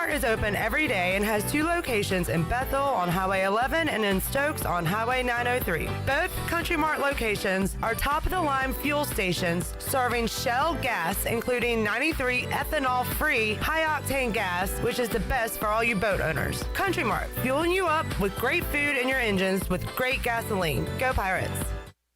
Mart is open every day and has 2 locations in Bethel on Highway 11 and in Stokes on Highway 903. Both Country Mart locations are top-of-the-line fuel stations serving Shell gas, including 93 ethanol-free high-octane gas, which is the best for all you boat owners. Country Mart, fueling you up with great food in your engines with great gasoline. Go Pirates!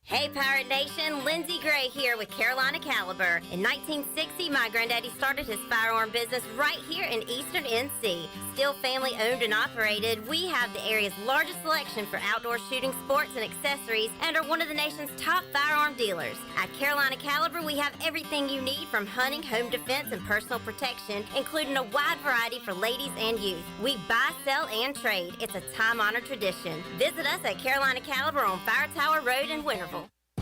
Hey Pirate Nation, Lindsay Gray here with Carolina Caliber. In 1960, my granddaddy started his firearm business right here in Eastern NC. Still family owned and operated, we have the area's largest selection for outdoor shooting sports and accessories and are one of the nation's top firearm dealers. At Carolina Caliber, we have everything you need from hunting, home defense, and personal protection, including a wide variety for ladies and youth. We buy, sell, and trade. It's a time-honored tradition. Visit us at Carolina Caliber on Fire Tower Road in Winterville.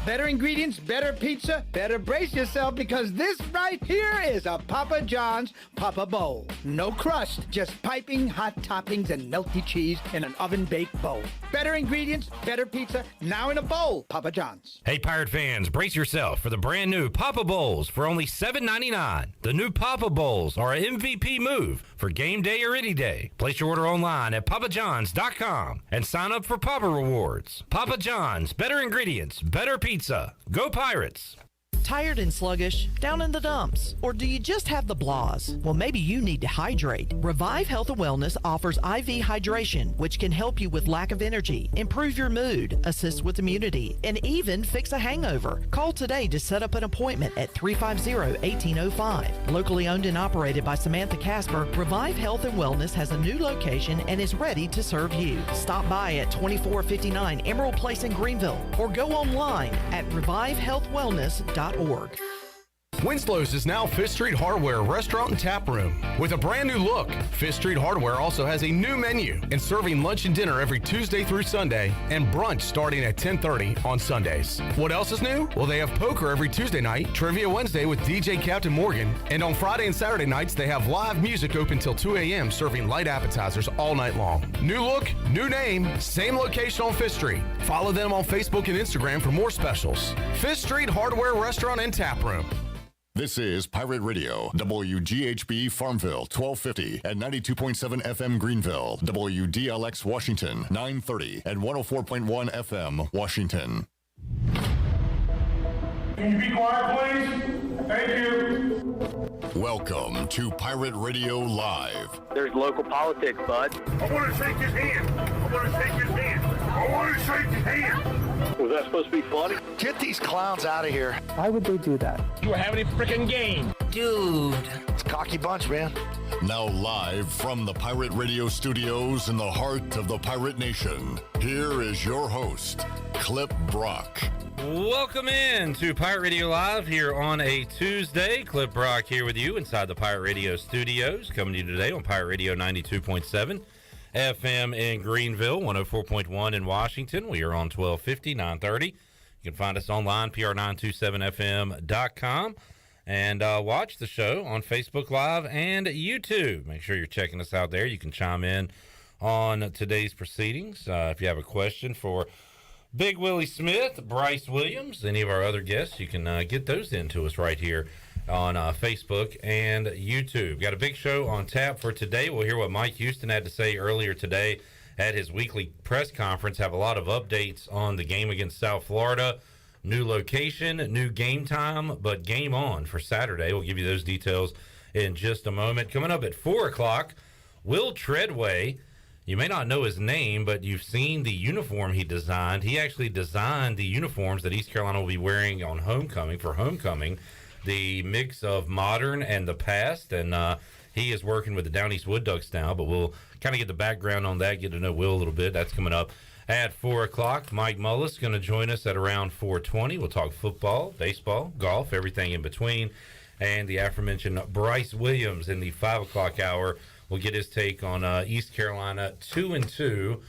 Better ingredients, better pizza, better brace yourself because this right here is a Papa John's Papa Bowl. No crust, just piping hot toppings and melty cheese in an oven-baked bowl. Better ingredients, better pizza, now in a bowl. Papa John's. Hey, Pirate fans, brace yourself for the brand new Papa Bowls for only $7.99. The new Papa Bowls are an MVP move for game day or any day. Place your order online at papajohns.com and sign up for Papa Rewards. Papa John's, better ingredients, better pizza. Go Pirates! Tired and sluggish? Down in the dumps? Or do you just have the blahs? Well, maybe you need to hydrate. Revive Health and Wellness offers IV hydration, which can help you with lack of energy, improve your mood, assist with immunity, and even fix a hangover. Call today to set up an appointment at 350-1805. Locally owned and operated by Samantha Casper, Revive Health and Wellness has a new location and is ready to serve you. Stop by at 2459 Emerald Place in Greenville or go online at revivehealthwellness.org. Winslow's is now Fifth Street Hardware Restaurant and Tap Room. With a brand new look, Fifth Street Hardware also has a new menu and serving lunch and dinner every Tuesday through Sunday and brunch starting at 10:30 on Sundays. What else is new? Well, they have poker every Tuesday night, Trivia Wednesday with DJ Captain Morgan, and on Friday and Saturday nights they have live music open till 2 a.m. serving light appetizers all night long. New look, new name, same location on Fifth Street. Follow them on Facebook and Instagram for more specials. Fifth Street Hardware Restaurant and Tap Room. This is Pirate Radio, WGHB Farmville, 1250 and 92.7 FM Greenville, WDLX Washington, 930 and 104.1 FM Washington. Can you be quiet, please? Thank you. Welcome to Pirate Radio Live. There's local politics, bud. I want to shake his hand. I want to shake his hand. I want to shake his hand. Was that supposed to be funny? Get these clowns out of here. Why would they do that? You were having a freaking game. Dude. It's a cocky bunch, man. Now live from the Pirate Radio studios in the heart of the Pirate Nation, here is your host, Clip Brock. Welcome in to Pirate Radio Live here on a Tuesday. Clip Brock here with you inside the Pirate Radio studios, coming to you today on Pirate Radio 92.7 FM in Greenville, 104.1 in Washington. We are on 1250, 930. You can find us online, pr927fm.com, and watch the show on Facebook Live and YouTube. Make sure you're checking us out there. You can chime in on today's proceedings. If you have a question for Big Willie Smith, Bryce Williams, any of our other guests, you can get those into us right here on Facebook and YouTube. Got a big show on tap for today. We'll hear what Mike Houston had to say earlier today at his weekly press conference. Have a lot of updates on the game against South Florida. New location, new game time, but game on for Saturday. We'll give you those details in just a moment. Coming up at 4 o'clock, Will Treadway. You may not know his name, but you've seen the uniform he designed. He actually designed the uniforms that East Carolina will be wearing on homecoming, the mix of modern and the past. And he is working with the Down East Wood Ducks now, but we'll kind of get the background on that, get to know Will a little bit. That's coming up at 4 o'clock. Mike Mullis going to join us at around 4:20. We'll talk football, baseball, golf, everything in between. And the aforementioned Bryce Williams in the 5 o'clock hour. We'll get his take on East Carolina 2-2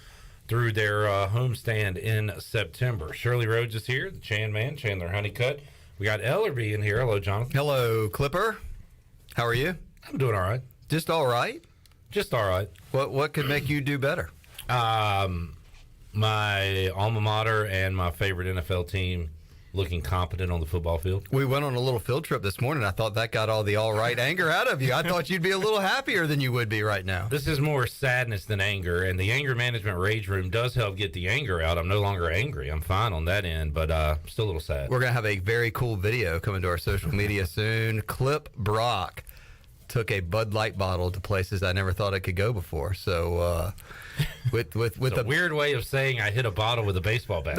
through their homestand in September. Shirley Rhodes is here, the Chan Man, Chandler Honeycutt. We got Ellerbe in here. Hello, Jonathan. Hello, Clipper. How are you? I'm doing all right. Just all right? Just all right. What could make you do better? My alma mater and my favorite NFL team looking competent on the football field? We went on a little field trip this morning. I thought that got all the all right anger out of you. I thought you'd be a little happier than you would be right now. This is more sadness than anger, and the anger management rage room does help get the anger out. I'm no longer angry. I'm fine on that end, but still a little sad. We're going to have a very cool video coming to our social media soon. Clip Brock took a Bud Light bottle to places I never thought it could go before. So with a weird way of saying I hit a bottle with a baseball bat.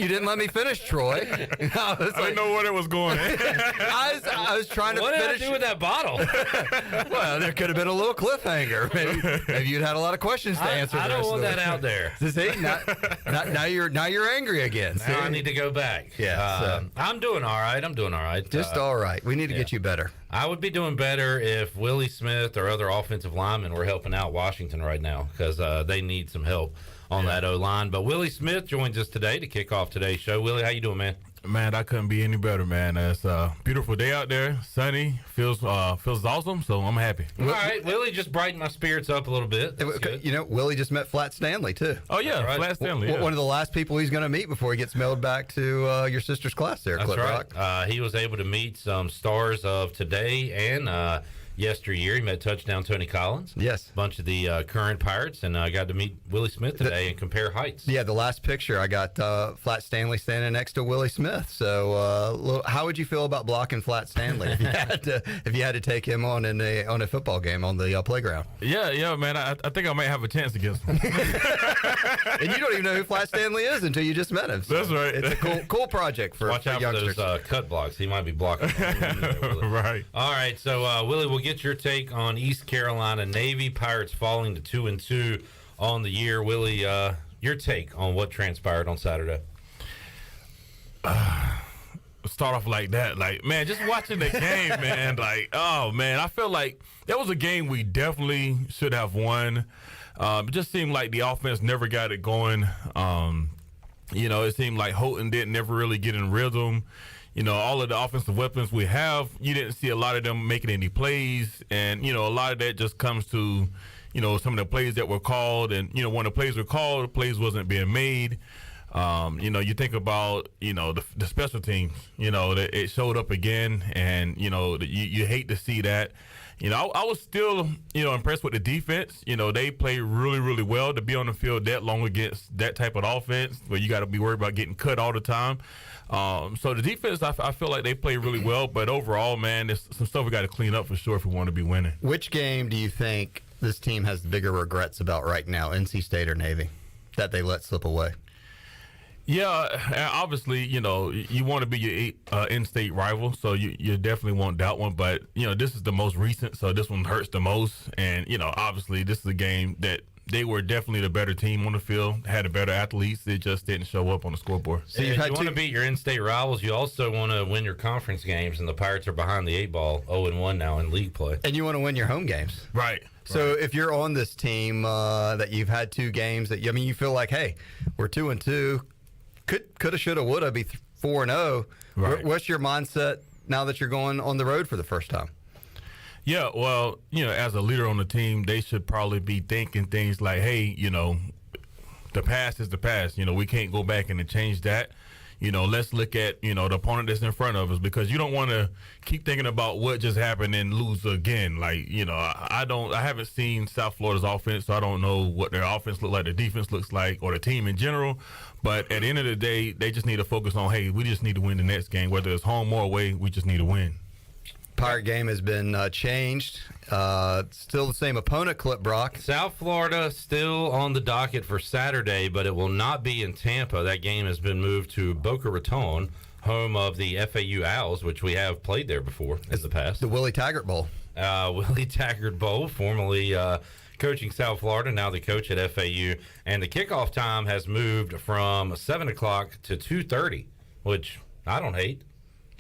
You didn't let me finish, Troy. I didn't know where it was going. I was trying to what finish. What did I do with that bottle? Well, there could have been a little cliffhanger. Maybe you'd had a lot of questions to answer. I don't want that out there. See, now you're angry again. Now I need to go back. Yeah, I'm doing all right. Just all right. We need to get you better. I would be doing better if Willie Smith or other offensive linemen were helping out Washington right now, because they need some help on that O-line. But Willie Smith joins us today to kick off today's show. Willie, how you doing, man? Man, I couldn't be any better, man. It's a beautiful day out there, sunny, feels awesome, so I'm happy. All right, Willie just brightened my spirits up a little bit. Willie just met Flat Stanley, too. Oh, yeah, right. Flat Stanley. Yeah. One of the last people he's going to meet before he gets mailed back to your sister's class there, That's Clip right. Rock. He was able to meet some stars of today and yesteryear. He met touchdown Tony Collins. Yes. A bunch of the current Pirates, and got to meet Willie Smith today and compare heights. Yeah, the last picture, I got Flat Stanley standing next to Willie Smith. So how would you feel about blocking Flat Stanley if you had to take him on in a football game on the playground? Yeah, man. I think I might have a chance against him. And you don't even know who Flat Stanley is until you just met him. So that's right. It's a cool project for Watch out youngsters. for those cut blocks. He might be blocking. Right. All right, so Willie, we'll get your take on East Carolina Navy. Pirates falling to 2-2 on the year. Willie, your take on what transpired on Saturday? Start off like that, man, just watching the game, man, oh man, I feel like that was a game we definitely should have won. It just seemed like the offense never got it going. It seemed like Houghton didn't never really get in rhythm. All of the offensive weapons we have, you didn't see a lot of them making any plays. And, a lot of that just comes to, some of the plays that were called. And, when the plays were called, the plays wasn't being made. You think about, the special teams, it showed up again. And, you hate to see that. I was still, impressed with the defense. They played really, really well to be on the field that long against that type of offense where you got to be worried about getting cut all the time. So the defense, I feel like they played really well. But overall, man, there's some stuff we got to clean up for sure if we want to be winning. Which game do you think this team has bigger regrets about right now, NC State or Navy, that they let slip away? Yeah, obviously, you want to be your in-state rival, so you definitely want that one. But, this is the most recent, so this one hurts the most. And, obviously, this is a game that they were definitely the better team on the field, had a better athletes. They just didn't show up on the scoreboard. So you want to beat your in-state rivals. You also want to win your conference games, and the Pirates are behind the 8-ball, 0-1 now in league play. And you want to win your home games. Right. So if you're on this team that you've had two games that, you feel like, hey, we're 2-2, coulda, shoulda, woulda, be 4-0. Right. What's your mindset now that you're going on the road for the first time? Yeah, well, as a leader on the team, they should probably be thinking things like, hey, the past is the past. We can't go back and change that. Let's look at, the opponent that's in front of us, because you don't want to keep thinking about what just happened and lose again. I haven't seen South Florida's offense, so I don't know what their offense looks like, their defense looks like, or the team in general. But at the end of the day, they just need to focus on, hey, we just need to win the next game. Whether it's home or away, we just need to win. Pirate game has been changed. Still the same opponent, Clip Brock. South Florida still on the docket for Saturday, but it will not be in Tampa. That game has been moved to Boca Raton, home of the FAU Owls, which we have played there before in the past. The Willie Taggart Bowl. Willie Taggart Bowl, formerly coaching South Florida, now the coach at FAU. And the kickoff time has moved from 7 o'clock to 2:30, which I don't hate.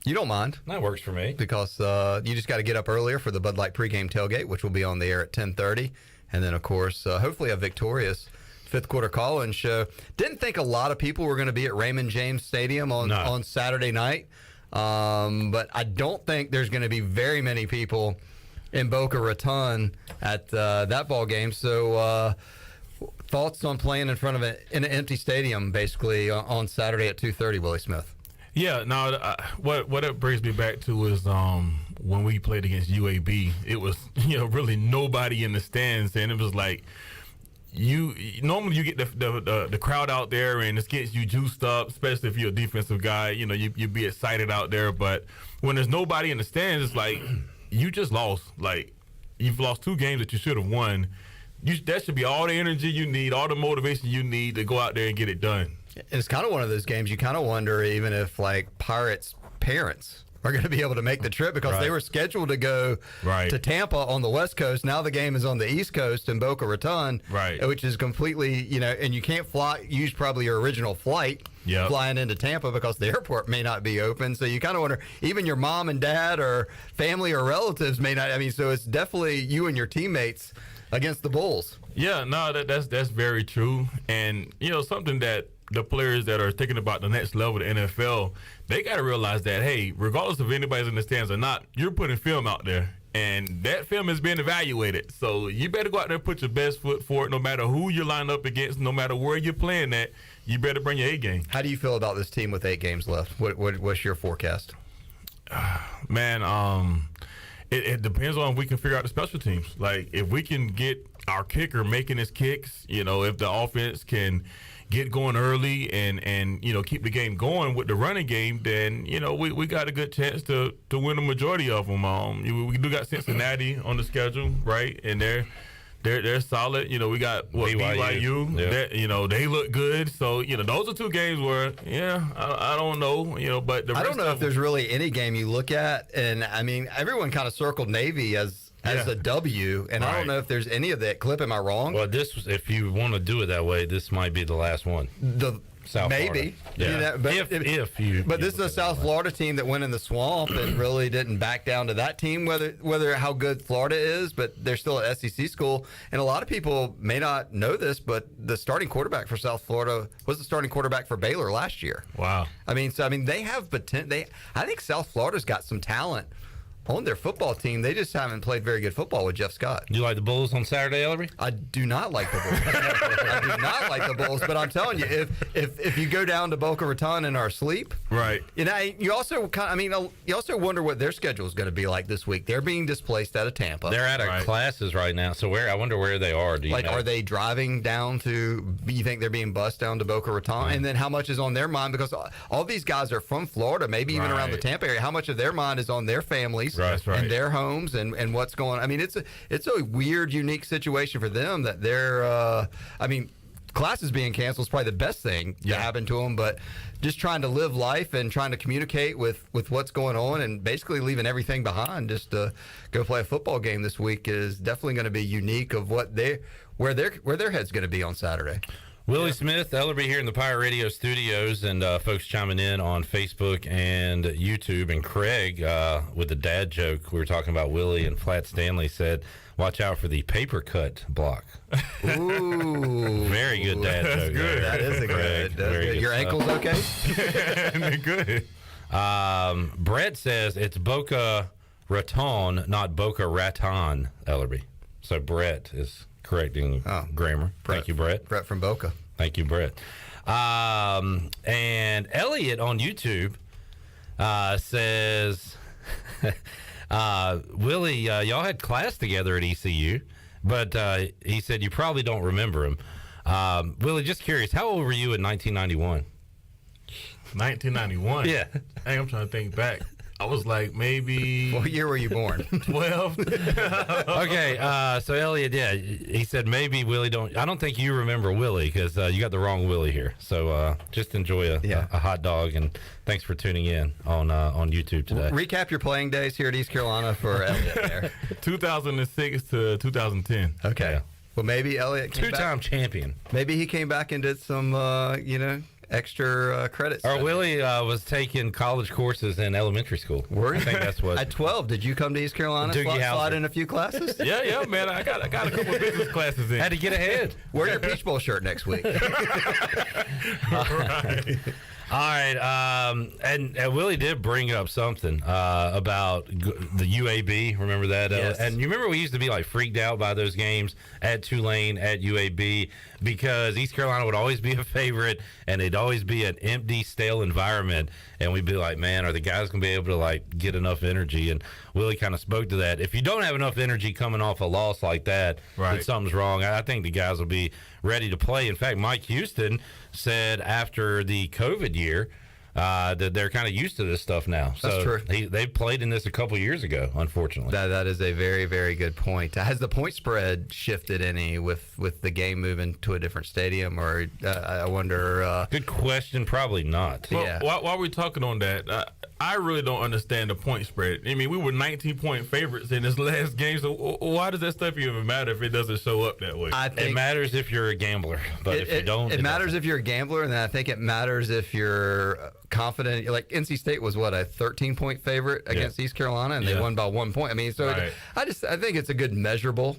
You don't mind. That works for me. Because you just got to get up earlier for the Bud Light pregame tailgate, which will be on the air at 10:30. And then, of course, hopefully a victorious fifth quarter call-in show. Didn't think a lot of people were going to be at Raymond James Stadium on Saturday night. But I don't think there's going to be very many people in Boca Raton at that ball game. So Thoughts on playing in front of in an empty stadium, basically, on Saturday at 2:30, Willie Smith? Yeah, no, what it brings me back to is when we played against UAB, it was, really nobody in the stands, and it was like, normally you get the crowd out there and it gets you juiced up, especially if you're a defensive guy. You be excited out there. But when there's nobody in the stands, it's like you just lost. Like you've lost 2 games that you should have won. That should be all the energy you need, all the motivation you need to go out there and get it done. It's kind of one of those games you kind of wonder even if like Pirates' parents are going to be able to make the trip because they were scheduled to go to Tampa on the West Coast. Now the game is on the East Coast in Boca Raton, which is completely, and you can't use probably your original flight flying into Tampa because the airport may not be open. So you kind of wonder, even your mom and dad or family or relatives may not. I mean, so it's definitely you and your teammates against the Bulls. Yeah, no, that's very true. And, something that the players that are thinking about the next level of the NFL, they got to realize that, hey, regardless of anybody's in the stands or not, you're putting film out there, and that film is being evaluated. So you better go out there and put your best foot forward, no matter who you line up against, no matter where you're playing at. You better bring your A game. How do you feel about this team with 8 games left? What's your forecast? Man, it depends on if we can figure out the special teams. Like, if we can get our kicker making his kicks, if the offense can get going early and keep the game going with the running game, then we got a good chance to win the majority of them. We do got Cincinnati on the schedule, right? And they're solid. We got BYU. Yeah. They look good. So those are 2 games where I don't know. But I don't know if there's really any game you look at, and I mean everyone kind of circled Navy as a W, and I don't know if there's any of that clip. Am I wrong? Well, if you want to do it that way, this might be the last one. South Maybe. Florida. Yeah. But this is a South Florida team that went in the swamp and really didn't back down to that team, whether how good Florida is, but they're still an SEC school. And a lot of people may not know this, but the starting quarterback for South Florida was the starting quarterback for Baylor last year. Wow. I mean, they have potential. I think South Florida's got some talent on their football team. They just haven't played very good football with Jeff Scott. You like the Bulls on Saturday, Ellerbe? I do not like the Bulls. I do not like the Bulls, but I'm telling you, if you go down to Boca Raton in our sleep, right? You also you also wonder what their schedule is going to be like this week. They're being displaced out of Tampa. They're out of classes right now. So I wonder where they are. Do you know? Are they driving down to? You think they're being bused down to Boca Raton? Right. And then how much is on their mind? Because all these guys are from Florida, maybe even around the Tampa area. How much of their mind is on their families? And their homes and what's going on. I mean, it's a weird, unique situation for them that they're, classes being canceled is probably the best thing to happen to them, but just trying to live life and trying to communicate with what's going on and basically leaving everything behind just to go play a football game this week is definitely going to be unique of where their head's going to be on Saturday. Willie Smith, Ellerbe here in the Pirate Radio studios, and folks chiming in on Facebook and YouTube. And Craig, with the dad joke, we were talking about Willie, and Flat Stanley said, watch out for the paper cut block. Ooh. Very good dad That's joke. Good. That is a good. Good. Your ankle's okay? They're good. Brett says it's Boca Raton, not Boca Raton, Ellerbe. So Brett is correcting grammar. Thank you, Brett. Brett from Boca. Thank you, Brett. And Elliot on YouTube says, Willie, y'all had class together at ECU, but he said you probably don't remember him. Willie, just curious, how old were you in 1991? 1991? Yeah. Hey, I'm trying to think back. I was like maybe... What year were you born? 12. Okay, so Elliot, he said maybe Willie I don't think you remember Willie because you got the wrong Willie here. So just enjoy a hot dog, and thanks for tuning in on YouTube today. Recap your playing days here at East Carolina for Elliot there. 2006 to 2010. Okay. Yeah. Well, maybe Elliot came two-time champion. Maybe he came back and did some, extra credits. Or Willie was taking college courses in elementary school. Were you? I think that's what. At 12, did you come to East Carolina? Slide in a few classes? Yeah, man. I got a couple of business classes in. Had to get ahead. Wear your Peach Bowl shirt next week. Right. All right, and Willie did bring up something about the UAB. Remember that? Yes. And you remember we used to be like freaked out by those games at Tulane, at UAB, because East Carolina would always be a favorite, and it'd always be an empty, stale environment, and we'd be like, man, are the guys going to be able to like get enough energy? And Willie kind of spoke to that. If you don't have enough energy coming off a loss like that, then something's wrong. I think the guys will be ready to play. In fact, Mike Houston said after the COVID year that they're kind of used to this stuff now. That's true. They played in this a couple years ago, unfortunately. That is a very, very good point. Has the point spread shifted any with the game moving to a different stadium? Or I wonder. Good question. Probably not. Well, yeah. While we're talking on that, I really don't understand the point spread. I mean, we were 19-point favorites in this last game, so why does that stuff even matter if it doesn't show up that way? I think it matters if you're a gambler, but if you don't, it matters if you're a gambler, and then I think it matters if you're confident. Like NC State was what, a 13-point favorite against East Carolina, and they won by 1 point. I mean, so I think it's a good measurable.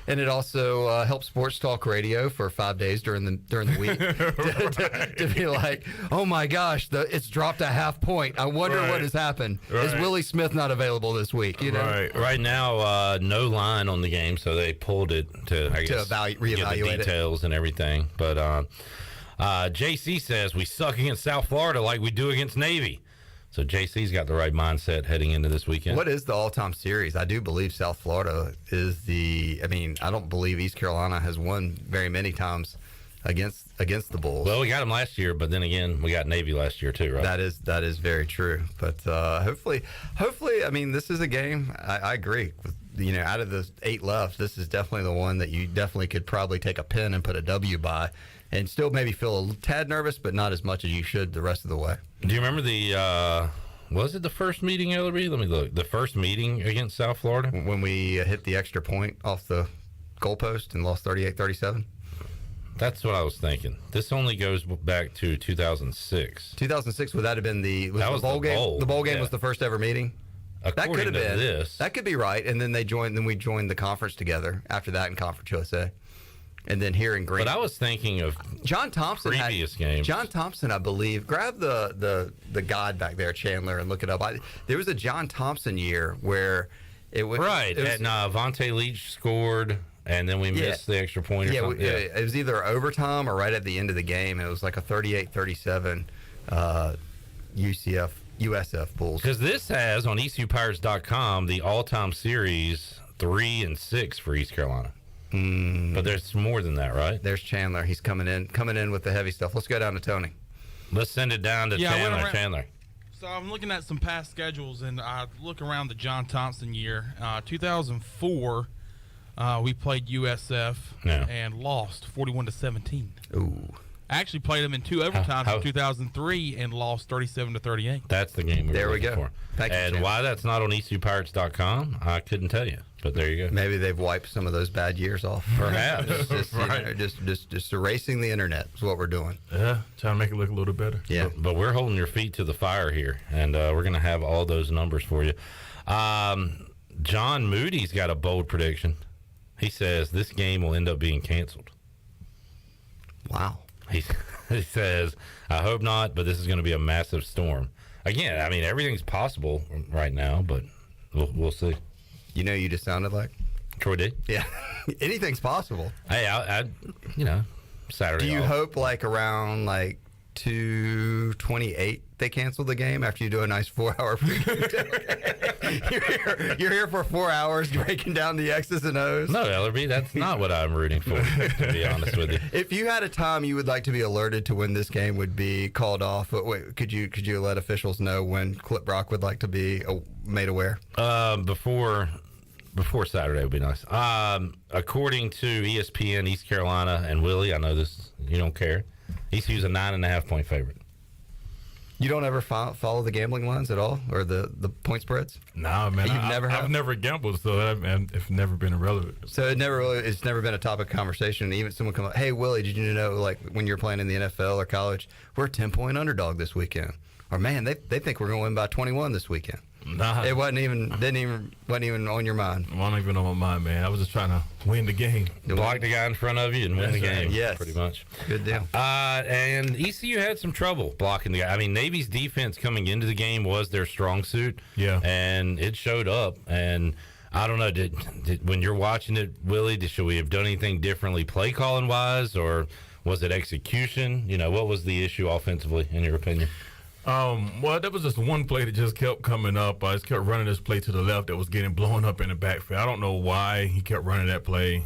And it also helps Sports Talk Radio for 5 days during the week to be like, oh my gosh, it's dropped a half point. I wonder what has happened. Is Willie Smith not available this week? You know, right now, no line on the game, so they pulled it to reevaluate get the details and everything. But JC says we suck against South Florida like we do against Navy. So JC's got the right mindset heading into this weekend. What is the all-time series? I do believe South Florida is I don't believe East Carolina has won very many times against the Bulls. Well, we got them last year, but then again, we got Navy last year too, right? That is very true. But hopefully, I mean, this is a game. I agree. Out of the 8 left, this is definitely the one that you definitely could probably take a pin and put a W by, and still maybe feel a tad nervous, but not as much as you should the rest of the way. Do you remember was it the first meeting, Ellerbe? Let me look. The first meeting against South Florida? When we hit the extra point off the goalpost and lost 38-37? That's what I was thinking. This only goes back to 2006. 2006, would that have been the bowl game? The bowl game was the first ever meeting? That could have been. That could be right. And then we joined the conference together after that in Conference USA. And then here in Green. But I was thinking of John Thompson previous games. John Thompson, I believe. Grab the guide back there, Chandler, and look it up. There was a John Thompson year where it was and Vontae Leach scored, and then we missed the extra point. Or something. It was either overtime or right at the end of the game. It was like a 38-37 USF Bulls. Because this has on ECUPirates.com the all-time series 3-6 for East Carolina. But there's more than that, right? There's Chandler. He's coming in with the heavy stuff. Let's go down to Tony. Let's send it down to Chandler. So I'm looking at some past schedules, and I look around the John Thompson year. 2004, we played USF and lost 41-17. Ooh. I actually played them in 2 overtimes in 2003 and lost 37-38. That's the game we go. For. Thank you, and why that's not on ECUPirates.com, I couldn't tell you. But there you go. Maybe they've wiped some of those bad years off. Perhaps. just erasing the internet is what we're doing. Yeah, trying to make it look a little better. Yeah. But we're holding your feet to the fire here, and we're going to have all those numbers for you. John Moody's got a bold prediction. He says this game will end up being canceled. Wow. He says, I hope not, but this is going to be a massive storm. Again, I mean, everything's possible right now, but we'll see. You know, you just sounded like Troy did. Yeah, anything's possible. Hey, I Saturday. Do you off. hope like around like 2:28 they cancel the game after you do a nice 4-hour pregame? You're here for 4 hours breaking down the X's and O's. No, Ellerbe, that's not what I'm rooting for. To be honest with you, if you had a time you would like to be alerted to when this game would be called off, could you let officials know when Clip Brock would like to be made aware? Before Saturday would be nice. According to ESPN, East Carolina and Willie, I know this, you don't care. ECU's a 9.5-point favorite. You don't ever follow the gambling lines at all, or the point spreads? No, man. I've never gambled, so it's never been irrelevant. So it's never been a topic of conversation. Even someone come up, hey Willie, did you know like when you're playing in the NFL or college, we're a 10-point underdog this weekend, or man, they think we're going to win by 21 this weekend. Nah. It wasn't even on your mind. Wasn't even on my mind, man. I was just trying to win the game. Block the guy in front of you and win the game. Yes. Pretty much. Good deal. And ECU had some trouble blocking the guy. I mean, Navy's defense coming into the game was their strong suit. Yeah. And it showed up. And I don't know, did when you're watching it, Willie, should we have done anything differently play calling wise, or was it execution? You know, what was the issue offensively in your opinion? Well, there was just one play that just kept coming up. I just kept running this play to the left that was getting blown up in the backfield. I don't know why he kept running that play.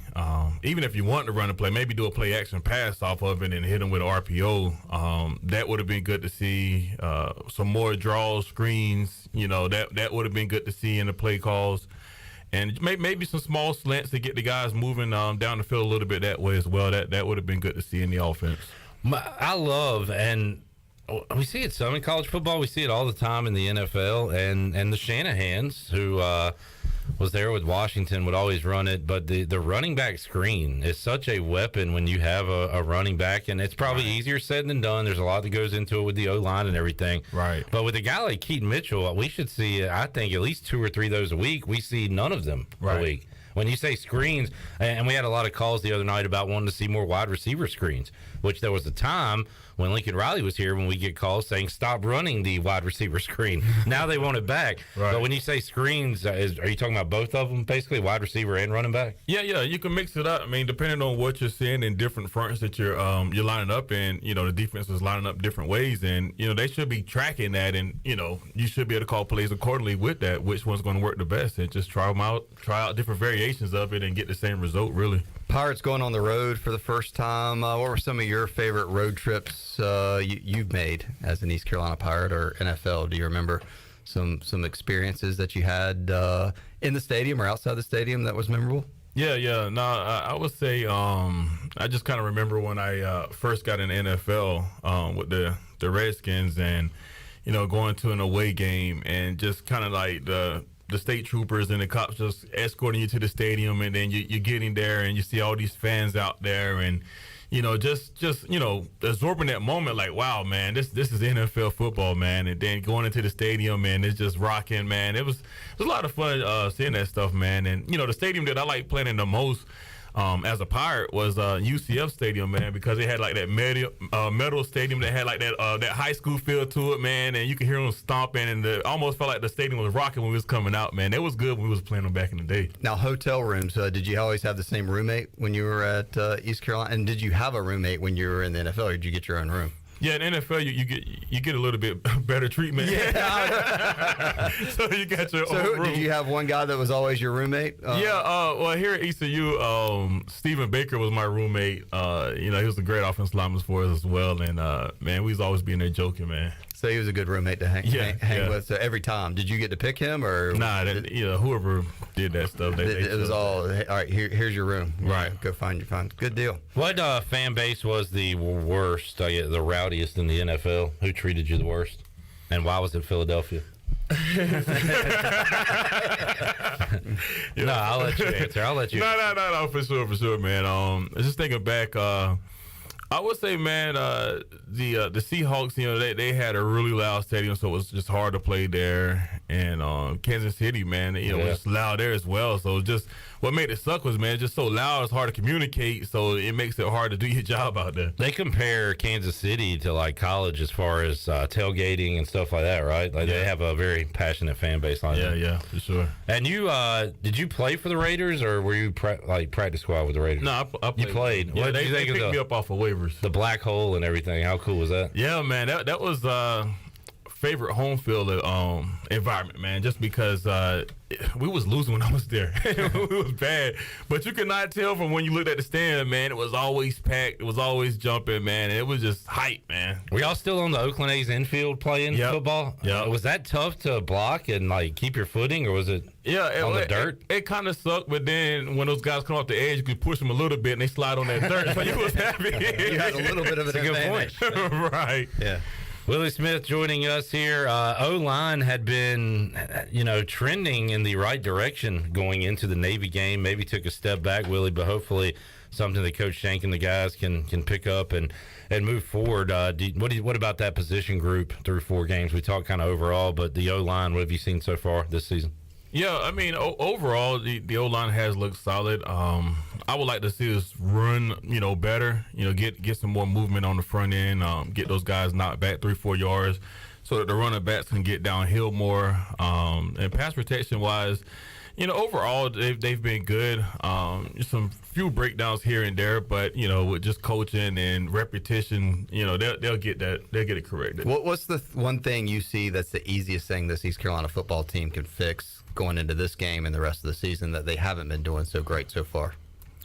Even if you want to run a play, maybe do a play action pass off of it and hit him with an RPO. That would have been good to see. Some more draws, screens. You know, that would have been good to see in the play calls. And maybe some small slants to get the guys moving down the field a little bit that way as well. That would have been good to see in the offense. I love, and we see it some in college football. We see it all the time in the NFL. And the Shanahans, who was there with Washington, would always run it. But the running back screen is such a weapon when you have a running back. And it's probably easier said than done. There's a lot that goes into it with the O-line and everything. Right. But with a guy like Keaton Mitchell, we should see, I think, at least 2 or 3 of those a week. We see none of them a week. When you say screens, and we had a lot of calls the other night about wanting to see more wide receiver screens, which there was a time when Lincoln Riley was here when we get calls saying stop running the wide receiver screen. Now they want it back. Right. But when you say screens, are you talking about both of them, basically, wide receiver and running back? Yeah, you can mix it up. I mean, depending on what you're seeing in different fronts that you're lining up in, you know, the defense is lining up different ways, and, you know, they should be tracking that, and, you know, you should be able to call plays accordingly with that, which one's going to work the best, and just try out different variations of it and get the same result, really. Pirates going on the road for the first time. What were some of your favorite road trips you've made as an East Carolina Pirate or NFL? Do you remember some experiences that you had in the stadium or outside the stadium that was memorable? Yeah. No, I would say I just kind of remember when I first got in the NFL with the Redskins, and, you know, going to an away game and just kind of like the state troopers and the cops just escorting you to the stadium, and then you're getting there and you see all these fans out there, and, you know, just you know, absorbing that moment, like, wow, man, this is NFL football, man. And then going into the stadium, and it's just rocking, man. It was a lot of fun seeing that stuff, man. And, you know, the stadium that I like playing in the most as a Pirate was UCF Stadium, man, because it had like that metal stadium that had like that high school feel to it, man, and you could hear them stomping, and almost felt like the stadium was rocking when we was coming out, man. It was good when we was playing them back in the day. Now, hotel rooms, did you always have the same roommate when you were at East Carolina? And did you have a roommate when you were in the NFL, or did you get your own room? Yeah, in the NFL, you get a little bit better treatment. Yeah. So you got your own room. Did you have one guy that was always your roommate? Well, here at ECU, Stephen Baker was my roommate. You know, he was a great offensive lineman for us as well. And, man, we was always being there joking, man. So he was a good roommate to hang with. So every time, did you get to pick him, or nah? Whoever did that stuff, it was all right. Here's your room. Right, go find your fun. Good deal. What fan base was the worst, the rowdiest in the NFL? Who treated you the worst, and why was it Philadelphia? No, I'll let you answer. No, for sure, man. Just thinking back, I would say, man, the Seahawks, you know, they had a really loud stadium, so it was just hard to play there. And Kansas City, man, you know, it was loud there as well. So just what made it suck was, man, it's just so loud, it's hard to communicate, so it makes it hard to do your job out there. They compare Kansas City to like college as far as tailgating and stuff like that, right? Like they have a very passionate fan base on that. Yeah, for sure. And you, did you play for the Raiders, or were you practice squad with the Raiders? No, I played. You played. Yeah, they picked me up off of waivers. The black hole and everything. How cool was that? Yeah, man, that was favorite home field environment, man, just because we was losing when I was there. It was bad, but you could not tell from when you looked at the stand, man. It was always packed, it was always jumping, man, and it was just hype, man. Were y'all still on the Oakland A's infield playing football? Yeah. Was that tough to block and like keep your footing, or was it on the dirt? It kind of sucked, but then when those guys come off the edge, you could push them a little bit and they slide on that dirt, so you was happy. You had a little bit of an advantage. Good point. Right. Yeah. Willie Smith joining us here. O-line had been, trending in the right direction going into the Navy game. Maybe took a step back, Willie, but hopefully something that Coach Shank and the guys can pick up and move forward. What about that position group through 4 games? We talked kind of overall, but the O-line, what have you seen so far this season? Yeah, I mean, overall, the O-line has looked solid. I would like to see us run, better, get some more movement on the front end, get those guys knocked back 3-4 yards so that the running backs can get downhill more. And pass protection-wise, overall, they've been good. Some few breakdowns here and there, but, with just coaching and repetition, they'll get it corrected. What's the one thing you see that's the easiest thing this East Carolina football team can fix going into this game and the rest of the season that they haven't been doing so great so far?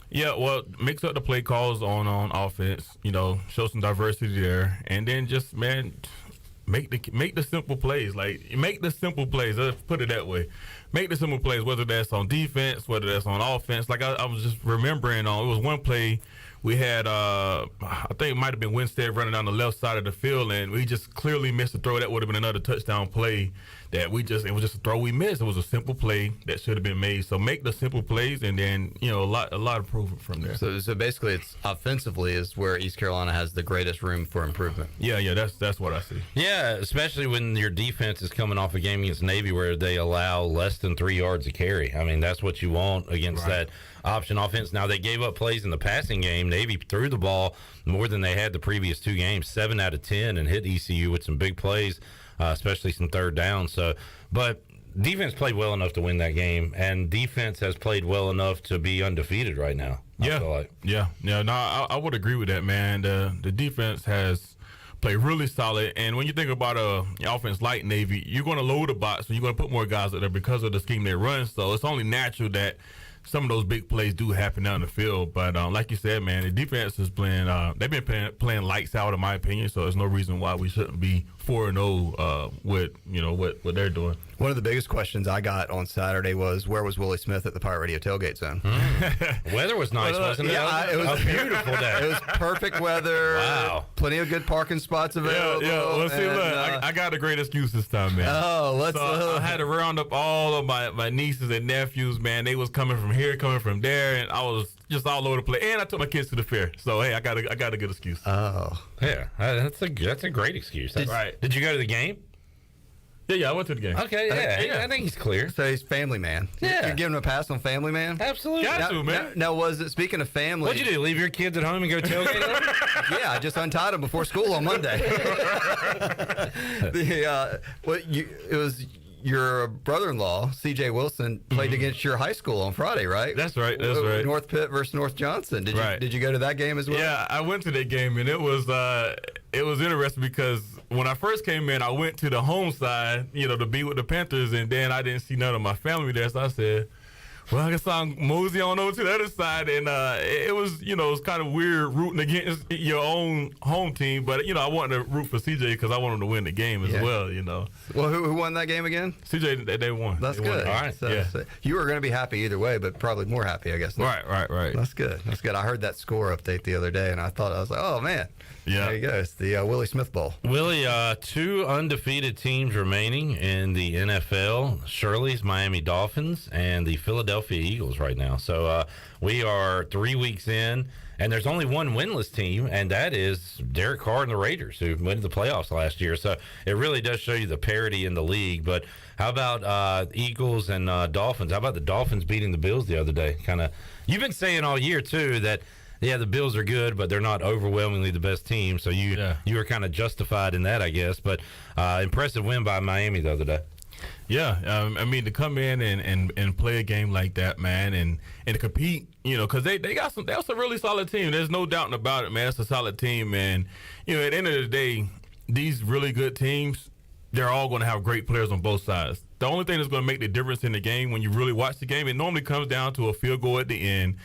Yeah, well, mix up the play calls on offense, show some diversity there, and then just, man, make the simple plays. Make the simple plays. Let's put it that way. Make the simple plays, whether that's on defense, whether that's on offense. I was just remembering, it was one play we had, I think it might have been Winstead running down the left side of the field, and we just clearly missed a throw. That would have been another touchdown play that it was just a throw we missed. It was a simple play that should have been made. So make the simple plays, and then, a lot of improvement from there. So basically, it's offensively is where East Carolina has the greatest room for improvement. Yeah, that's what I see. Yeah, especially when your defense is coming off a game against Navy where they allow less than 3 yards a carry. I mean, that's what you want against that option offense. Now, they gave up plays in the passing game. Navy threw the ball more than they had the previous 2 games, 7 out of 10, and hit ECU with some big plays, especially some third down. So, but defense played well enough to win that game, and defense has played well enough to be undefeated right now. I would agree with that, man. The defense has played really solid, and when you think about offense like Navy, you're going to load the box, and you're going to put more guys out there because of the scheme they run. So it's only natural that some of those big plays do happen down the field. But like you said, man, the defense is playing. They've been playing lights out, in my opinion. So there's no reason why we shouldn't be 4-0 with what they're doing. One of the biggest questions I got on Saturday was, where was Willie Smith at the Pirate Radio tailgate zone? Weather was nice, wasn't it? Yeah, it was a beautiful day. It was perfect weather. Wow. Plenty of good parking spots available. Yeah. Well, see, look, I got a great excuse this time, man. I had to round up all of my nieces and nephews, man. They was coming from here, coming from there, and I was just all over the place. And I took my kids to the fair. So, hey, I got a good excuse. Oh. Yeah, that's a great excuse. That's right. Did you go to the game? Yeah, I went to the game. Okay, I think he's clear. So he's Family Man. Yeah. You're giving him a pass on Family Man? Absolutely. Got to, man. Now, was it, speaking of family... What'd you do, leave your kids at home and go tailgate them? Yeah, I just untied them before school on Monday. It was your brother-in-law, C.J. Wilson, played against your high school on Friday, right? That's right. North Pitt versus North Johnson. Did you go to that game as well? Yeah, I went to that game, and it was interesting because when I first came in, I went to the home side, to be with the Panthers, and then I didn't see none of my family there, so I said, well, I guess I'll mosey on over to the other side, and it was kind of weird rooting against your own home team, but I wanted to root for CJ because I wanted him to win the game as well. Well, who won that game again? CJ, they won. That's good. All right. So you were going to be happy either way, but probably more happy, I guess. Right. That's good. I heard that score update the other day, and I was like, oh man. Yeah. There you go. It's the Willie Smith Bowl. Willie, 2 undefeated teams remaining in the NFL: Shirley's Miami Dolphins and the Philadelphia Eagles right now. So we are 3 weeks in, and there's only one winless team, and that is Derek Carr and the Raiders, who went to the playoffs last year. So it really does show you the parity in the league. But how about Eagles and Dolphins? How about the Dolphins beating the Bills the other day? You've been saying all year, too, that the Bills are good, but they're not overwhelmingly the best team. So you were kind of justified in that, I guess. But impressive win by Miami the other day. Yeah, I mean, to come in and play a game like that, man, and to compete, because that's a really solid team. There's no doubting about it, man. It's a solid team, and at the end of the day, these really good teams, they're all going to have great players on both sides. The only thing that's going to make the difference in the game when you really watch the game, it normally comes down to a field goal at the end,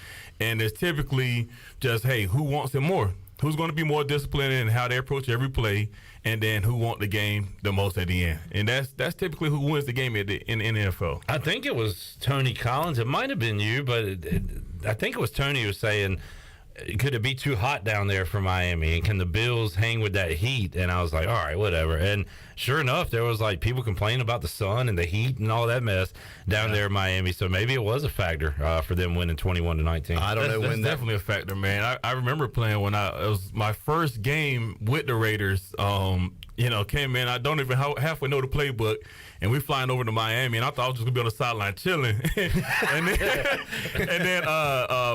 and it's typically just, hey, who wants it more? Who's going to be more disciplined in how they approach every play, and then who wants the game the most at the end? And that's typically who wins the game in the NFL. I think it was Tony Collins. It might have been you, but I think it was Tony who was saying could it be too hot down there for Miami? And can the Bills hang with that heat? And I was like, all right, whatever. And sure enough, there was like people complaining about the sun and the heat and all that mess down there in Miami. So maybe it was a factor for them winning 21-19. I don't know when that's definitely a factor, man. I remember playing when it was my first game with the Raiders. Came in. I don't even halfway know the playbook. And we flying over to Miami, and I thought I was just gonna be on the sideline chilling. and then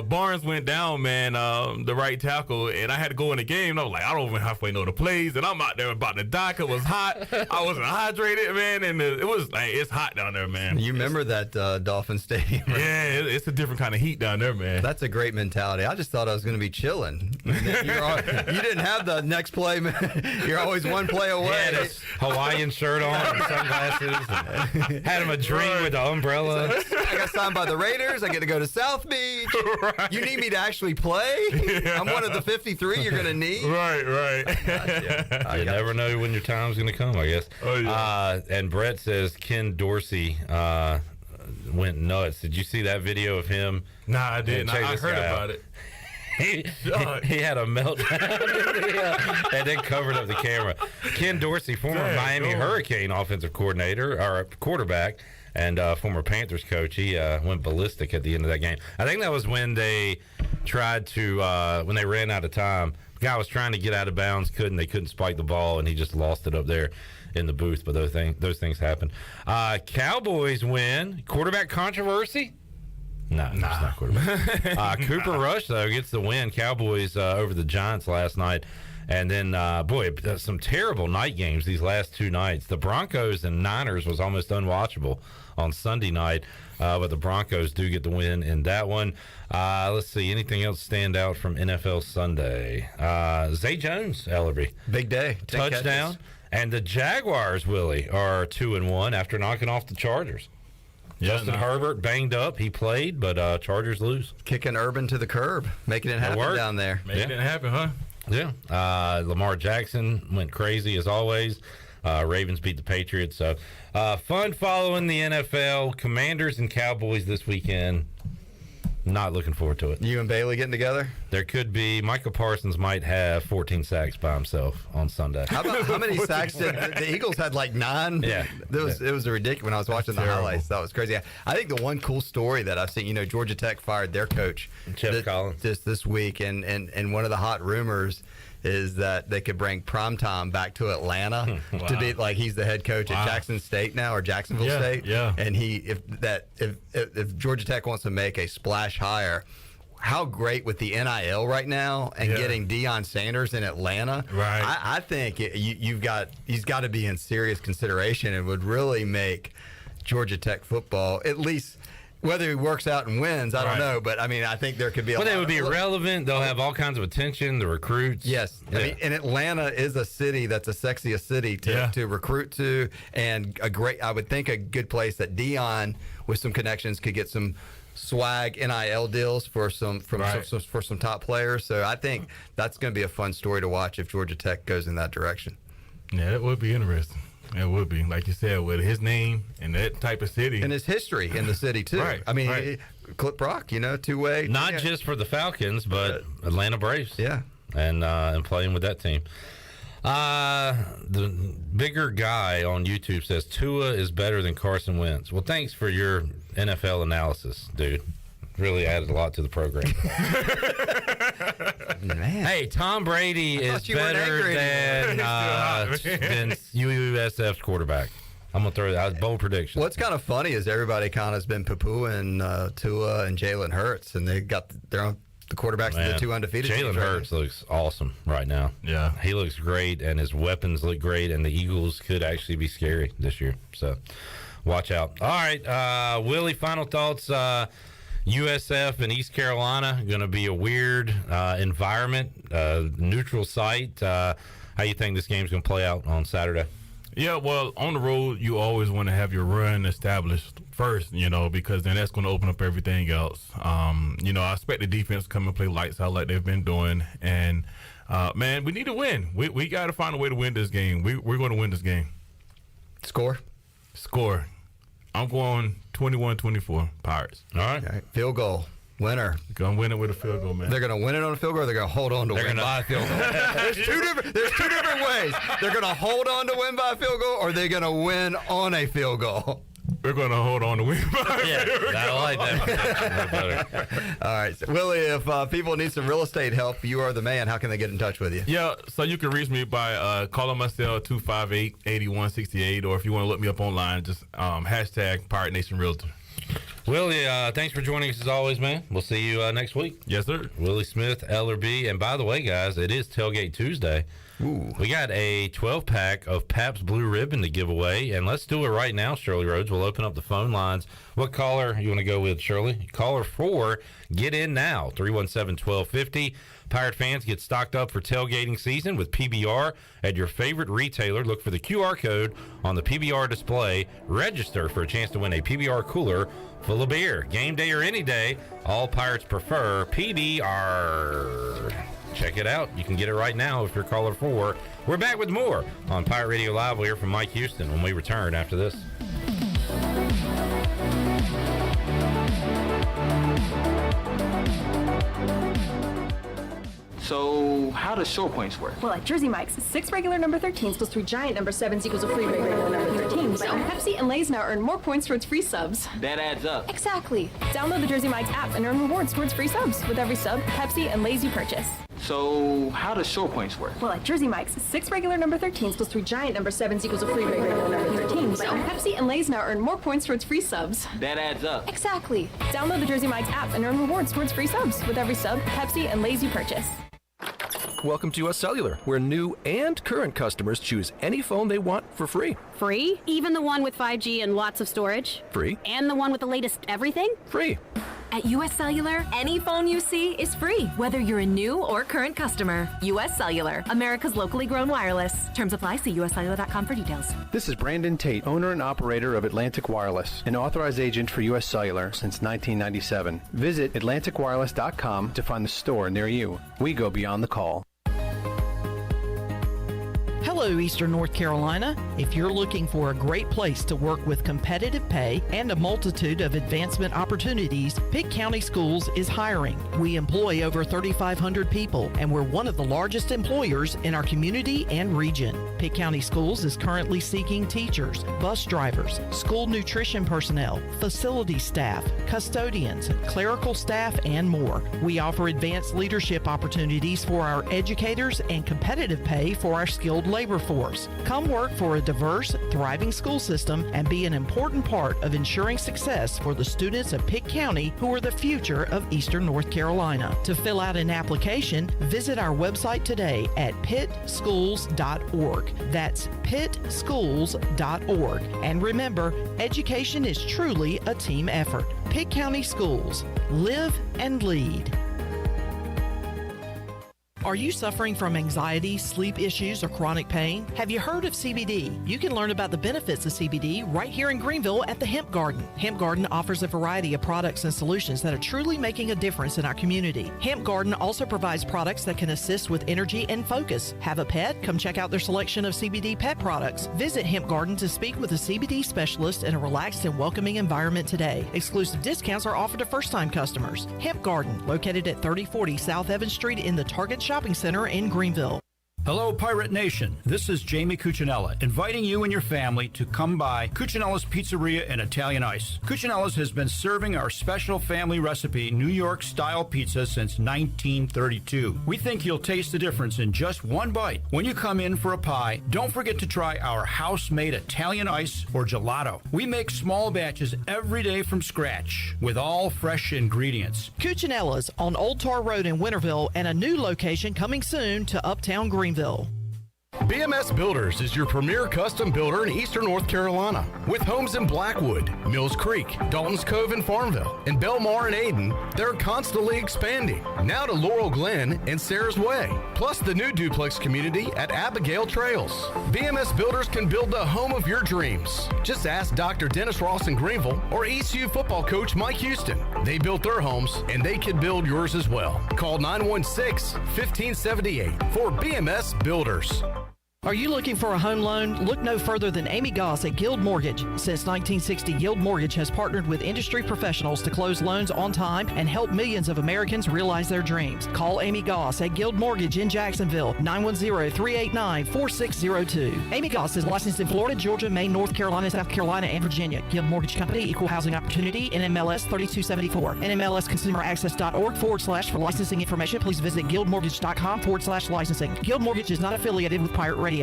Barnes went down, man, the right tackle, and I had to go in the game. And I was like, I don't even halfway know the plays, and I'm out there about to die. It was hot. I wasn't hydrated, man, and it was like it's hot down there, man. You remember that Dolphin Stadium? Right? Yeah, it's a different kind of heat down there, man. That's a great mentality. I just thought I was going to be chilling. You didn't have the next play, man. You're always one play away. He had his Hawaiian shirt on and sunglasses. And had him a drink with the umbrella. I got signed by the Raiders. I get to go to South Beach. Right. You need me to actually play? Yeah. I'm one of the 53 you're going to need. Right. Gotcha. You never know when your time's going to come, I guess. Oh, yeah. And Brett says Ken Dorsey went nuts. Did you see that video of him? Nah, I didn't. I heard about it. He had a meltdown and then covered up the camera. Ken Dorsey, former Miami Hurricane offensive coordinator or quarterback and former Panthers coach, he went ballistic at the end of that game. I think that was when they tried to when they ran out of time. The guy was trying to get out of bounds, they couldn't spike the ball, and he just lost it up there in the booth. But those things happen. Cowboys win. Quarterback controversy? No, it's not quarterback. Cooper Rush, though, gets the win. Cowboys over the Giants last night. And then, some terrible night games these last two nights. The Broncos and Niners was almost unwatchable on Sunday night, but the Broncos do get the win in that one. Let's see, anything else stand out from NFL Sunday? Zay Jones, Ellerbe. Big day. Touchdown. And the Jaguars, Willie, are 2-1 after knocking off the Chargers. Justin Herbert banged up. He played, but Chargers lose. Kicking Urban to the curb, making it happen down there. Making it happen, huh? Yeah. Lamar Jackson went crazy as always. Ravens beat the Patriots. So fun following the NFL. Commanders and Cowboys this weekend. Not looking forward to it. You and Bailey getting together? There could be. Michael Parsons might have 14 sacks by himself on Sunday. How many sacks did the Eagles had? Like 9? Yeah. It was ridiculous when I was watching the highlights. That was crazy. I think the one cool story that I've seen, Georgia Tech fired their coach Collins this week, and one of the hot rumors is that they could bring Primetime back to Atlanta to be like he's the head coach at Jackson State now, or Jacksonville State. Yeah. And if Georgia Tech wants to make a splash hire, how great with the NIL right now and getting Deion Sanders in Atlanta. Right. I think he's got to be in serious consideration and would really make Georgia Tech football, at least. Whether he works out and wins, I don't know. But, I think there could be they would be relevant. They'll have all kinds of attention, the recruits. Yes. Yeah. And Atlanta is a city that's the sexiest city to recruit to, and I would think a good place that Deion, with some connections, could get some swag NIL deals for some top players. So I think that's going to be a fun story to watch if Georgia Tech goes in that direction. Yeah, that would be interesting. It would be, like you said, with his name and that type of city. And his history in the city, too. Right. Clip Brock, two-way. Not just for the Falcons, but Atlanta Braves. Yeah. And playing with that team. The bigger guy on YouTube says Tua is better than Carson Wentz. Well, thanks for your NFL analysis, dude. Really added a lot to the program. Man. Hey, Tom Brady is better than USF's quarterback. I'm going to throw that out. Bold prediction. What's kind of funny is everybody kind of has been poo-pooing Tua and Jalen Hurts, and they got the quarterbacks of the two undefeated teams. Jalen Hurts looks awesome right now. Yeah. He looks great, and his weapons look great, and the Eagles could actually be scary this year. So watch out. All right, Willie, final thoughts. USF and East Carolina, going to be a weird environment, neutral site. How you think this game's going to play out on Saturday? Yeah, well, on the road, you always want to have your run established first, because then that's going to open up everything else. I expect the defense to come and play lights out like they've been doing. And, man, we need to win. We got to find a way to win this game. We're going to win this game. Score. I'm going 21-24 Pirates. All right. Field goal. Winner. They're going to win it with a field goal, man. They're going to win it on a field goal, or they're going to hold on to win by a field goal. There's two different ways. They're going to hold on to win by a field goal, or they're going to win on a field goal. We're going to hold on to win by a field goal. I like that. All right. So, Willie, if people need some real estate help, you are the man. How can they get in touch with you? Yeah, so you can reach me by calling my cell 258-8168, or if you want to look me up online, just hashtag Pirate Nation Realtor. Willie, thanks for joining us as always, man. We'll see you next week. Yes, sir. Willie Smith, Ellerbe. And by the way, guys, it is Tailgate Tuesday. Ooh. We got a 12-pack of Pabst Blue Ribbon to give away, and let's do it right now, Shirley Rhodes. We'll open up the phone lines. What caller you want to go with, Shirley? Caller 4, get in now, 317-1250. Pirate fans, get stocked up for tailgating season with PBR at your favorite retailer. Look for the QR code on the PBR display. Register for a chance to win a PBR cooler full of beer. Game day or any day, all Pirates prefer PBR. Check it out. You can get it right now if you're caller 4. We're back with more on Pirate Radio Live. We'll hear from Mike Houston when we return after this. So, how does short points work? Well, at Jersey Mike's, 6 regular number 13s plus 3 giant number 7s equals a free regular number 13. So, Pepsi and Lay's now earn more points towards free subs. That adds up. Exactly. Download the Jersey Mike's app and earn rewards towards free subs with every sub, Pepsi, and Lay's you purchase. So, how does short points work? Well, at Jersey Mike's, 6 regular number 13s plus 3 giant number 7s equals a free regular number 13. So, Pepsi and Lay's now earn more points towards free subs. That adds up. Exactly. Download the Jersey Mike's app and earn rewards towards free subs with every sub, Pepsi, and Lay's you purchase. Welcome to US Cellular, where new and current customers choose any phone they want for free. Free? Even the one with 5G and lots of storage? Free. And the one with the latest everything? Free. At US Cellular, any phone you see is free, whether you're a new or current customer. US Cellular, America's locally grown wireless. Terms apply. See uscellular.com for details. This is Brandon Tate, owner and operator of Atlantic Wireless, an authorized agent for US Cellular since 1997. Visit atlanticwireless.com to find the store near you. We go beyond the call. Hello, Eastern North Carolina. If you're looking for a great place to work with competitive pay and a multitude of advancement opportunities, Pitt County Schools is hiring. We employ over 3,500 people, and we're one of the largest employers in our community and region. Pitt County Schools is currently seeking teachers, bus drivers, school nutrition personnel, facility staff, custodians, clerical staff, and more. We offer advanced leadership opportunities for our educators and competitive pay for our skilled labor force. Come work for a diverse, thriving school system and be an important part of ensuring success for the students of Pitt County who are the future of Eastern North Carolina. To fill out an application, visit our website today at pittschools.org. That's pittschools.org. And remember, education is truly a team effort. Pitt County Schools. Live and lead. Are you suffering from anxiety, sleep issues, or chronic pain? Have you heard of CBD? You can learn about the benefits of CBD right here in Greenville at the Hemp Garden. Hemp Garden offers a variety of products and solutions that are truly making a difference in our community. Hemp Garden also provides products that can assist with energy and focus. Have a pet? Come check out their selection of CBD pet products. Visit Hemp Garden to speak with a CBD specialist in a relaxed and welcoming environment today. Exclusive discounts are offered to first-time customers. Hemp Garden, located at 3040 South Evans Street in the Target Shopping Center in Greenville. Hello, Pirate Nation. This is Jamie Cuccinella, inviting you and your family to come by Cuccinella's Pizzeria and Italian Ice. Cuccinella's has been serving our special family recipe New York-style pizza since 1932. We think you'll taste the difference in just one bite. When you come in for a pie, don't forget to try our house-made Italian ice or gelato. We make small batches every day from scratch with all fresh ingredients. Cuccinella's on Old Tar Road in Winterville and a new location coming soon to Uptown Greenville. BMS Builders is your premier custom builder in Eastern North Carolina. With homes in Blackwood, Mills Creek, Dalton's Cove and Farmville, and Belmar and Ayden, they're constantly expanding. Now to Laurel Glen and Sarah's Way, plus the new duplex community at Abigail Trails. BMS Builders can build the home of your dreams. Just ask Dr. Dennis Ross in Greenville or ECU football coach Mike Houston. They built their homes and they can build yours as well. Call 916-1578 for BMS Builders. Are you looking for a home loan? Look no further than Amy Goss at Guild Mortgage. Since 1960, Guild Mortgage has partnered with industry professionals to close loans on time and help millions of Americans realize their dreams. Call Amy Goss at Guild Mortgage in Jacksonville, 910-389-4602. Amy Goss is licensed in Florida, Georgia, Maine, North Carolina, South Carolina, and Virginia. Guild Mortgage Company, Equal Housing Opportunity, NMLS 3274. NMLSconsumeraccess.org / for licensing information. Please visit guildmortgage.com / licensing. Guild Mortgage is not affiliated with Pirate Radio.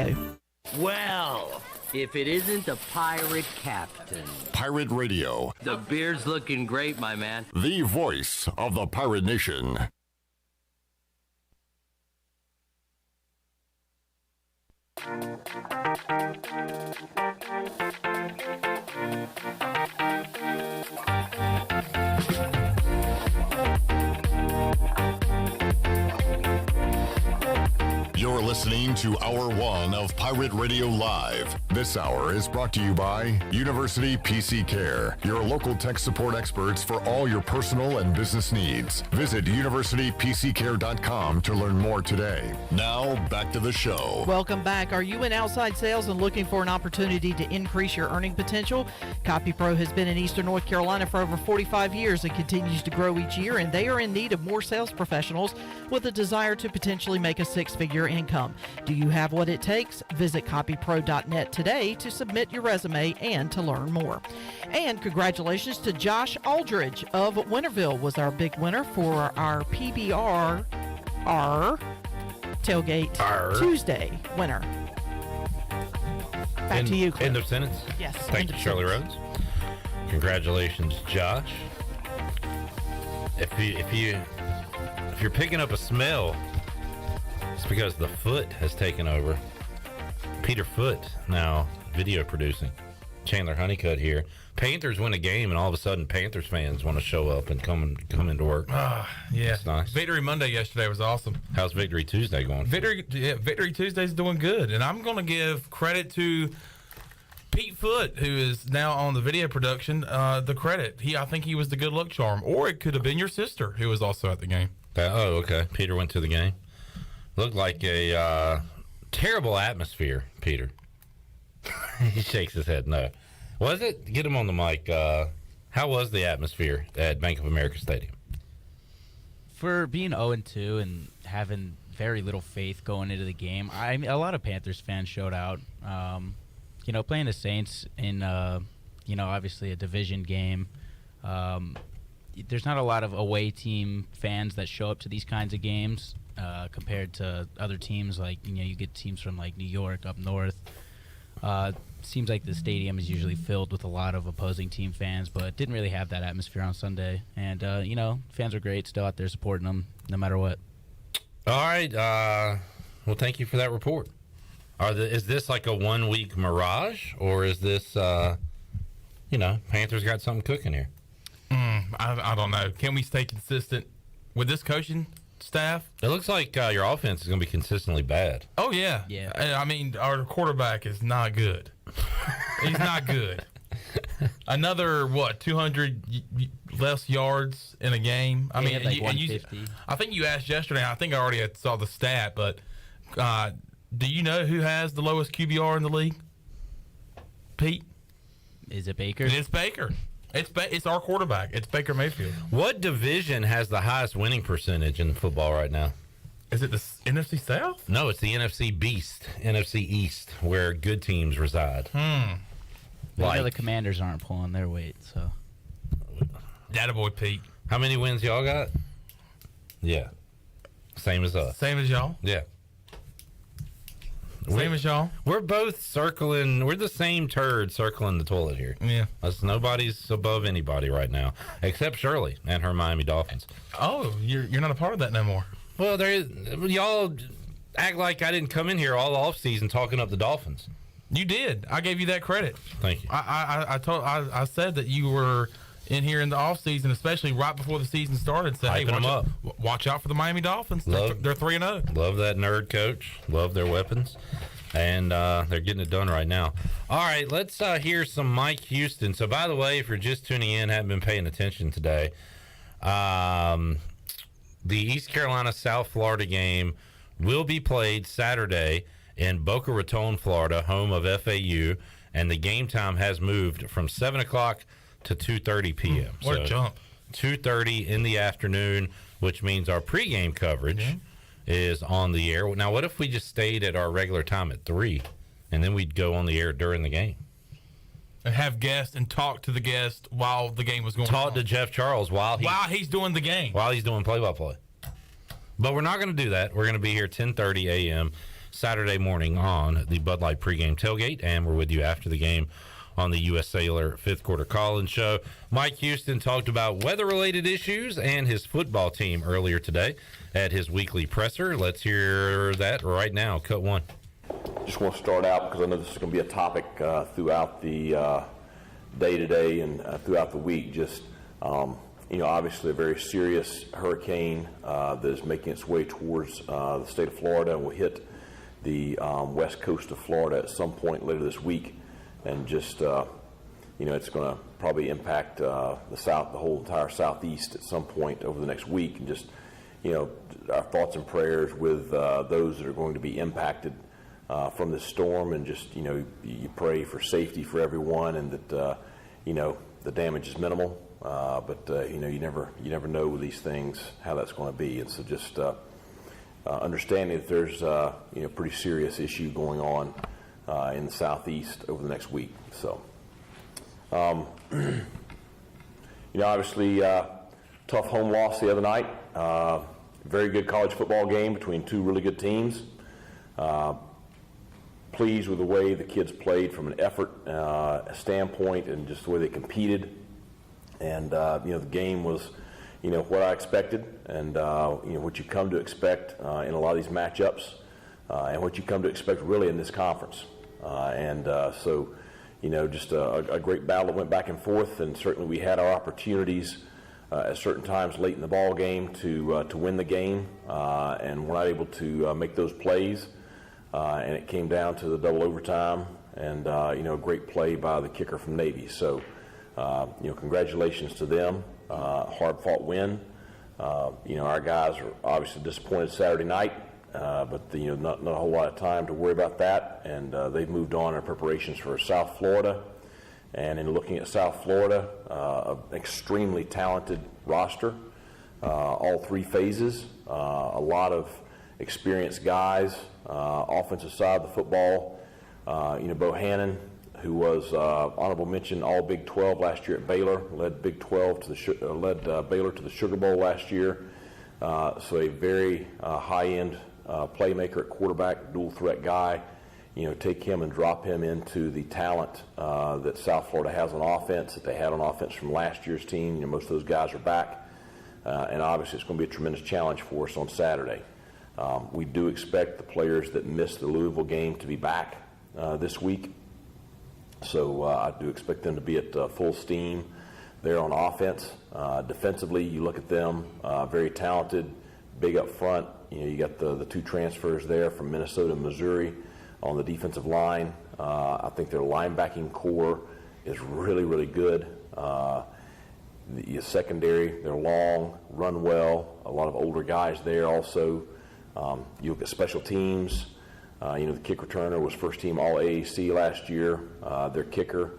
Well, if it isn't the pirate captain. Pirate Radio. The beer's looking great, my man. The voice of the Pirate Nation. You're listening to Hour 1 of Pirate Radio Live. This hour is brought to you by University PC Care, your local tech support experts for all your personal and business needs. Visit universitypccare.com to learn more today. Now, back to the show. Welcome back. Are you in outside sales and looking for an opportunity to increase your earning potential? CopyPro has been in Eastern North Carolina for over 45 years and continues to grow each year, and they are in need of more sales professionals with a desire to potentially make a six-figure income. Do you have what it takes? Visit copypro.net today to submit your resume and to learn more. And congratulations to Josh Aldridge of Winterville was our big winner for our PBR Tailgate Tuesday winner. Back to you, Cliff. End of sentence? Yes. Thank you, Shirley Rhodes. Congratulations, Josh. If you're picking up a smell, it's because the Foot has taken over. Peter Foot now video producing. Chandler Honeycutt here. Panthers win a game, and all of a sudden Panthers fans want to show up and come into work. Yeah. It's nice. Victory Monday yesterday was awesome. How's Victory Tuesday going? Victory Tuesday's doing good, and I'm going to give credit to Pete Foot, who is now on the video production, the credit. I think he was the good luck charm, or it could have been your sister who was also at the game. Oh, okay. Peter went to the game. Looked like a terrible atmosphere, Peter. He shakes his head no. Was it? Get him on the mic. How was the atmosphere at Bank of America Stadium? For being 0-2 and having very little faith going into the game, a lot of Panthers fans showed out. Playing the Saints in, obviously a division game. There's not a lot of away team fans that show up to these kinds of games compared to other teams. Like, you get teams from like New York up north. Seems like the stadium is usually filled with a lot of opposing team fans, but didn't really have that atmosphere on Sunday. And, fans are great, still out there supporting them no matter what. All right. Well, thank you for that report. Is this like a 1 week mirage, or is this, Panthers got something cooking here? I don't know. Can we stay consistent with this coaching staff? It looks like your offense is going to be consistently bad. Oh, yeah. Yeah. I mean, our quarterback is not good. He's not good. Another, 200 less yards in a game? I mean, like 150. I think you asked yesterday, I think I already saw the stat, but do you know who has the lowest QBR in the league? Pete? Is it Baker? It's Baker. It's our quarterback. It's Baker Mayfield. What division has the highest winning percentage in football right now? Is it the NFC South? No, it's the NFC Beast, NFC East, where good teams reside. The Commanders aren't pulling their weight, so. Attaboy, Pete. How many wins y'all got? Yeah. Same as us. Same as y'all? Yeah. Same as y'all? We're both circling. We're the same turd circling the toilet here. Yeah. Nobody's above anybody right now, except Shirley and her Miami Dolphins. Oh, you're not a part of that no more. Well, y'all act like I didn't come in here all off season talking up the Dolphins. You did. I gave you that credit. Thank you. I said that you were in here in the off season, especially right before the season started. Said, hey, watch out for the Miami Dolphins. They're 3-0. Love that nerd coach. Love their weapons, and they're getting it done right now. All right, let's hear some Mike Houston. So, by the way, if you're just tuning in, haven't been paying attention today, the East Carolina South Florida game will be played Saturday in Boca Raton, Florida, home of FAU, and the game time has moved from 7 o'clock to 2:30 p.m. What a jump. 2:30 in the afternoon, which means our pregame coverage is on the air. Now, what if we just stayed at our regular time at 3, and then we'd go on the air during the game? And have guests and talk to the guest while the game was going on. Talk to Jeff Charles while he's doing the game. While he's doing play-by-play. But we're not going to do that. We're going to be here 10:30 a.m. Saturday morning on the Bud Light pregame tailgate, and we're with you after the game on the U.S. Cellular fifth quarter call-in show. Mike Houston talked about weather-related issues and his football team earlier today at his weekly presser. Let's hear that right now. Cut 1. Just want to start out because I know this is going to be a topic throughout the day today and throughout the week. Just obviously a very serious hurricane that is making its way towards the state of Florida and will hit the west coast of Florida at some point later this week, and just it's going to probably impact the whole entire southeast at some point over the next week. And just our thoughts and prayers with those that are going to be impacted from this storm, and just you pray for safety for everyone, and that the damage is minimal. But you never know with these things how that's going to be, and so just understanding that there's pretty serious issue going on in the southeast over the next week. So obviously tough home loss the other night. Very good college football game between two really good teams. Pleased with the way the kids played from an effort standpoint and just the way they competed. And the game was what I expected, and what you come to expect in a lot of these matchups, and what you come to expect really in this conference. So just a great battle that went back and forth, and certainly we had our opportunities at certain times late in the ball game to win the game, and we're not able to make those plays, and it came down to the double overtime, and a great play by the kicker from Navy. So congratulations to them. Hard-fought win. Our guys are obviously disappointed Saturday night, but not a whole lot of time to worry about that, and they've moved on in preparations for South Florida. And in looking at South Florida, an extremely talented roster, all three phases, a lot of experienced guys, offensive side of the football. Bohannon, who was honorable mention All Big 12 last year at Baylor, led Big 12 led Baylor to the Sugar Bowl last year. So a very high-end playmaker at quarterback, dual threat guy. Take him and drop him into the talent that South Florida has on offense, that they had on offense from last year's team. Most of those guys are back, and obviously it's going to be a tremendous challenge for us on Saturday. We do expect the players that missed the Louisville game to be back this week. So I do expect them to be at full steam there on offense. Defensively, you look at them, very talented, big up front. You got the two transfers there from Minnesota and Missouri on the defensive line. I think their linebacking core is really, really good. The secondary, they're long, run well, a lot of older guys there also. You look at special teams. The kick returner was first team All AAC last year. Their kicker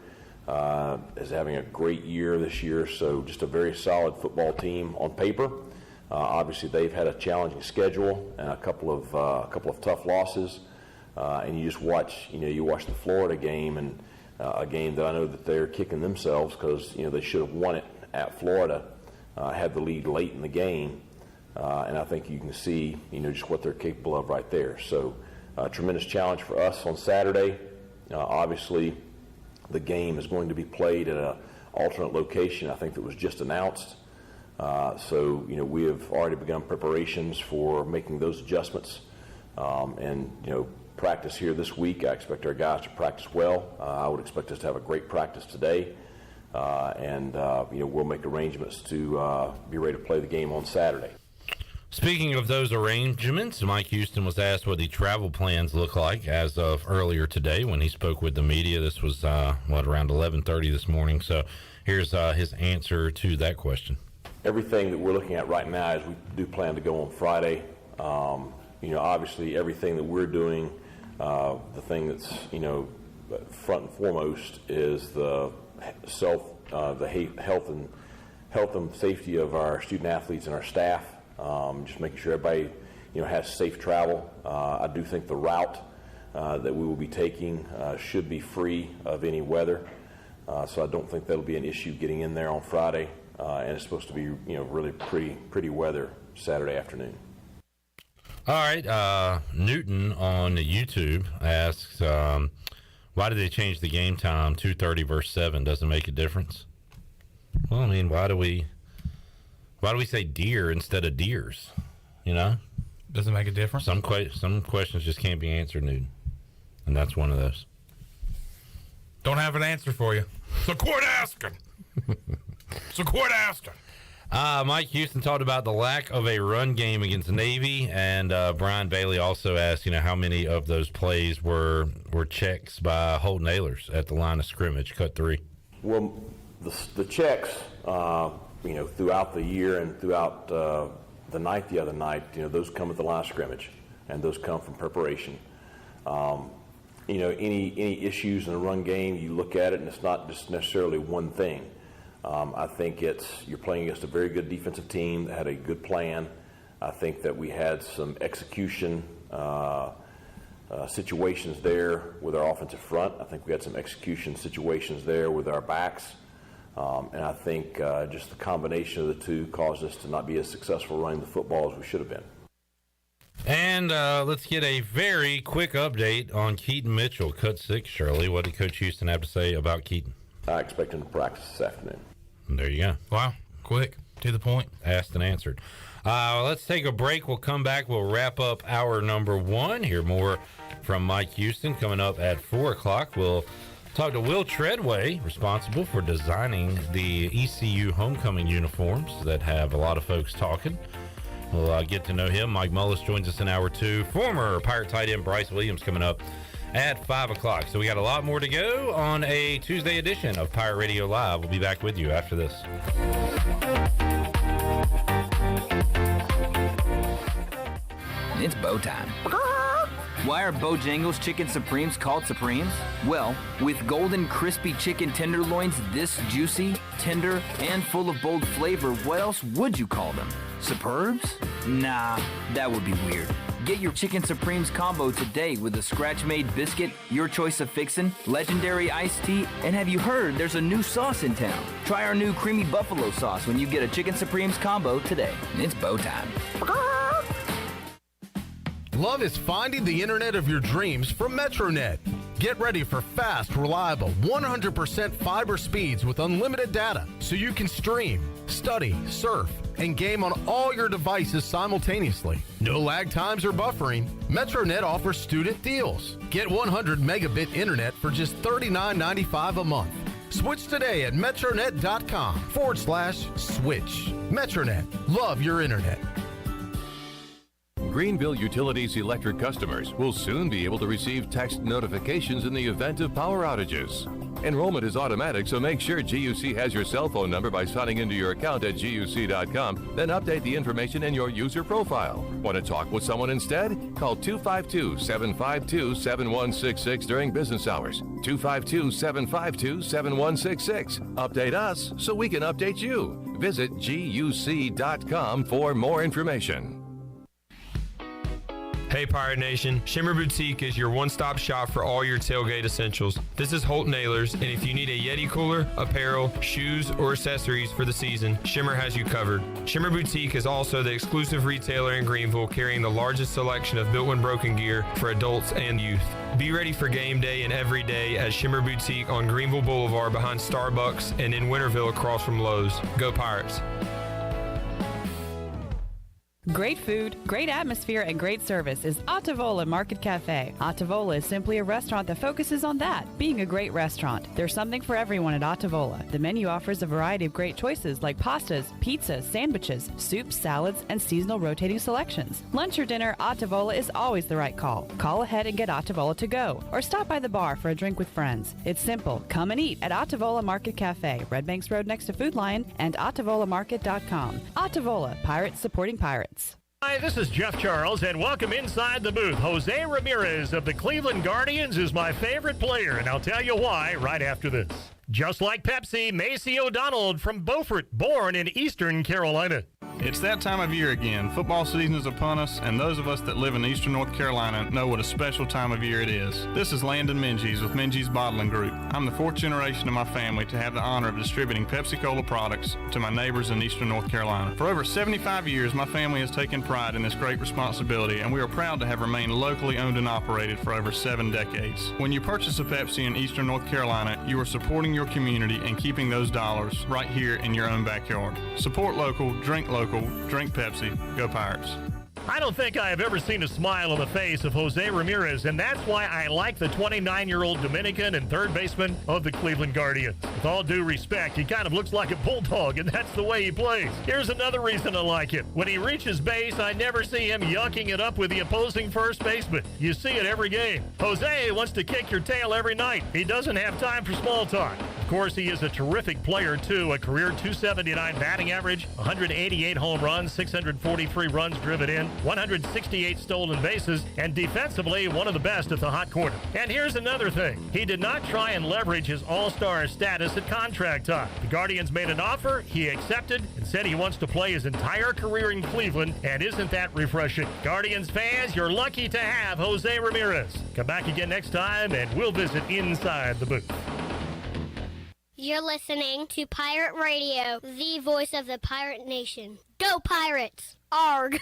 is having a great year this year, so just a very solid football team on paper. Obviously, they've had a challenging schedule and a couple of tough losses. And you just watch, you watch the Florida game, and a game that I know that they're kicking themselves because they should have won it at Florida, had the lead late in the game, and I think you can see just what they're capable of right there. So. Tremendous challenge for us on Saturday. Obviously, the game is going to be played at an alternate location, I think that was just announced. So, we have already begun preparations for making those adjustments. And practice here this week, I expect our guys to practice well. I would expect us to have a great practice today. And we'll make arrangements to be ready to play the game on Saturday. Speaking of those arrangements, Mike Houston was asked what the travel plans look like as of earlier today when he spoke with the media. This was, around 11:30 this morning. So here's his answer to that question. Everything that we're looking at right now is we do plan to go on Friday. Obviously everything that we're doing The thing that's, front and foremost is the health and safety of our student athletes and our staff. Just making sure everybody, has safe travel. I do think the route that we will be taking should be free of any weather. So I don't think that'll be an issue getting in there on Friday. And it's supposed to be, really pretty weather Saturday afternoon. All right. Newton on YouTube asks, why did they change the game time 2:30 versus 7? Doesn't make a difference. Well, I mean, why do we say deer instead of deers? Doesn't make a difference. Some questions just can't be answered, Newton, and that's one of those. Don't have an answer for you. So quit asking. Mike Houston talked about the lack of a run game against Navy, and Brian Bailey also asked, how many of those plays were checks by Holton Ahlers at the line of scrimmage, cut 3. Well, the checks, throughout the year and throughout the night the other night, those come at the line of scrimmage, and those come from preparation. Any issues in the run game, you look at it, and it's not just necessarily one thing. I think you're playing against a very good defensive team that had a good plan. I think that we had some execution situations there with our offensive front. I think we had some execution situations there with our backs. And I think just the combination of the two caused us to not be as successful running the football as we should have been. And let's get a very quick update on Keaton Mitchell, cut 6, Shirley. What did Coach Houston have to say about Keaton? I expect him to practice this afternoon. And there you go. Wow, quick, to the point. Asked and answered. Let's take a break. We'll come back. We'll wrap up hour number 1. Hear more from Mike Houston coming up at 4 o'clock. We'll talk to Will Treadway, responsible for designing the ECU homecoming uniforms that have a lot of folks talking. We'll get to know him. Mike Mullis joins us in hour 2. Former Pirate tight end Bryce Williams coming up at 5 o'clock. So we got a lot more to go on a Tuesday edition of Pirate Radio Live. We'll be back with you after this. It's bow time. Why are Bojangles Chicken Supremes called Supremes? Well, with golden crispy chicken tenderloins this juicy, tender, and full of bold flavor, what else would you call them? Superbs? Nah, that would be weird. Get your Chicken Supremes combo today with a scratch-made biscuit, your choice of fixin', legendary iced tea, and have you heard there's a new sauce in town? Try our new creamy buffalo sauce when you get a Chicken Supremes combo today. It's bow time. Love is finding the internet of your dreams from MetroNet. Get ready for fast, reliable, 100% fiber speeds with unlimited data so you can stream, study, surf, and game on all your devices simultaneously. No lag times or buffering. MetroNet offers student deals. Get 100 megabit internet for just $39.95 a month. Switch today at metronet.com/switch. MetroNet. Love your internet. Greenville Utilities electric customers will soon be able to receive text notifications in the event of power outages. Enrollment is automatic, so make sure GUC has your cell phone number by signing into your account at GUC.com, then update the information in your user profile. Want to talk with someone instead? Call 252-752-7166 during business hours. 252-752-7166. Update us so we can update you. Visit GUC.com for more information. Hey Pirate Nation, Shimmer Boutique is your one-stop shop for all your tailgate essentials. This is Holton Ahlers, and if you need a Yeti cooler, apparel, shoes, or accessories for the season, Shimmer has you covered. Shimmer Boutique is also the exclusive retailer in Greenville carrying the largest selection of built when broken gear for adults and youth. Be ready for game day and every day at Shimmer Boutique on Greenville Boulevard behind Starbucks and in Winterville across from Lowe's. Go Pirates! Great food, great atmosphere, and great service is Ottavola Market Cafe. Ottavola is simply a restaurant that focuses on that, being a great restaurant. There's something for everyone at Ottavola. The menu offers a variety of great choices like pastas, pizzas, sandwiches, soups, salads, and seasonal rotating selections. Lunch or dinner, Ottavola is always the right call. Call ahead and get Ottavola to go, or stop by the bar for a drink with friends. It's simple. Come and eat at Ottavola Market Cafe, Red Banks Road next to Food Lion, and OttavolaMarket.com. Ottavola, Pirates supporting pirates. Hi, this is Jeff Charles, and welcome inside the booth. Jose Ramirez of the Cleveland Guardians is my favorite player, and I'll tell you why right after this. Just like Pepsi, Macy O'Donnell from Beaufort, born in Eastern Carolina. It's that time of year again. Football season is upon us, and those of us that live in eastern North Carolina know what a special time of year it is. This is Landon Minges with Minges Bottling Group. I'm the fourth generation of my family to have the honor of distributing Pepsi-Cola products to my neighbors in eastern North Carolina. For over 75 years, my family has taken pride in this great responsibility, and we are proud to have remained locally owned and operated for over 7 decades. When you purchase a Pepsi in eastern North Carolina, you are supporting your community and keeping those dollars right here in your own backyard. Support local, drink Pepsi, go Pirates. I don't think I have ever seen a smile on the face of Jose Ramirez, and that's why I like the 29-year-old Dominican and third baseman of the Cleveland Guardians. With all due respect, he kind of looks like a bulldog, and that's the way he plays. Here's another reason I like him. When he reaches base, I never see him yucking it up with the opposing first baseman. You see it every game. Jose wants to kick your tail every night. He doesn't have time for small talk. Of course, he is a terrific player, too. A career .279 batting average, 188 home runs, 643 runs driven in, 168 stolen bases, and defensively one of the best at the hot corner. And here's another thing. He did not try and leverage his all-star status at contract time. The Guardians made an offer, he accepted, and said he wants to play his entire career in Cleveland, and isn't that refreshing? Guardians fans, you're lucky to have Jose Ramirez. Come back again next time, and we'll visit inside the booth. You're listening to Pirate Radio, the voice of the pirate nation. Go Pirates! Arg!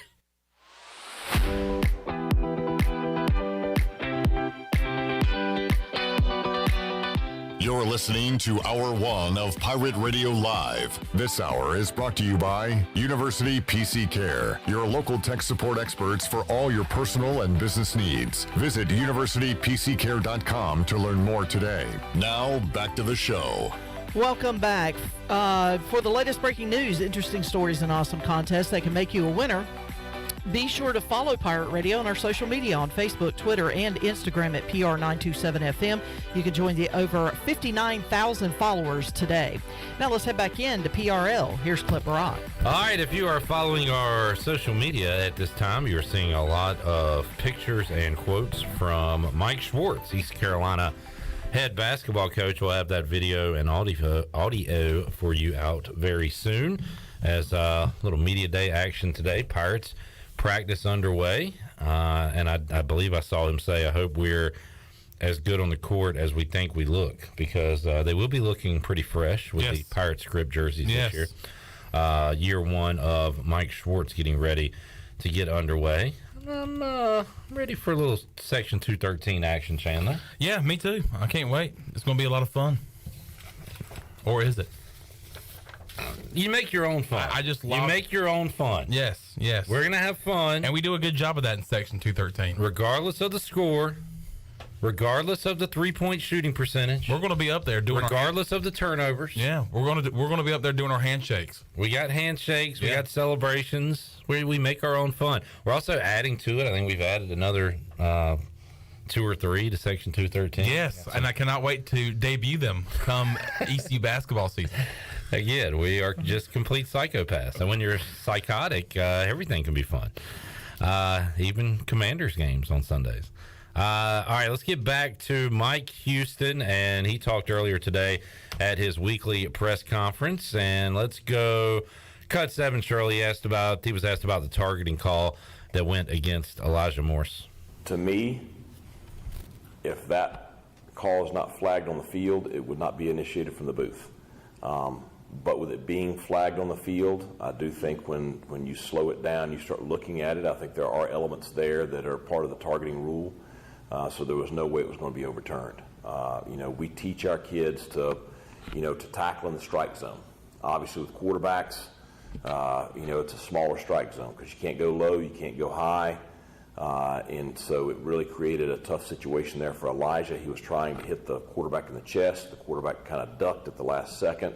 You're listening to Hour 1 of Pirate Radio Live. This hour is brought to you by University PC Care, your local tech support experts for all your personal and business needs. Visit universitypccare.com to learn more today. Now, back to the show. Welcome back. For the latest breaking news, interesting stories, and awesome contests that can make you a winner, be sure to follow Pirate Radio on our social media on Facebook, Twitter, and Instagram at PR927FM. You can join the over 59,000 followers today. Now let's head back in to PRL. Here's Clip Rock. All right, if you are following our social media at this time, you're seeing a lot of pictures and quotes from Mike Schwartz, East Carolina head basketball coach. We'll have that video and audio for you out very soon as a little media day action today. Pirates practice underway, and I believe I saw him say, I hope we're as good on the court as we think we look, because they will be looking pretty fresh with the Pirate script jerseys this year. Year one of Mike Schwartz getting ready to get underway. I'm ready for a little Section 213 action, Chandler. Yeah, me too. I can't wait. It's going to be a lot of fun. Or is it? You make your own fun. I just love... You make your own fun. Yes. We're going to have fun. And we do a good job of that in Section 213. Regardless of the score, regardless of the three-point shooting percentage. We're going to be up there doing regardless of the turnovers. Yeah, we're going to be up there doing our handshakes. We got handshakes. We got celebrations. We make our own fun. We're also adding to it. I think we've added another 2 or 3 to Section 213. Yes, and I cannot wait to debut them come ECU basketball season. Again, we are just complete psychopaths. And when you're psychotic, everything can be fun. Even Commanders games on Sundays. All right, let's get back to Mike Houston, and he talked earlier today at his weekly press conference. And let's go cut 7, Shirley. He was asked about the targeting call that went against Elijah Morse. To me, if that call is not flagged on the field, it would not be initiated from the booth. But with it being flagged on the field, I do think when you slow it down, you start looking at it, I think there are elements there that are part of the targeting rule. So there was no way it was going to be overturned. We teach our kids to tackle in the strike zone. Obviously with quarterbacks, it's a smaller strike zone because you can't go low, you can't go high. And so it really created a tough situation there for Elijah. He was trying to hit the quarterback in the chest. The quarterback kind of ducked at the last second,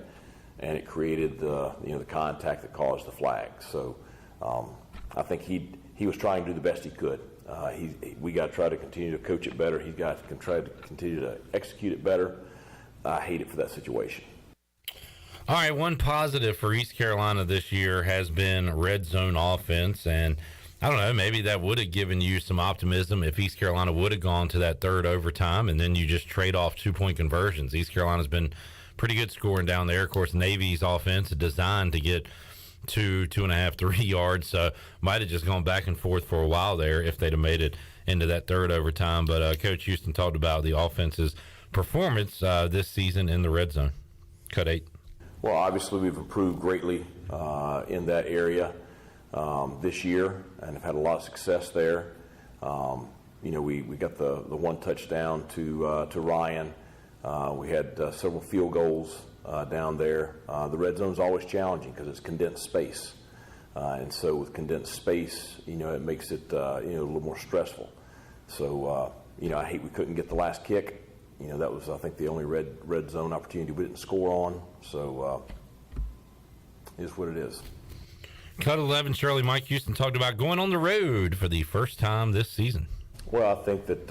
and it created the contact that caused the flag. So I think he was trying to do the best he could. We got to try to continue to coach it better. He's got to try to continue to execute it better. I hate it for that situation. All right, one positive for East Carolina this year has been red zone offense, and I don't know, maybe that would have given you some optimism if East Carolina would have gone to that third overtime, and then you just trade off 2-point conversions. East Carolina's been pretty good scoring down there. Of course, Navy's offense is designed to get 2.5, 3 yards, so might have just gone back and forth for a while there if they'd have made it into that third overtime. But Coach Houston talked about the offense's performance this season in the red zone. Cut 8. Well, obviously we've improved greatly in that area this year and have had a lot of success there. We got the one touchdown to Ryan. We had several field goals down there. The red zone is always challenging because it's condensed space. And so with condensed space, it makes it, a little more stressful. So, I hate we couldn't get the last kick. That was, I think, the only red zone opportunity we didn't score on. So, it is what it is. Cut 11, Shirley. Mike Houston talked about going on the road for the first time this season. Well, I think that,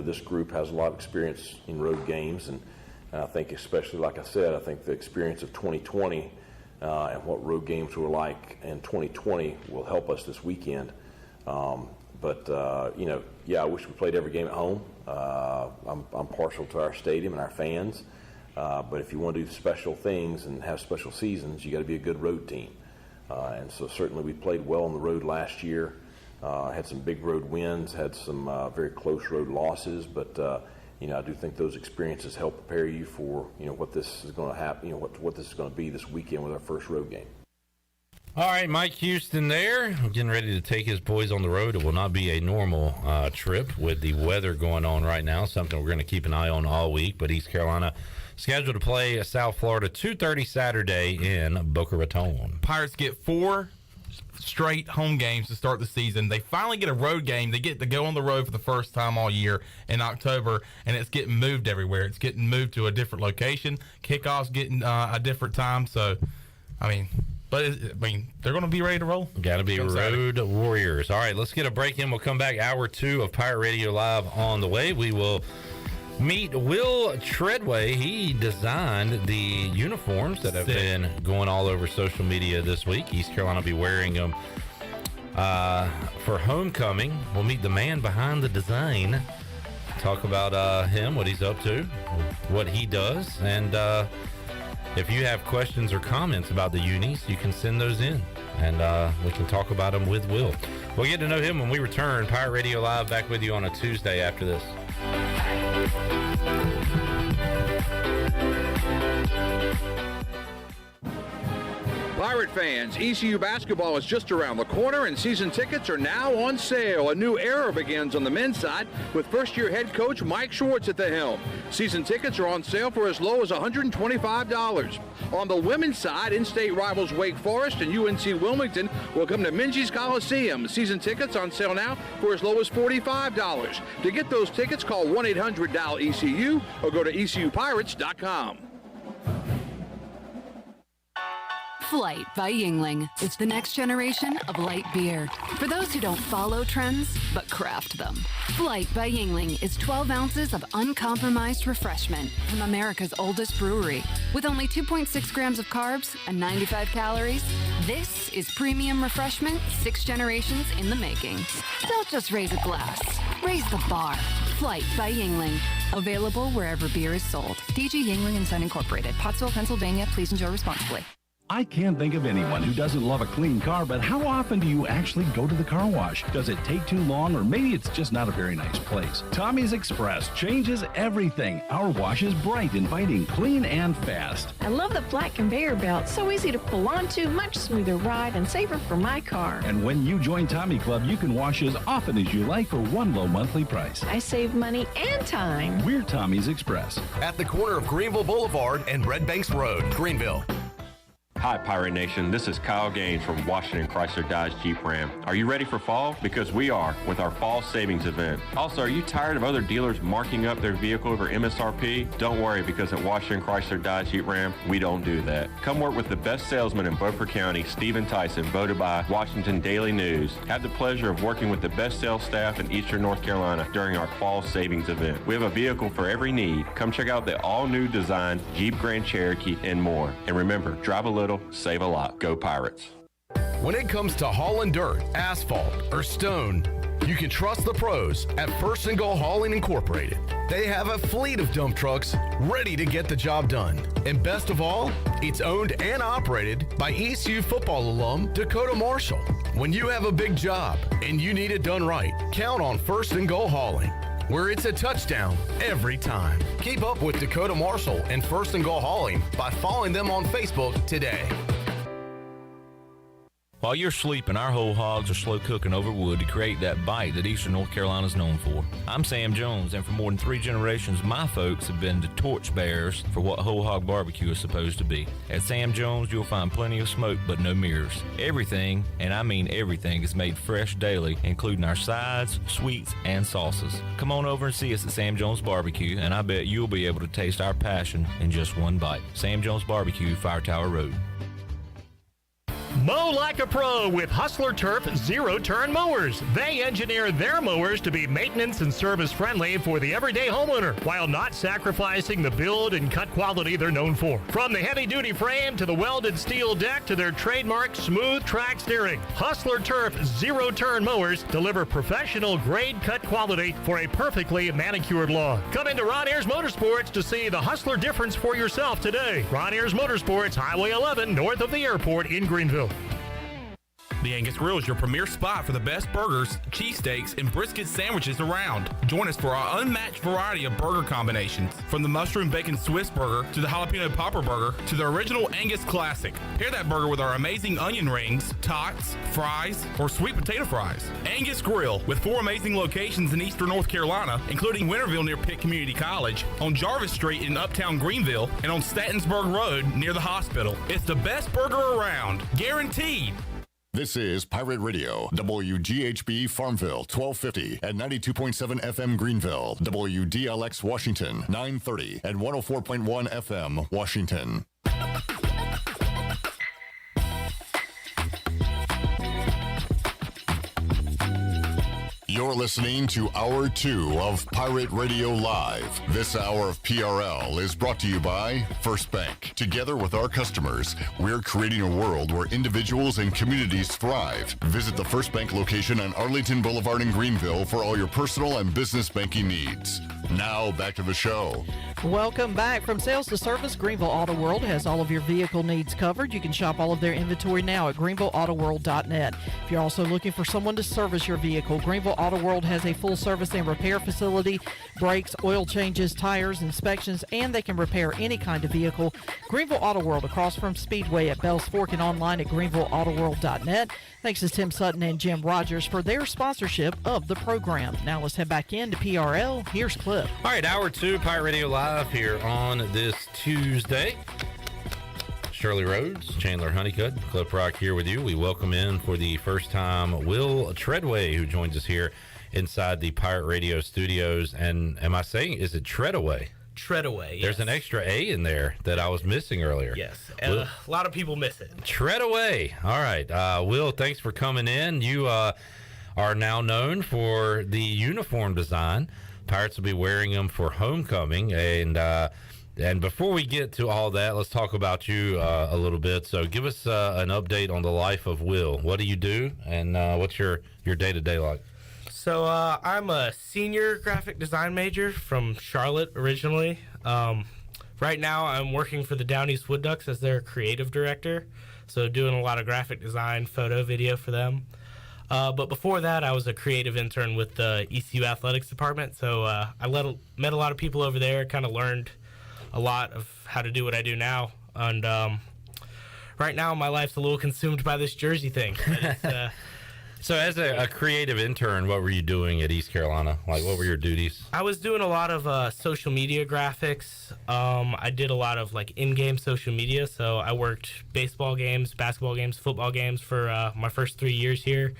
this group has a lot of experience in road games. And I think especially, like I said, I think the experience of 2020 and what road games were like in 2020 will help us this weekend. I wish we played every game at home. I'm partial to our stadium and our fans. But if you want to do special things and have special seasons, you got to be a good road team. And so certainly we played well on the road last year. Had some big road wins, had some very close road losses. But, I do think those experiences help prepare you for, what this is going to happen, what this is going to be this weekend with our first road game. All right, Mike Houston there. Getting ready to take his boys on the road. It will not be a normal trip with the weather going on right now, something we're going to keep an eye on all week. But East Carolina scheduled to play South Florida 2:30 Saturday in Boca Raton. Pirates get 4 straight home games to start the season. They finally get a road game. They get to go on the road for the first time all year in October, and it's getting moved everywhere. It's getting moved to a different location. Kickoff's getting a different time. So, they're going to be ready to roll. Got to be road warriors. All right, let's get a break in. We'll come back. Hour 2 of Pirate Radio Live on the way. We will meet Will Treadway. He designed the uniforms that have been going all over social media this week. East Carolina will be wearing them for homecoming. We'll meet the man behind the design. Talk about him, what he's up to, what he does, and if you have questions or comments about the unis, you can send those in, and we can talk about them with Will. We'll get to know him when we return. Pirate Radio Live back with you on a Tuesday after this. Pirate fans, ECU basketball is just around the corner and season tickets are now on sale. A new era begins on the men's side with first-year head coach Mike Schwartz at the helm. Season tickets are on sale for as low as $125. On the women's side, in-state rivals Wake Forest and UNC Wilmington will come to Minges Coliseum. Season tickets on sale now for as low as $45. To get those tickets, call 1-800-DIAL-ECU or go to ECUPirates.com. Flight by Yingling. It's the next generation of light beer. For those who don't follow trends, but craft them. Flight by Yingling is 12 ounces of uncompromised refreshment from America's oldest brewery. With only 2.6 grams of carbs and 95 calories, this is premium refreshment 6 generations in the making. Don't just raise a glass, raise the bar. Flight by Yingling. Available wherever beer is sold. DG Yingling & Son Incorporated, Pottsville, Pennsylvania. Please enjoy responsibly. I can't think of anyone who doesn't love a clean car, but how often do you actually go to the car wash? Does it take too long, or maybe it's just not a very nice place? Tommy's Express changes everything. Our wash is bright, inviting, clean, and fast. I love the flat conveyor belt. So easy to pull onto, much smoother ride, and safer for my car. And when you join Tommy Club, you can wash as often as you like for one low monthly price. I save money and time. We're Tommy's Express. At the corner of Greenville Boulevard and Red Banks Road, Greenville. Hi, Pirate Nation. This is Kyle Gaines from Washington Chrysler Dodge Jeep Ram. Are you ready for fall? Because we are with our fall savings event. Also, are you tired of other dealers marking up their vehicle over MSRP? Don't worry, because at Washington Chrysler Dodge Jeep Ram, we don't do that. Come work with the best salesman in Beaufort County, Stephen Tyson, voted by Washington Daily News. Have the pleasure of working with the best sales staff in Eastern North Carolina during our fall savings event. We have a vehicle for every need. Come check out the all-new designed Jeep Grand Cherokee and more. And remember, drive a little, save a lot. Go Pirates. When it comes to hauling dirt, asphalt, or stone, you can trust the pros at First and Goal Hauling Incorporated. They have a fleet of dump trucks ready to get the job done. And best of all, it's owned and operated by ECU football alum Dakota Marshall. When you have a big job and you need it done right, count on First and Goal Hauling, where it's a touchdown every time. Keep up with Dakota Marshall and First and Goal Hauling by following them on Facebook today. While you're sleeping, our whole hogs are slow cooking over wood to create that bite that Eastern North Carolina is known for. I'm Sam Jones, and for more than 3 generations, my folks have been the torchbearers for what whole hog barbecue is supposed to be. At Sam Jones, you'll find plenty of smoke, but no mirrors. Everything, and I mean everything, is made fresh daily, including our sides, sweets, and sauces. Come on over and see us at Sam Jones Barbecue, and I bet you'll be able to taste our passion in just one bite. Sam Jones Barbecue, Fire Tower Road. Mow like a pro with Hustler Turf zero-turn mowers. They engineer their mowers to be maintenance and service friendly for the everyday homeowner while not sacrificing the build and cut quality they're known for. From the heavy-duty frame to the welded steel deck to their trademark smooth track steering, Hustler Turf zero-turn mowers deliver professional grade cut quality for a perfectly manicured lawn. Come into Ron Ayers Motorsports to see the Hustler difference for yourself today. Ron Ayers Motorsports, Highway 11, north of the airport in Greenville. The Angus Grill is your premier spot for the best burgers, cheesesteaks, and brisket sandwiches around. Join us for our unmatched variety of burger combinations, from the mushroom bacon Swiss burger to the jalapeno popper burger to the original Angus classic. Pair that burger with our amazing onion rings, tots, fries, or sweet potato fries. Angus Grill, with 4 amazing locations in Eastern North Carolina, including Winterville near Pitt Community College, on Jarvis Street in Uptown Greenville, and on Statensburg Road near the hospital. It's the best burger around, guaranteed. This is Pirate Radio, WGHB Farmville, 1250 at 92.7 FM Greenville, WDLX Washington, 930 and 104.1 FM Washington. You're listening to Hour 2 of Pirate Radio Live. This hour of PRL is brought to you by First Bank. Together with our customers, we're creating a world where individuals and communities thrive. Visit the First Bank location on Arlington Boulevard in Greenville for all your personal and business banking needs. Now, back to the show. Welcome back. From sales to service, Greenville Auto World has all of your vehicle needs covered. You can shop all of their inventory now at greenvilleautoworld.net. If you're also looking for someone to service your vehicle, Greenville Auto World has a full service and repair facility, brakes, oil changes, tires, inspections, and they can repair any kind of vehicle. Greenville Auto World, across from Speedway at Bells Fork, and online at greenvilleautoworld.net. Thanks to Tim Sutton and Jim Rogers for their sponsorship of the program. Now let's head back into PRL. Here's Cliff. All right, Hour 2, Pirate Radio Live here on this Tuesday. Shirley Rhodes, Chandler Honeycutt, Cliff Rock here with you. We welcome in for the first time Will Treadway, who joins us here inside the Pirate Radio studios. And am I saying, is it Treadaway? Treadaway, yes. There's an extra A in there that I was missing earlier. Yes, and a lot of people miss it. Treadaway. All right. Will, thanks for coming in. You are now known for the uniform design. Pirates will be wearing them for homecoming. And before we get to all that, let's talk about you a little bit. So give us an update on the life of Will. What do you do, and what's your day-to-day like? So I'm a senior graphic design major from Charlotte originally. Right now I'm working for the Down East Wood Ducks as their creative director, so doing a lot of graphic design, photo, video for them. But before that, I was a creative intern with the ECU Athletics Department, so I met a lot of people over there, kind of learned a lot of how to do what I do now. And right now my life's a little consumed by this jersey thing. So as a creative intern, what were you doing at East Carolina? Like, what were your duties? I was doing a lot of social media graphics. I did a lot of like in-game social media. So I worked baseball games, basketball games, football games for my first 3 years here,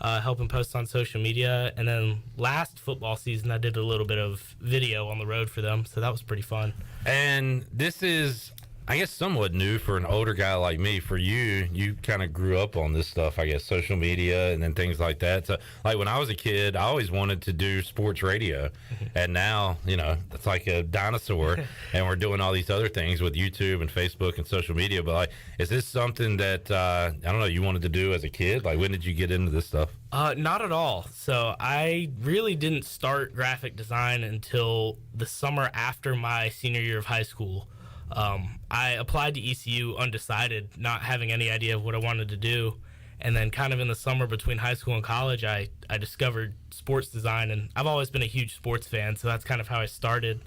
helping post on social media. And then last football season, I did a little bit of video on the road for them. So that was pretty fun. And this is I guess somewhat new for an older guy like me. For you, you kind of grew up on this stuff, I guess, social media and then things like that. So, like when I was a kid, I always wanted to do sports radio. And now, it's like a dinosaur. And we're doing all these other things with YouTube and Facebook and social media. But, like, is this something that, I don't know, you wanted to do as a kid? Like, when did you get into this stuff? Not at all. So I really didn't start graphic design until the summer after my senior year of high school. I applied to ECU undecided, not having any idea of what I wanted to do. And then kind of in the summer between high school and college, I discovered sports design. And I've always been a huge sports fan, so that's kind of how I started.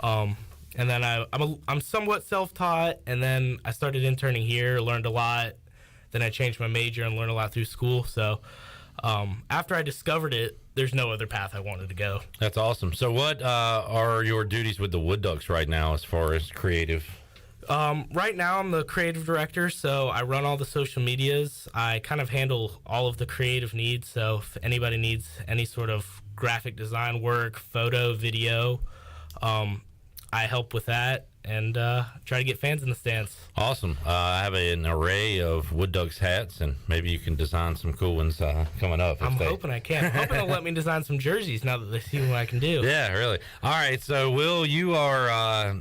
And then I'm somewhat self-taught, and then I started interning here, learned a lot. Then I changed my major and learned a lot through school. So after I discovered it, there's no other path I wanted to go. That's awesome. So what are your duties with the Wood Ducks right now as far as creative? Right now I'm the creative director, so I run all the social medias. I kind of handle all of the creative needs, so if anybody needs any sort of graphic design work, photo, video, I help with that and try to get fans in the stands. Awesome. I have an array of Wood Ducks hats, and maybe you can design some cool ones coming up. I'm hoping I can. I'm hoping they'll let me design some jerseys now that they see what I can do. Yeah, really. All right, so Will, you are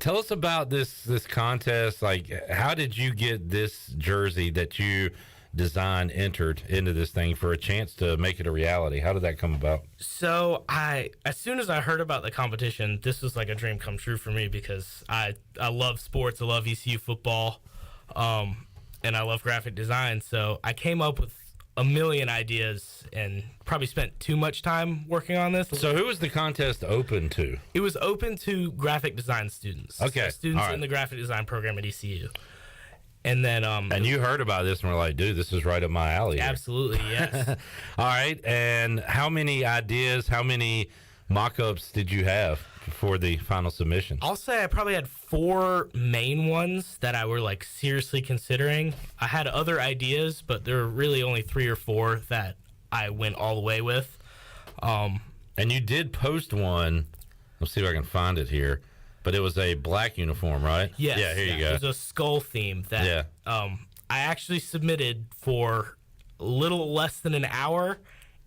tell us about this contest. Like, how did you get this jersey that you designed entered into this thing for a chance to make it a reality? How did that come about? So as soon as I heard about the competition, this was like a dream come true for me because I love sports. I love ECU football, and I love graphic design. So I came up with a million ideas and probably spent too much time working on this. So who was the contest open to? It was open to graphic design students. Okay. So students All right. in the graphic design program at ECU. And then and you heard about this and were like, dude, this is right up my alley. Absolutely, yes. All right. And how many ideas, how many mock-ups did you have for the final submission? I'll say I probably had 4 main ones that I were like seriously considering. I had other ideas, but there were really only 3 or 4 that I went all the way with. And you did post one. Let's see if I can find it here. But it was a black uniform, right? Yes. Yeah, here you go. It was a skull theme that I actually submitted for a little less than an hour,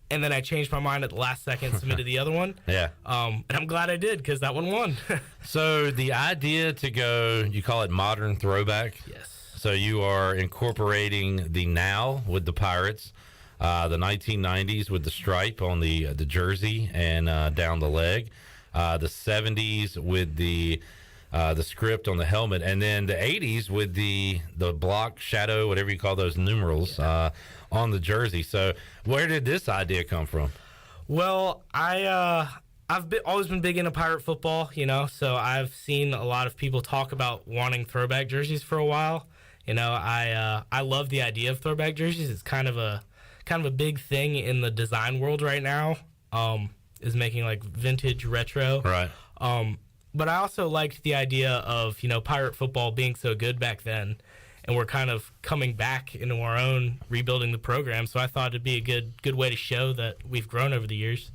and then I changed my mind at the last second and submitted the other one. Yeah. And I'm glad I did because that one won. So the idea to go, you call it modern throwback? Yes. So you are incorporating the now with the Pirates, the 1990s with the stripe on the jersey and down the leg. The 70s with the script on the helmet, and then the 80s with the block, shadow, whatever you call those numerals on the jersey. So where did this idea come from? Well, I've always been big into Pirate football, so I've seen a lot of people talk about wanting throwback jerseys for a while. I love the idea of throwback jerseys. It's kind of a big thing in the design world right now. Is making like vintage retro. Right. But I also liked the idea of, Pirate football being so good back then, and we're kind of coming back into our own, rebuilding the program. So I thought it'd be a good way to show that we've grown over the years.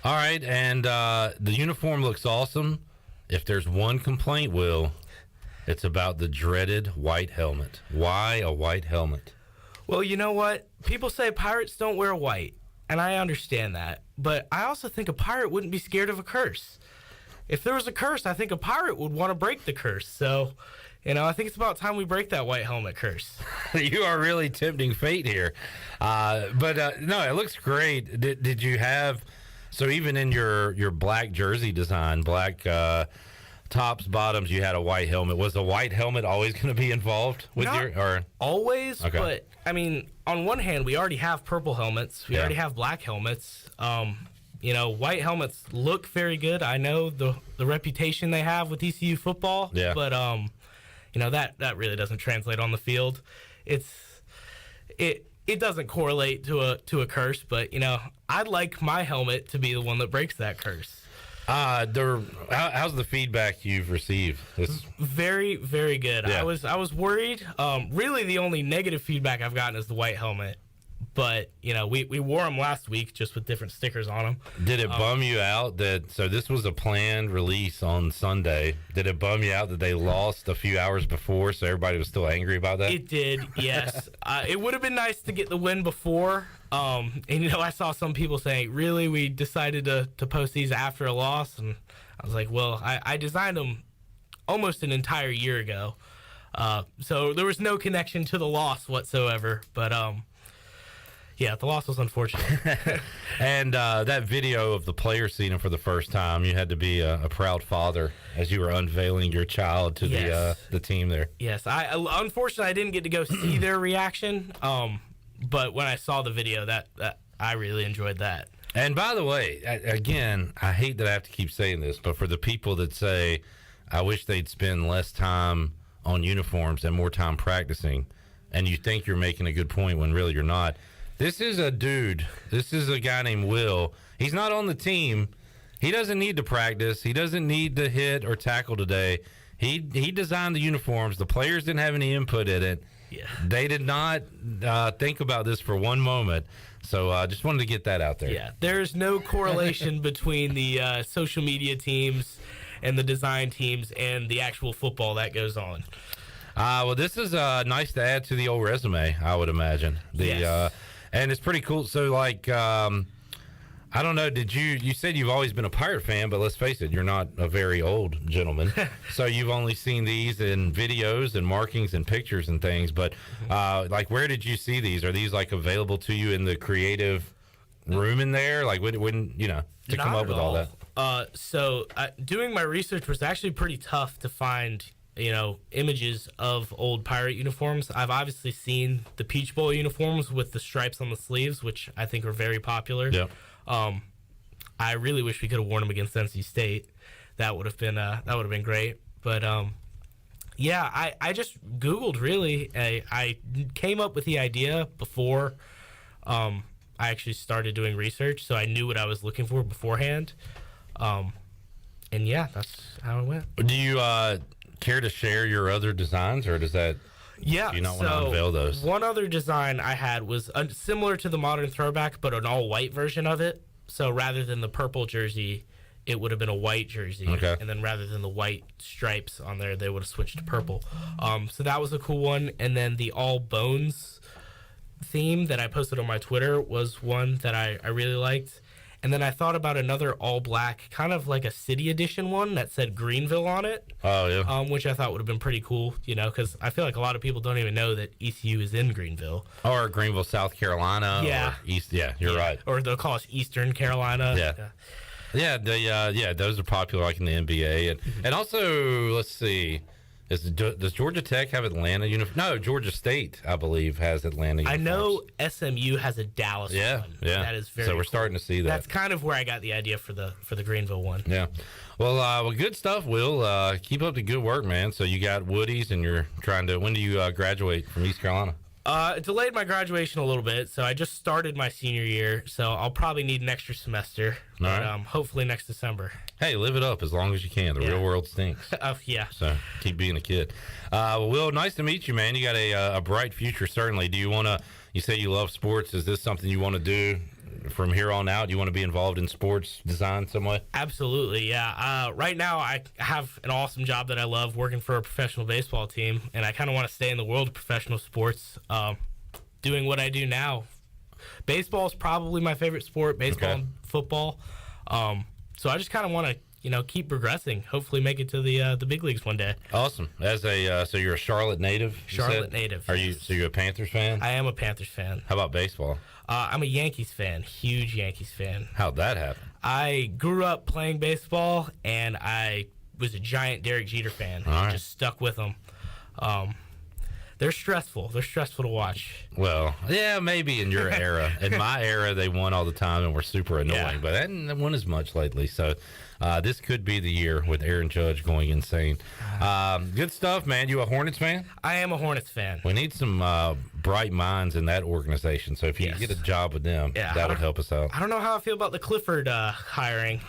All right, and the uniform looks awesome. If there's one complaint, Will, it's about the dreaded white helmet. Why a white helmet? Well, you know what? People say Pirates don't wear white, and I understand that. But I also think a pirate wouldn't be scared of a curse. If there was a curse, I think a pirate would want to break the curse. So, I think it's about time we break that white helmet curse. You are really tempting fate here. But no, it looks great. Did you have, so even in your black jersey design, black tops, bottoms, you had a white helmet. Was the white helmet always going to be involved with Not always, Okay. but I mean, on one hand, we already have purple helmets. We already have black helmets. White helmets look very good. I know the reputation they have with ECU football. Yeah. But that really doesn't translate on the field. It doesn't correlate to a curse. But I'd like my helmet to be the one that breaks that curse. How's the feedback you've received? Very, very good. Yeah. I was worried. Really, the only negative feedback I've gotten is the white helmet. But, we wore them last week just with different stickers on them. Did it bum you out so this was a planned release on Sunday. Did it bum you out that they lost a few hours before, so everybody was still angry about that? It did, yes. It would have been nice to get the win before. And, I saw some people saying, really, we decided to post these after a loss? And I was like, well, I designed them almost an entire year ago. So there was no connection to the loss whatsoever. But, yeah, the loss was unfortunate. And that video of the players seeing him for the first time, you had to be a proud father as you were unveiling your child to the team there. Yes, unfortunately I didn't get to go see their reaction, but when I saw the video, that I really enjoyed that. And by the way, again, I hate that I have to keep saying this, but for the people that say, I wish they'd spend less time on uniforms and more time practicing, and you think you're making a good point when really you're not. This is a dude. This is a guy named Will. He's not on the team. He doesn't need to practice. He doesn't need to hit or tackle today. He designed the uniforms. The players didn't have any input in it. Yeah. They did not think about this for one moment. So I just wanted to get that out there. Yeah, there's no correlation between the social media teams and the design teams and the actual football that goes on. Well, this is nice to add to the old resume, I would imagine. Yes. And it's pretty cool. So, like, I don't know, you said you've always been a Pirate fan, but let's face it, you're not a very old gentleman. So you've only seen these in videos and markings and pictures and things. But, like, where did you see these? Are these, like, available to you in the creative room in there? Like, when to come up with all that? So doing my research was actually pretty tough to find images of old Pirate uniforms. I've obviously seen the Peach Bowl uniforms with the stripes on the sleeves, which I think are very popular. Yep. I really wish we could have worn them against NC State. That would have been great. But yeah, I just Googled really. I came up with the idea before I actually started doing research, so I knew what I was looking for beforehand. And yeah, that's how it went. Do you care to share your other designs, or does that do you not want to unveil those? One other design I had was similar to the modern throwback, but an all-white version of it. So rather than the purple jersey, it would have been a white jersey. Okay. And then rather than the white stripes on there, they would have switched to purple. So that was a cool one. And then the all bones theme that I posted on my Twitter was one that I really liked. And then I thought about another all-black, kind of like a city edition one that said Greenville on it. Oh, yeah. Which I thought would have been pretty cool, because I feel like a lot of people don't even know that ECU is in Greenville. Or Greenville, South Carolina. Yeah. Or East. Yeah, you're right. Or they'll call us Eastern Carolina. Yeah. Those are popular, like in the NBA. And also, let's see. Does Georgia Tech have Atlanta uniform? No, Georgia State, I believe, has Atlanta uniforms. I know SMU has a Dallas one. Yeah. That is very So we're cool. starting to see that. That's kind of where I got the idea for the Greenville one. Yeah. Well, good stuff, Will. Keep up the good work, man. So you got Woodies, and you're trying to. When do you graduate from East Carolina? It delayed my graduation a little bit, so I just started my senior year, so I'll probably need an extra semester, but hopefully next December. Hey, live it up as long as you can. The real world stinks. Yeah. So keep being a kid. Will, nice to meet you, man. You got a bright future, certainly. Do you want to, you say you love sports. Is this something you want to do from here on out? Do you want to be involved in sports design some way? Absolutely, yeah. Right now, I have an awesome job that I love, working for a professional baseball team, and I kind of want to stay in the world of professional sports, doing what I do now. Baseball is probably my favorite sport, baseball and football. So I just kind of want to, keep progressing, hopefully make it to the big leagues one day. Awesome. As so you're a Charlotte native? Charlotte native. So you're a Panthers fan? I am a Panthers fan. How about baseball? I'm a Yankees fan, huge Yankees fan. How'd that happen? I grew up playing baseball, and I was a giant Derek Jeter fan. All right. Just stuck with them. They're stressful. They're stressful to watch. Well, yeah, maybe in your era. In my era, they won all the time and were super annoying, but they haven't won as much lately. So this could be the year with Aaron Judge going insane. Good stuff, man. You a Hornets fan? I am a Hornets fan. We need some bright minds in that organization. So if you get a job with them, that would help us out. I don't know how I feel about the Clifford hiring.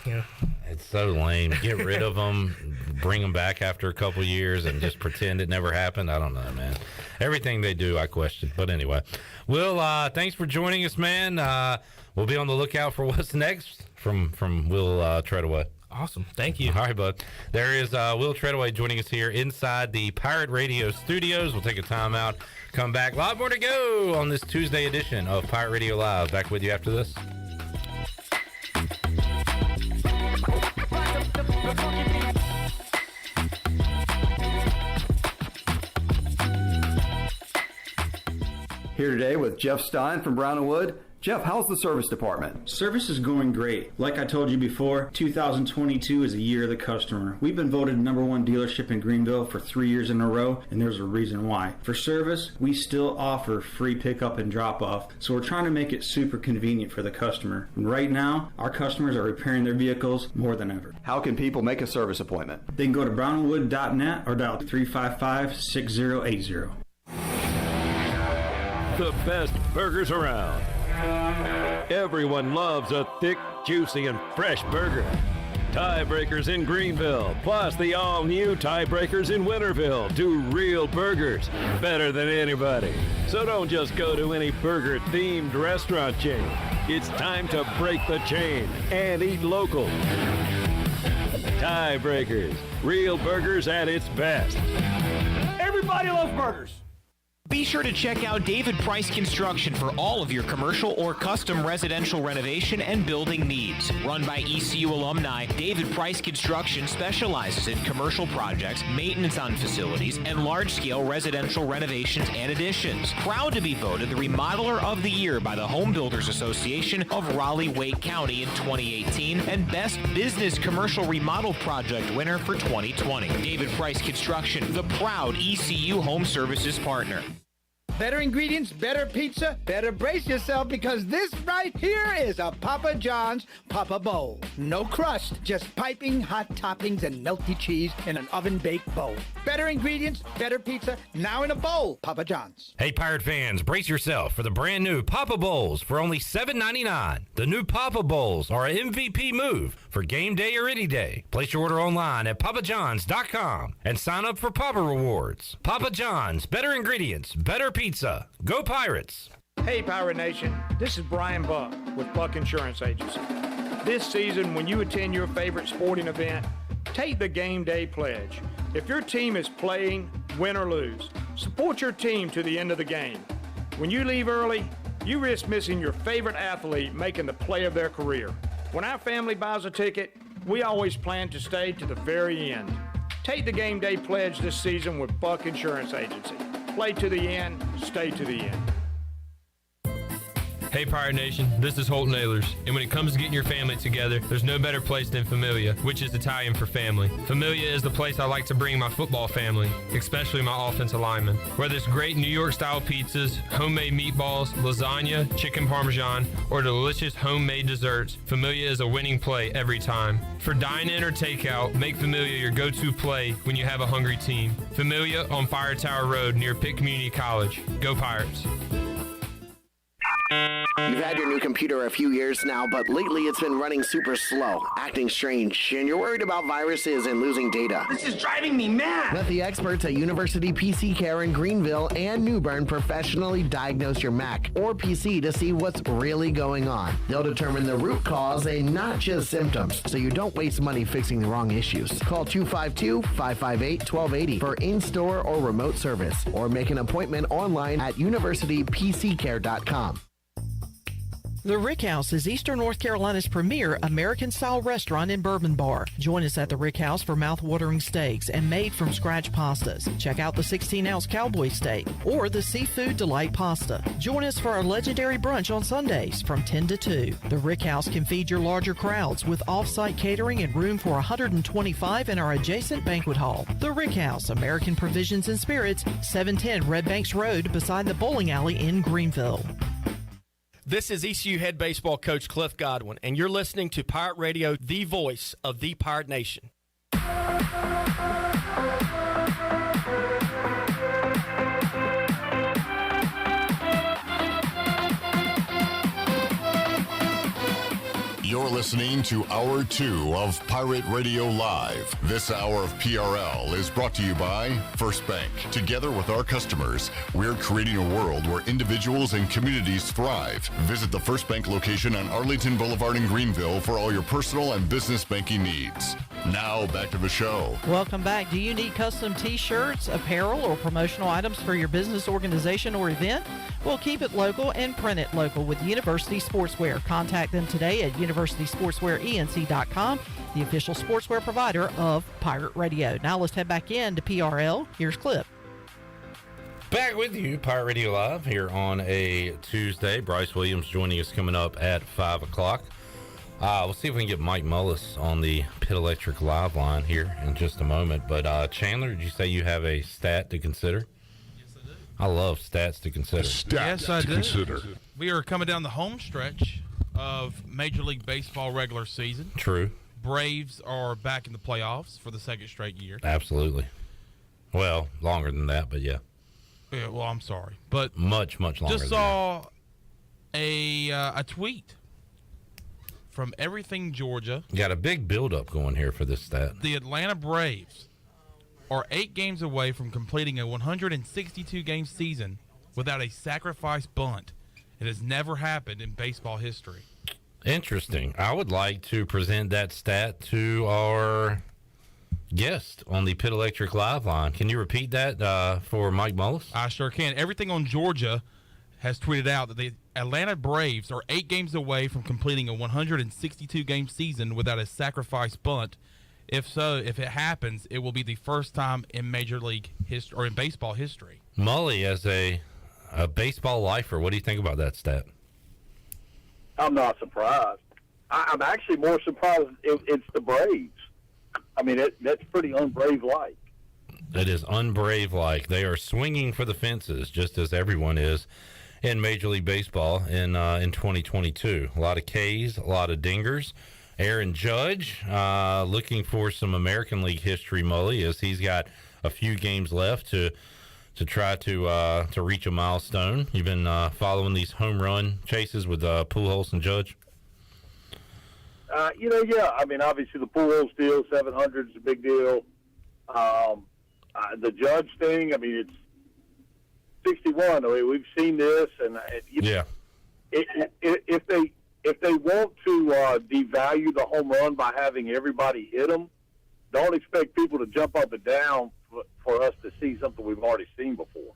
It's so lame. Get rid of them, bring them back after a couple years, and just pretend it never happened. I don't know, man. Everything they do, I question. But anyway, Will, thanks for joining us, man. We'll be on the lookout for what's next from Will Treadway. Awesome. Thank you. All right, bud. There is Will Treadway joining us here inside the Pirate Radio studios. We'll take a time out, come back. A lot more to go on this Tuesday edition of Pirate Radio Live. Back with you after this. Here today with Jeff Stein from Brown & Wood. Jeff, how's the service department? Service is going great. Like I told you before, 2022 is the year of the customer. We've been voted #1 dealership in Greenville for 3 years in a row, and there's a reason why. For service, we still offer free pickup and drop-off, so we're trying to make it super convenient for the customer. And right now, our customers are repairing their vehicles more than ever. How can people make a service appointment? They can go to brownwood.net or dial 355-6080. The best burgers around. Everyone loves a thick, juicy, and fresh burger. Tiebreakers in Greenville, plus the all-new Tiebreakers in Winterville do real burgers better than anybody. So don't just go to any burger-themed restaurant chain. It's time to break the chain and eat local. Tiebreakers, real burgers at its best. Everybody loves burgers. Be sure to check out David Price Construction for all of your commercial or custom residential renovation and building needs. Run by ECU alumni, David Price Construction specializes in commercial projects, maintenance on facilities, and large-scale residential renovations and additions. Proud to be voted the Remodeler of the Year by the Home Builders Association of Raleigh-Wake County in 2018 and Best Business Commercial Remodel Project winner for 2020. David Price Construction, the proud ECU Home Services partner. Better ingredients, better pizza, better brace yourself because this right here is a Papa John's Papa Bowl. No crust, just piping hot toppings and melty cheese in an oven-baked bowl. Better ingredients, better pizza, now in a bowl, Papa John's. Hey, Pirate fans, brace yourself for the brand new Papa Bowls for only $7.99. The new Papa Bowls are an MVP move for game day or any day. Place your order online at papajohns.com and sign up for Papa Rewards. Papa John's, better ingredients, better pizza. Go Pirates! Hey Pirate Nation, this is Brian Buck with Buck Insurance Agency. This season, when you attend your favorite sporting event, take the game day pledge. If your team is playing, win or lose, support your team to the end of the game. When you leave early, you risk missing your favorite athlete making the play of their career. When our family buys a ticket, we always plan to stay to the very end. Take the game day pledge this season with Buck Insurance Agency. Play to the end, stay to the end. Hey Pirate Nation, this is Holt Nailers, and when it comes to getting your family together, there's no better place than Familia, which is Italian for family. Familia is the place I like to bring my football family, especially my offensive linemen. Whether it's great New York style pizzas, homemade meatballs, lasagna, chicken parmesan, or delicious homemade desserts, Familia is a winning play every time. For dine-in or takeout, make Familia your go-to play when you have a hungry team. Familia on Fire Tower Road near Pitt Community College. Go Pirates! You've had your new computer a few years now, but lately it's been running super slow, acting strange, and you're worried about viruses and losing data. This is driving me mad! Let the experts at University PC Care in Greenville and New Bern professionally diagnose your Mac or PC to see what's really going on. They'll determine the root cause and not just symptoms, so you don't waste money fixing the wrong issues. Call 252-558-1280 for in-store or remote service, or make an appointment online at universitypccare.com. The Rick House is Eastern North Carolina's premier American-style restaurant and bourbon bar. Join us at the Rick House for mouth-watering steaks and made-from-scratch pastas. Check out the 16-ounce cowboy steak or the seafood delight pasta. Join us for our legendary brunch on Sundays from 10 to 2. The Rick House can feed your larger crowds with off-site catering and room for 125 in our adjacent banquet hall. The Rick House, American Provisions and Spirits, 710 Red Banks Road beside the bowling alley in Greenville. This is ECU head baseball coach Cliff Godwin, and you're listening to Pirate Radio, the voice of the Pirate Nation. You're listening to Hour 2 of Pirate Radio Live. This hour of PRL is brought to you by First Bank. Together with our customers, we're creating a world where individuals and communities thrive. Visit the First Bank location on Arlington Boulevard in Greenville for all your personal and business banking needs. Now, back to the show. Welcome back. Do you need custom t-shirts, apparel, or promotional items for your business, organization, or event? Well, keep it local and print it local with University Sportswear. Contact them today at universitysportswearenc.com, the official sportswear provider of Pirate Radio. Now let's head back in to PRL. Here's Clip. Back with you, Pirate Radio Live, here on a Tuesday. Bryce Williams joining us coming up at 5 o'clock. We'll see if we can get Mike Mullis on the Pit Electric Live line here in just a moment. But Chandler, did you say you have a stat to consider? Yes, I do. I love stats to consider. Yes, I do. We are coming down the home stretch of Major League Baseball regular season. True. Braves are back in the playoffs for the second straight year. Absolutely. Well, longer than that, but yeah. Yeah, well, I'm sorry, but much longer. Just saw a tweet from Everything Georgia. Got a big build-up going here for this stat. The Atlanta Braves are 8 games away from completing a 162-game season without a sacrifice bunt. It has never happened in baseball history. Interesting. I would like to present that stat to our guest on the Pit Electric Live line. Can you repeat that for Mike Mullis? I sure can. Everything on Georgia has tweeted out that the Atlanta Braves are 8 games away from completing a 162-game season without a sacrifice bunt. If so, if it happens, it will be the first time in Major League history or in baseball history. Mully, as a baseball lifer, what do you think about that stat? I'm not surprised. I'm actually more surprised it's the Braves. I mean, that's pretty unbrave-like. It is unbrave-like. They are swinging for the fences, just as everyone is in Major League Baseball in 2022. A lot of Ks, a lot of dingers. Aaron Judge looking for some American League history, Mully, as he's got a few games left to try to reach a milestone. You've been following these home run chases with Pujols and Judge? Yeah. I mean, obviously the Pujols deal, 700 is a big deal. The Judge thing, I mean, it's 61. I mean, we've seen this, and yeah. If they want to devalue the home run by having everybody hit them, don't expect people to jump up and down for us to see something we've already seen before.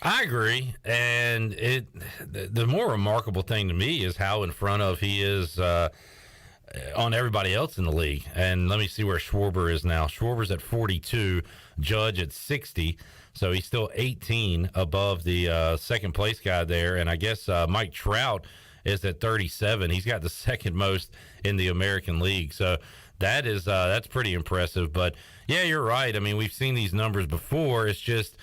I agree, and the more remarkable thing to me is how in front of he is on everybody else in the league. And let me see where Schwarber is now. Schwarber's at 42, Judge at 60, so he's still 18 above the second place guy there. And I guess Mike Trout is at 37. He's got the second most in the American League, so that's pretty impressive. But yeah, you're right. I mean, we've seen these numbers before. It's just.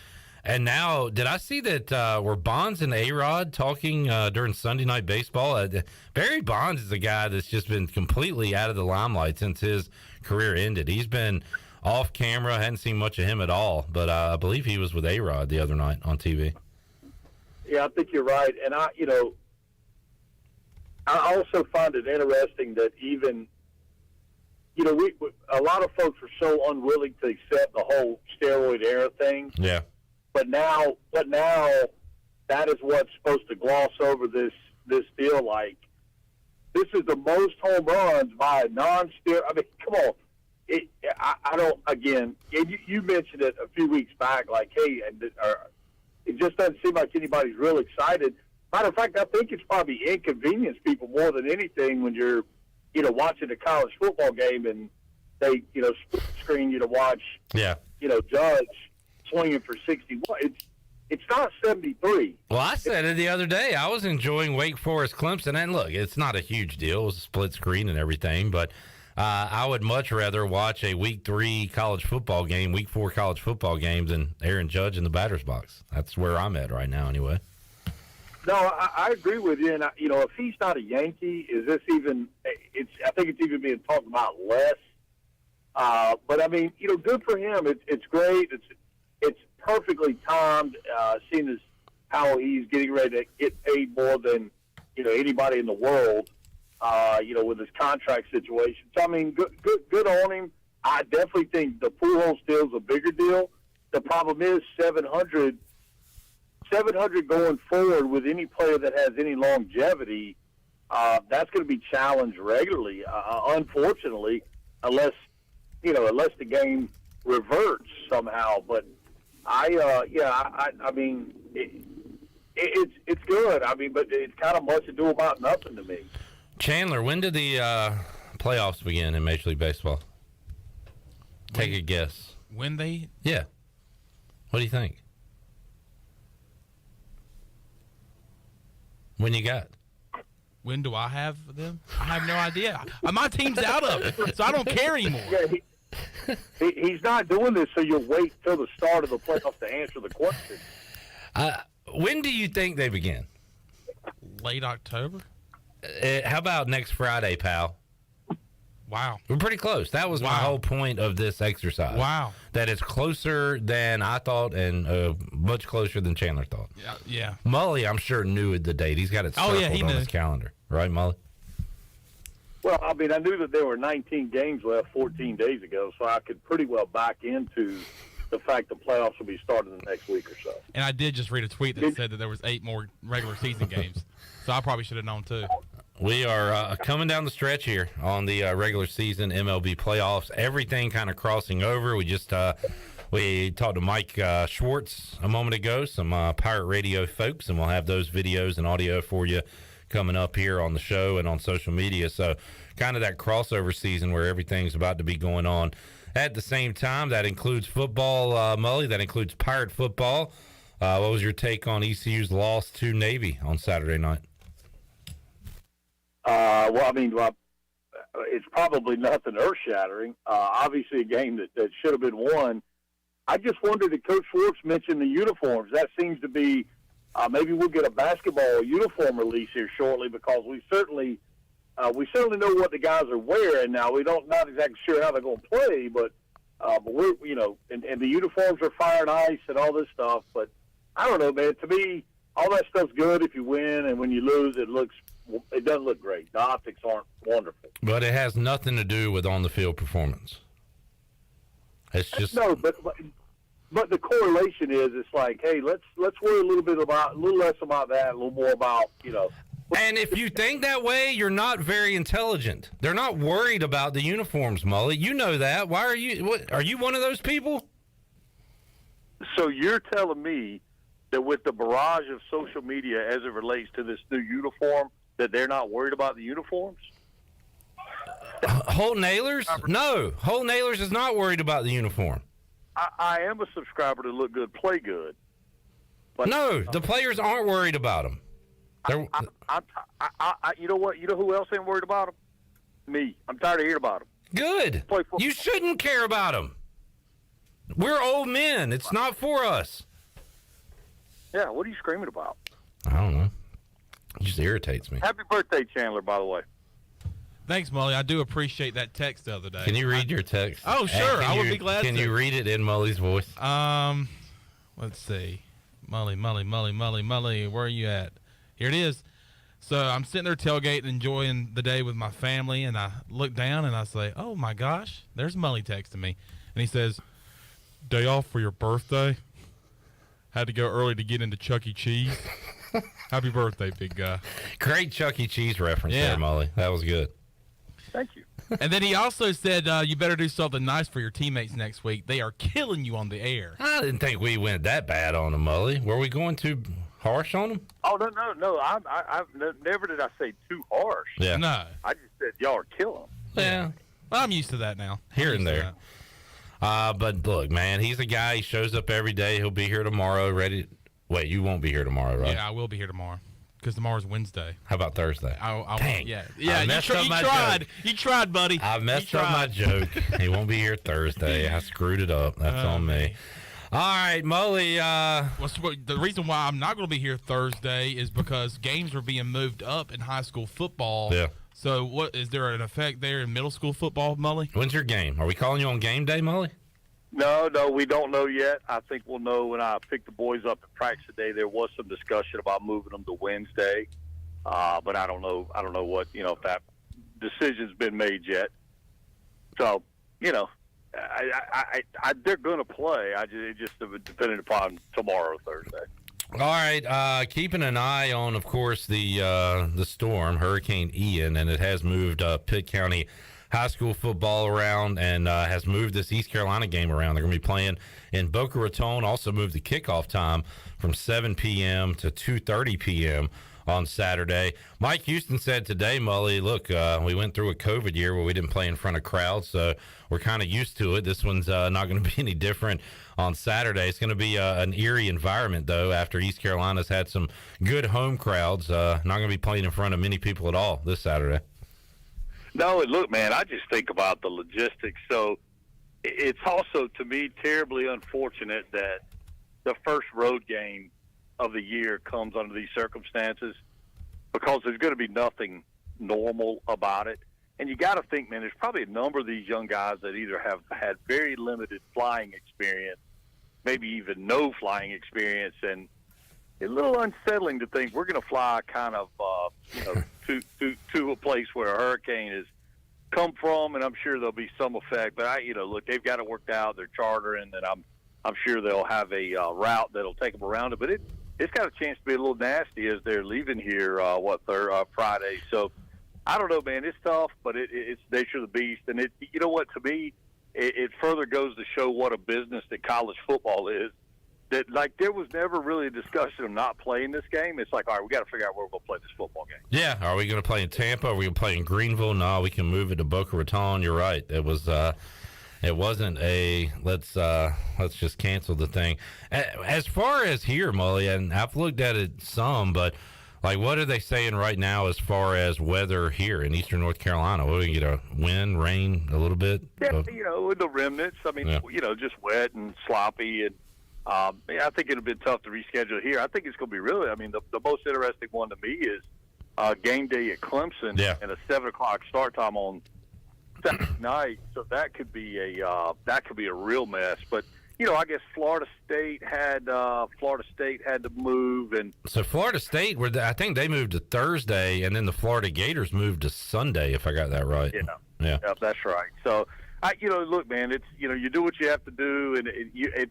And now, did I see that were Bonds and A-Rod talking during Sunday Night Baseball? Barry Bonds is a guy that's just been completely out of the limelight since his career ended. He's been off camera, hadn't seen much of him at all, but I believe he was with A-Rod the other night on TV. Yeah, I think you're right. And I also find it interesting that even, we a lot of folks are so unwilling to accept the whole steroid era thing. Yeah. But now, that is what's supposed to gloss over this deal. Like, this is the most home runs by a non-steroid. I mean, come on. I don't. Again, you mentioned it a few weeks back. Like, hey, it just doesn't seem like anybody's real excited. Matter of fact, I think it's probably inconvenienced people more than anything when you're, watching a college football game and they, split screen you to watch. Yeah. Judge swinging for 61. It's not 73. Well, I said it the other day. I was enjoying Wake Forest Clemson, and look, it's not a huge deal. It was a split screen and everything, but I would much rather watch a Week 3 college football game, Week 4 college football game than Aaron Judge in the batter's box. That's where I'm at right now, anyway. No, I agree with you. And if he's not a Yankee, is this even? I think it's even being talked about less. But I mean, good for him. It's great. It's perfectly timed, seeing as how he's getting ready to get paid more than anybody in the world. with his contract situation. So, I mean, good on him. I definitely think the Pujols deal is a bigger deal. The problem is 700 going forward with any player that has any longevity, that's going to be challenged regularly, unfortunately, unless the game reverts somehow. But I mean, it's good. I mean, but it's kind of much ado about nothing to me. Chandler, when did the playoffs begin in Major League Baseball? Take a guess. When they? Yeah. What do you think? When you got? When do I have them? I have no idea. My team's out of it, so I don't care anymore. Yeah, he's not doing this, so you'll wait till the start of the playoffs to answer the question. When do you think they begin? Late October. How about next Friday, pal? Wow. We're pretty close. That was my whole point of this exercise. Wow. That it's closer than I thought and much closer than Chandler thought. Yeah. Mully, I'm sure, knew the date. He's got it circled on his calendar. Right, Mully? Well, I mean, I knew that there were 19 games left 14 days ago, so I could pretty well back into the fact the playoffs will be starting the next week or so. And I did just read a tweet that said that there was 8 more regular season games, so I probably should have known too. We are coming down the stretch here on the regular season MLB playoffs. Everything kind of crossing over. We just we talked to Mike Schwartz a moment ago, some Pirate Radio folks, and we'll have those videos and audio for you coming up here on the show and on social media. So kind of that crossover season where everything's about to be going on at the same time. That includes football, Mully. That includes Pirate football. What was your take on ECU's loss to Navy on Saturday night? Well, I mean, it's probably nothing earth-shattering. Obviously, a game that should have been won. I just wondered if Coach Schwartz mentioned the uniforms. That seems to be maybe we'll get a basketball uniform release here shortly, because we certainly know what the guys are wearing now. We not exactly sure how they're going to play, but we're and the uniforms are fire and ice and all this stuff. But I don't know, man. To me, all that stuff's good if you win, and when you lose, it doesn't look great. The optics aren't wonderful. But it has nothing to do with on-the-field performance. It's just but the correlation is it's like, hey, let's worry a little less about that, a little more about And if you think that way, you're not very intelligent. They're not worried about the uniforms, Mully. You know that. Why are you? Are you one of those people? So you're telling me that with the barrage of social media as it relates to this new uniform, that they're not worried about the uniforms? Holt Nailers? No. Holt Nailers is not worried about the uniform. I am a subscriber to look good, play good. But, no, the players aren't worried about them. You know what? You know who else ain't worried about them? Me. I'm tired of hearing about them. Good. You shouldn't care about them. We're old men. It's not for us. Yeah, what are you screaming about? I don't know. It just irritates me. Happy birthday, Chandler, by the way. Thanks, Mully. I do appreciate that text the other day. Can you read your text? Oh, sure. I would be glad to. Can you read it in Mully's voice? Let's see. Mully, where are you at? Here it is. So I'm sitting there tailgating, enjoying the day with my family, and I look down and I say, oh, my gosh, there's Mully texting me. And he says, day off for your birthday? Had to go early to get into Chuck E. Cheese. Happy birthday, big guy. Great Chuck E. Cheese reference there, Mully. That was good. Thank you. And then he also said, you better do something nice for your teammates next week. They are killing you on the air. I didn't think we went that bad on them, Mully. Were we going too harsh on them? Oh, no. I never did I say too harsh. Yeah. No. I just said y'all are killing them. Yeah. Well, I'm used to that now. Here and there. But look, man, he's a guy. He shows up every day. He'll be here tomorrow ready. Wait, you won't be here tomorrow, right? Yeah, I will be here tomorrow because tomorrow's Wednesday. How about Thursday? Dang. Yeah. You tried, buddy. I messed up my joke. He won't be here Thursday. I screwed it up. That's on me. All right, Mully. The reason why I'm not going to be here Thursday is because games are being moved up in high school football. Yeah. So what is there an effect there in middle school football, Mully? When's your game? Are we calling you on game day, Mully? No, we don't know yet. I think we'll know when I pick the boys up to practice today. There was some discussion about moving them to Wednesday. but I don't know what, if that decision's been made yet. So, they're going to play. It just depending upon tomorrow, Thursday. All right, keeping an eye on, of course, the storm, Hurricane Ian, and it has moved Pitt County high school football around and has moved this East Carolina game around. They're going to be playing in Boca Raton, also moved the kickoff time from 7 p.m. to 2:30 p.m. on Saturday. Mike Houston said today, Mully, look, we went through a COVID year where we didn't play in front of crowds, so we're kind of used to it. This one's not going to be any different on Saturday. It's going to be an eerie environment, though, after East Carolina's had some good home crowds. Not going to be playing in front of many people at all this Saturday. No, and look, man, I just think about the logistics. So it's also, to me, terribly unfortunate that the first road game of the year comes under these circumstances, because there's going to be nothing normal about it. And you got to think, man, there's probably a number of these young guys that either have had very limited flying experience, maybe even no flying experience, and it's a little unsettling to think we're going to fly kind of, to a place where a hurricane has come from, and I'm sure there'll be some effect. But look, they've got it worked out. They're chartering, and I'm sure they'll have a route that'll take them around it. But it's got a chance to be a little nasty as they're leaving here, Friday. So I don't know, man. It's tough, but it's the nature of the beast. And you know what? To me, it further goes to show what a business that college football is. That, like, there was never really a discussion of not playing this game. It's like, all right, we got to figure out where we're going to play this football game. Yeah, are we going to play in Tampa? Are we going to play in Greenville? No, we can move it to Boca Raton. You're right. It was. It wasn't a let's just cancel the thing. As far as here, Mully, and I've looked at it some, but like, what are they saying right now as far as weather here in Eastern North Carolina? What, we get a wind, rain, a little bit? Yeah, with the remnants. I mean, just wet and sloppy, and I think it'd have been tough to reschedule here. I think it's going to be really. I mean, the most interesting one to me is game day at Clemson and a 7:00 start time on Saturday night. So that could be a real mess. But I guess Florida State had to move, and so Florida State I think they moved to Thursday, and then the Florida Gators moved to Sunday, if I got that right. Yeah, that's right. So look, man, it's you do what you have to do, and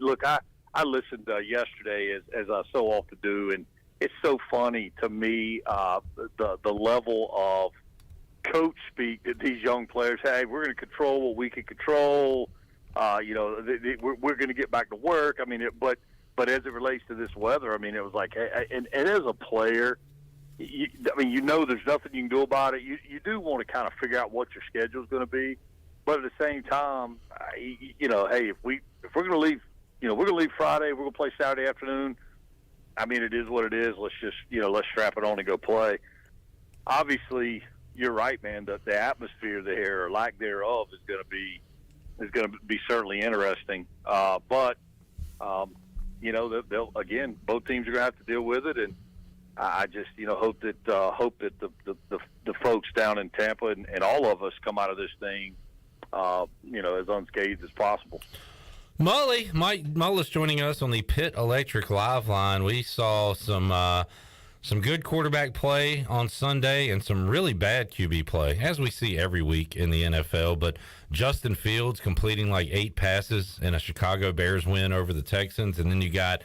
look, I listened yesterday as I so often do, and it's so funny to me the level of coach speak that these young players have. We're going to control what we can control. We're going to get back to work. I mean, but as it relates to this weather, I mean, it was like, and as a player, there's nothing you can do about it. You do want to kind of figure out what your schedule is going to be, but at the same time, hey, if we're going to leave, we're going to leave Friday. We're going to play Saturday afternoon. I mean, it is what it is. Let's just let's strap it on and go play. Obviously, you're right, man. The atmosphere there, or lack thereof, is going to be certainly interesting. But they'll again, both teams are going to have to deal with it, and I just hope that the folks down in Tampa and all of us come out of this thing as unscathed as possible. Mully, Mike Mullis joining us on the Pitt Electric Live Line. We saw some good quarterback play on Sunday and some really bad QB play, as we see every week in the NFL. But Justin Fields completing like 8 passes in a Chicago Bears win over the Texans. And then you got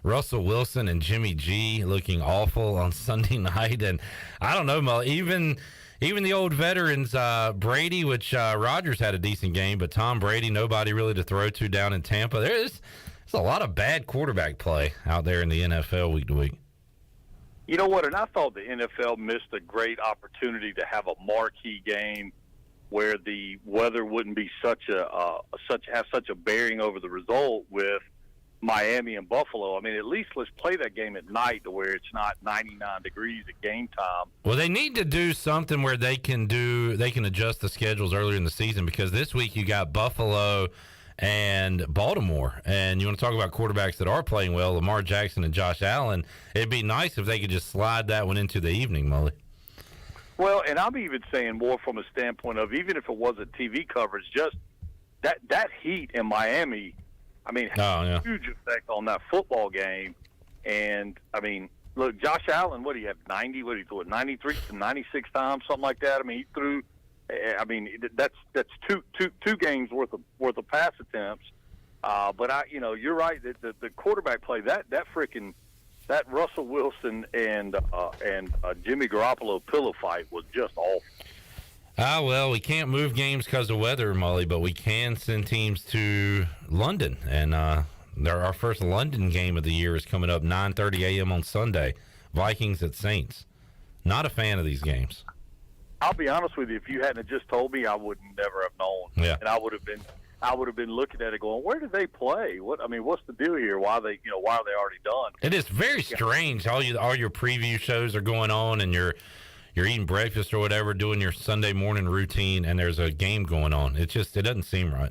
Russell Wilson and Jimmy G looking awful on Sunday night. And I don't know, Mully, even the old veterans, Brady, which Rodgers had a decent game, but Tom Brady, nobody really to throw to down in Tampa. There's a lot of bad quarterback play out there in the NFL week to week. You know what? And I thought the NFL missed a great opportunity to have a marquee game where the weather wouldn't be have such a bearing over the result with Miami and Buffalo. I mean, at least let's play that game at night to where it's not 99 degrees at game time. Well, they need to do something where they can adjust the schedules earlier in the season, because this week you got Buffalo and Baltimore, and you want to talk about quarterbacks that are playing well, Lamar Jackson and Josh Allen. It'd be nice if they could just slide that one into the evening, Mully. Well, and I'm even saying more from a standpoint of, even if it wasn't TV coverage, just that heat in Miami, I mean, had a huge effect on that football game. And, I mean, look, Josh Allen, what do you have, 90? What do you throw it, 93 to 96 times, something like that? I mean, he threw. I mean, that's two games worth of pass attempts. But you're right. The quarterback play, that Russell Wilson and Jimmy Garoppolo pillow fight was just awful. Well, we can't move games because of weather, Mully, but we can send teams to London. And our first London game of the year is coming up 9:30 a.m. on Sunday. Vikings at Saints. Not a fan of these games. I'll be honest with you. If you hadn't just told me, I would never have known. Yeah. And I would have been looking at it going, where do they play? What's the deal here? Why are they already done? It is very strange. All your preview shows are going on, and you're eating breakfast or whatever, doing your Sunday morning routine, and there's a game going on. It doesn't seem right.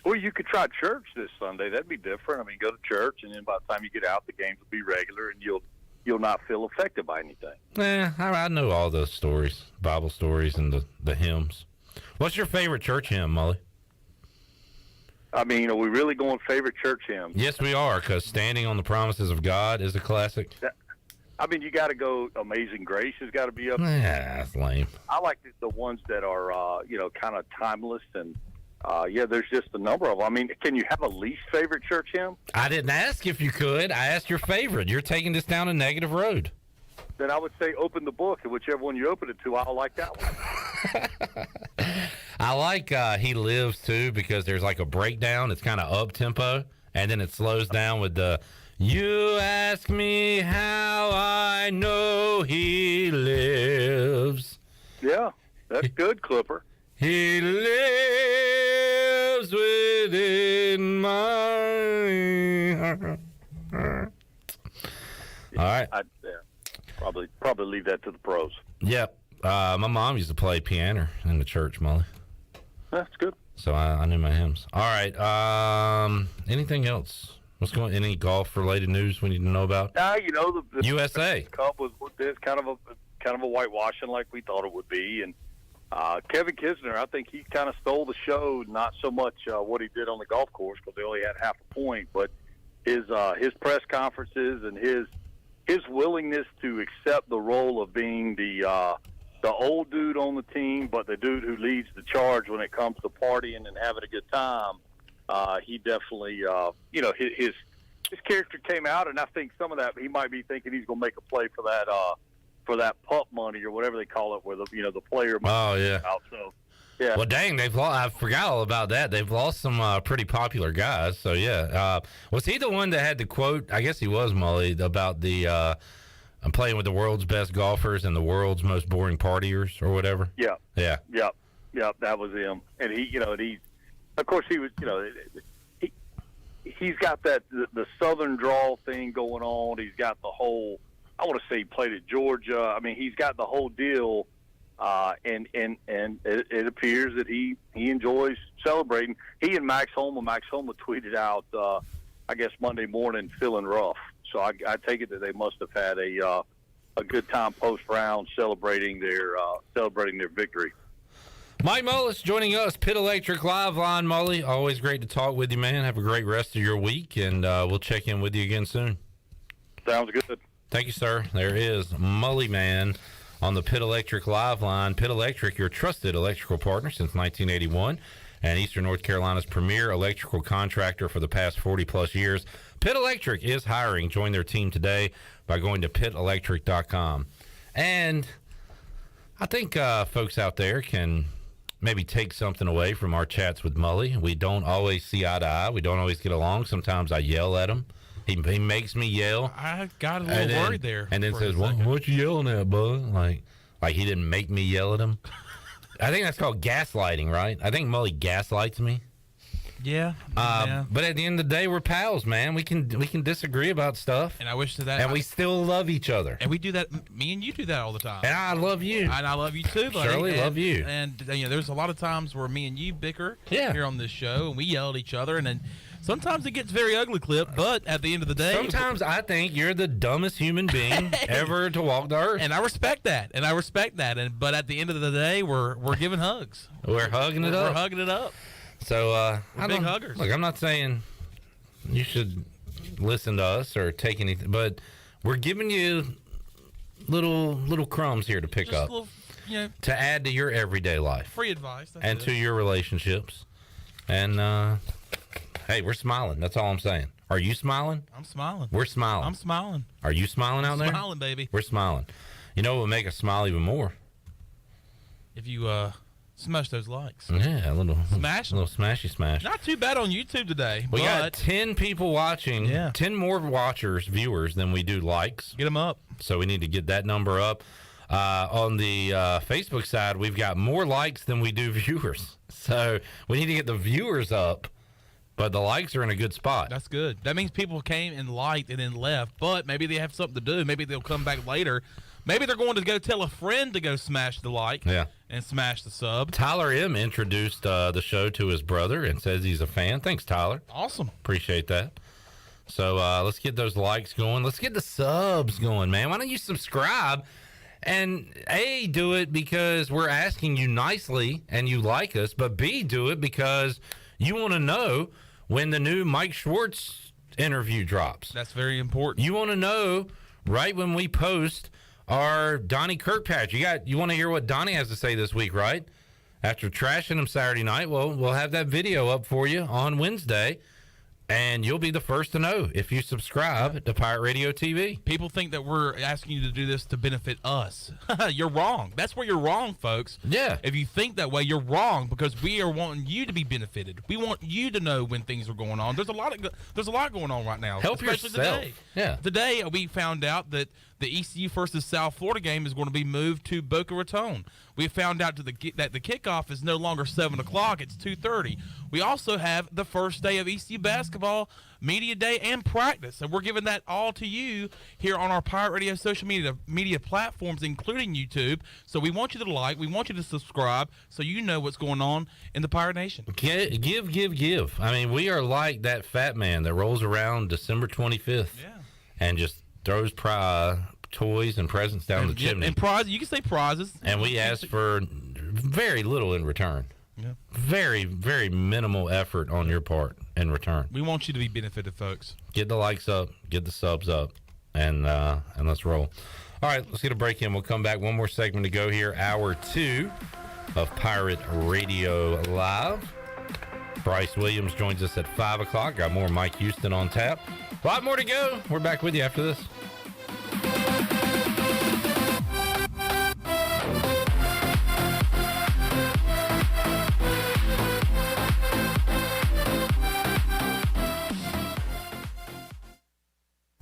Well, you could try church this Sunday. That'd be different. I mean, go to church, and then by the time you get out, the games will be regular, and you'll not feel affected by anything. I know all those stories, Bible stories, and the hymns. What's your favorite church hymn, Mully? I mean, are we really going favorite church hymns? Yes, we are, because Standing on the Promises of God is a classic. I mean, you got to go Amazing Grace has got to be up. That's lame. I like the ones that are, kind of timeless. And, there's just a number of them. I mean, can you have a least favorite church hymn? I didn't ask if you could. I asked your favorite. You're taking this down a negative road. Then I would say open the book, and whichever one you open it to, I'll like that one. I like He Lives, too, because there's like a breakdown. It's kind of up-tempo, and then it slows down with the... You ask me how I know he lives. Yeah, that's good, Clipper. He lives within my heart. All right. I'd probably leave that to the pros. Yep. My mom used to play piano in the church, Mully. That's good. So I knew my hymns. All right. Anything else? What's going? Any golf-related news we need to know about? The USA Cup was kind of a whitewashing like we thought it would be, and Kevin Kisner, I think he kind of stole the show. Not so much what he did on the golf course because they only had half a point, but his press conferences and his willingness to accept the role of being the old dude on the team, but the dude who leads the charge when it comes to partying and having a good time. He definitely, his character came out, and I think some of that he might be thinking he's going to make a play for that pup money or whatever they call it, where the player. Oh yeah. Out, so yeah. Well, dang, I forgot all about that. They've lost some pretty popular guys. So yeah, was he the one that had the quote? I guess he was, Mully, about the I'm playing with the world's best golfers and the world's most boring partiers or whatever. Yeah. Yeah. Yep. That was him, and he. Of course, he was. He's got the Southern drawl thing going on. He's got the whole. I want to say he played at Georgia. I mean, he's got the whole deal, and it appears that he enjoys celebrating. He and Max Homa tweeted out, I guess Monday morning, feeling rough. So I take it that they must have had a good time post round celebrating their victory. Mike Mullis joining us, Pit Electric Live Line. Mully, always great to talk with you, man. Have a great rest of your week, and we'll check in with you again soon. Sounds good. Thank you, sir. There is Mully Man on the Pit Electric Live Line. Pit Electric, your trusted electrical partner since 1981, and Eastern North Carolina's premier electrical contractor for the past 40-plus years. Pit Electric is hiring. Join their team today by going to pitelectric.com. And I think folks out there can maybe take something away from our chats with Mully. We don't always see eye to eye. We don't always get along. Sometimes I yell at him. He makes me yell. I got a little worried there. And then says, what you yelling at, bud? Like he didn't make me yell at him. I think that's called gaslighting, right? I think Mully gaslights me. Yeah. But at the end of the day, we're pals, man. We can disagree about stuff. And I wish that. And we still love each other. And we do that. Me and you do that all the time. And I love you. And I love you too, buddy. Shirley, love you. And there's a lot of times where me and you bicker here on this show, and we yell at each other, and then sometimes it gets very ugly, Clip. But at the end of the day, sometimes I think you're the dumbest human being ever to walk the earth. And I respect that. But at the end of the day, we're giving hugs. We're hugging it up. We're hugging it up. So we're big huggers. Look, I'm not saying you should listen to us or take anything, but We're giving you little crumbs here to pick Just up, little, to add to your everyday life, free advice, and to your relationships. And hey, we're smiling. That's all I'm saying. Are you smiling? I'm smiling. We're smiling. I'm smiling. Are you smiling out there? Smiling, baby. We're smiling. You know what would make us smile even more? If you smash those likes. Yeah, a little smash. A little smashy smash. Not too bad on YouTube today. We got 10 people watching. Yeah. 10 more viewers than we do likes. Get them up. So we need to get that number up. On the Facebook side, we've got more likes than we do viewers. So we need to get the viewers up, but the likes are in a good spot. That's good. That means people came and liked and then left, but maybe they have something to do. Maybe they'll come back later. Maybe they're going to go tell a friend to go smash the like and smash the sub. Tyler M. introduced the show to his brother and says he's a fan. Thanks, Tyler. Awesome. Appreciate that. So let's get those likes going. Let's get the subs going, man. Why don't you subscribe? And A, do it because we're asking you nicely and you like us, but B, do it because you want to know when the new Mike Schwartz interview drops. That's very important. You want to know right when we post our Donnie Kirkpatrick. You want to hear what Donnie has to say this week, right? After trashing him Saturday night, well, we'll have that video up for you on Wednesday. And you'll be the first to know if you subscribe to Pirate Radio TV. People think that we're asking you to do this to benefit us. You're wrong. That's where you're wrong, folks. Yeah. If you think that way, you're wrong because we are wanting you to be benefited. We want you to know when things are going on. There's a lot going on right now. Help especially yourself. Today. Yeah. Today we found out that the ECU versus South Florida game is going to be moved to Boca Raton. We found out that the kickoff is no longer 7 o'clock; it's 2:30. We also have the first day of ECU basketball media day and practice, and we're giving that all to you here on our Pirate Radio social media platforms, including YouTube. So we want you to like, we want you to subscribe, so you know what's going on in the Pirate Nation. Give. I mean, we are like that fat man that rolls around December 25th, and just throws toys and presents down the chimney. And prizes, you can say prizes. And we ask for very little in return. Yeah. Very, very minimal effort on your part in return. We want you to be benefited, folks. Get the likes up, get the subs up, and let's roll. All right, let's get a break in. We'll come back. One more segment to go here. Hour 2 of Pirate Radio Live. Bryce Williams joins us at 5 o'clock. Got more Mike Houston on tap. A lot more to go. We're back with you after this.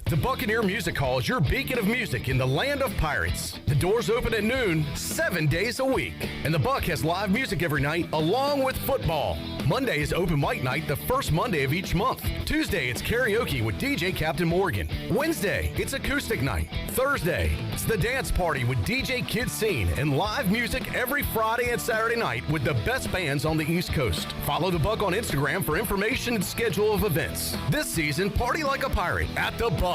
The Buccaneer Music Hall is your beacon of music in the land of pirates. The doors open at noon, 7 days a week. And the Buck has live music every night, along with football. Monday is open mic night, the first Monday of each month. Tuesday, it's karaoke with DJ Captain Morgan. Wednesday, it's acoustic night. Thursday, it's the dance party with DJ Kid Scene and live music every Friday and Saturday night with the best bands on the East Coast. Follow the Buck on Instagram for information and schedule of events. This season, party like a pirate at the Buck.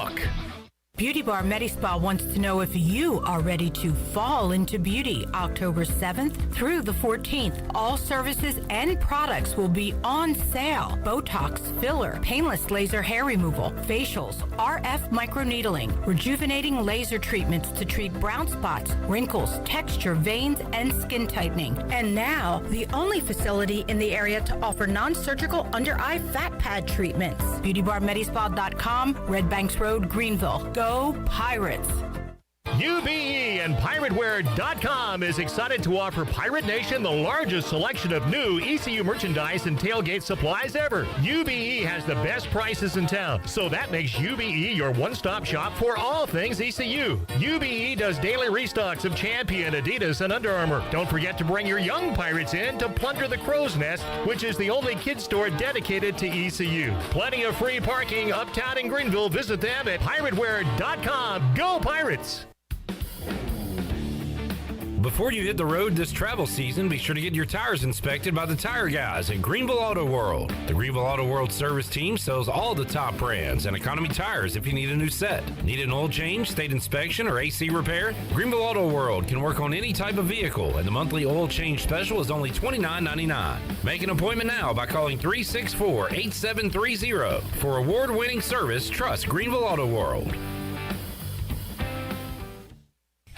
Beauty Bar Medispa wants to know if you are ready to fall into beauty. October 7th through the 14th. All services and products will be on sale. Botox, filler, painless laser hair removal, facials, RF microneedling, rejuvenating laser treatments to treat brown spots, wrinkles, texture, veins, and skin tightening. And now, the only facility in the area to offer non-surgical under-eye fat pad treatments. BeautyBarMedispa.com, Red Banks Road, Greenville. Go Pirates! UBE and PirateWear.com is excited to offer Pirate Nation the largest selection of new ECU merchandise and tailgate supplies ever. UBE has the best prices in town, so that makes UBE your one-stop shop for all things ECU. UBE does daily restocks of Champion, Adidas, and Under Armour. Don't forget to bring your young Pirates in to plunder the Crow's Nest, which is the only kids store dedicated to ECU. Plenty of free parking uptown in Greenville. Visit them at PirateWear.com. Go Pirates! Before you hit the road this travel season, be sure to get your tires inspected by the tire guys at Greenville Auto World. The Greenville Auto World service team sells all the top brands and economy tires if you need a new set. Need an oil change, state inspection, or AC repair? Greenville Auto World can work on any type of vehicle, and the monthly oil change special is only $29.99. Make an appointment now by calling 364-8730. For award-winning service, trust Greenville Auto World.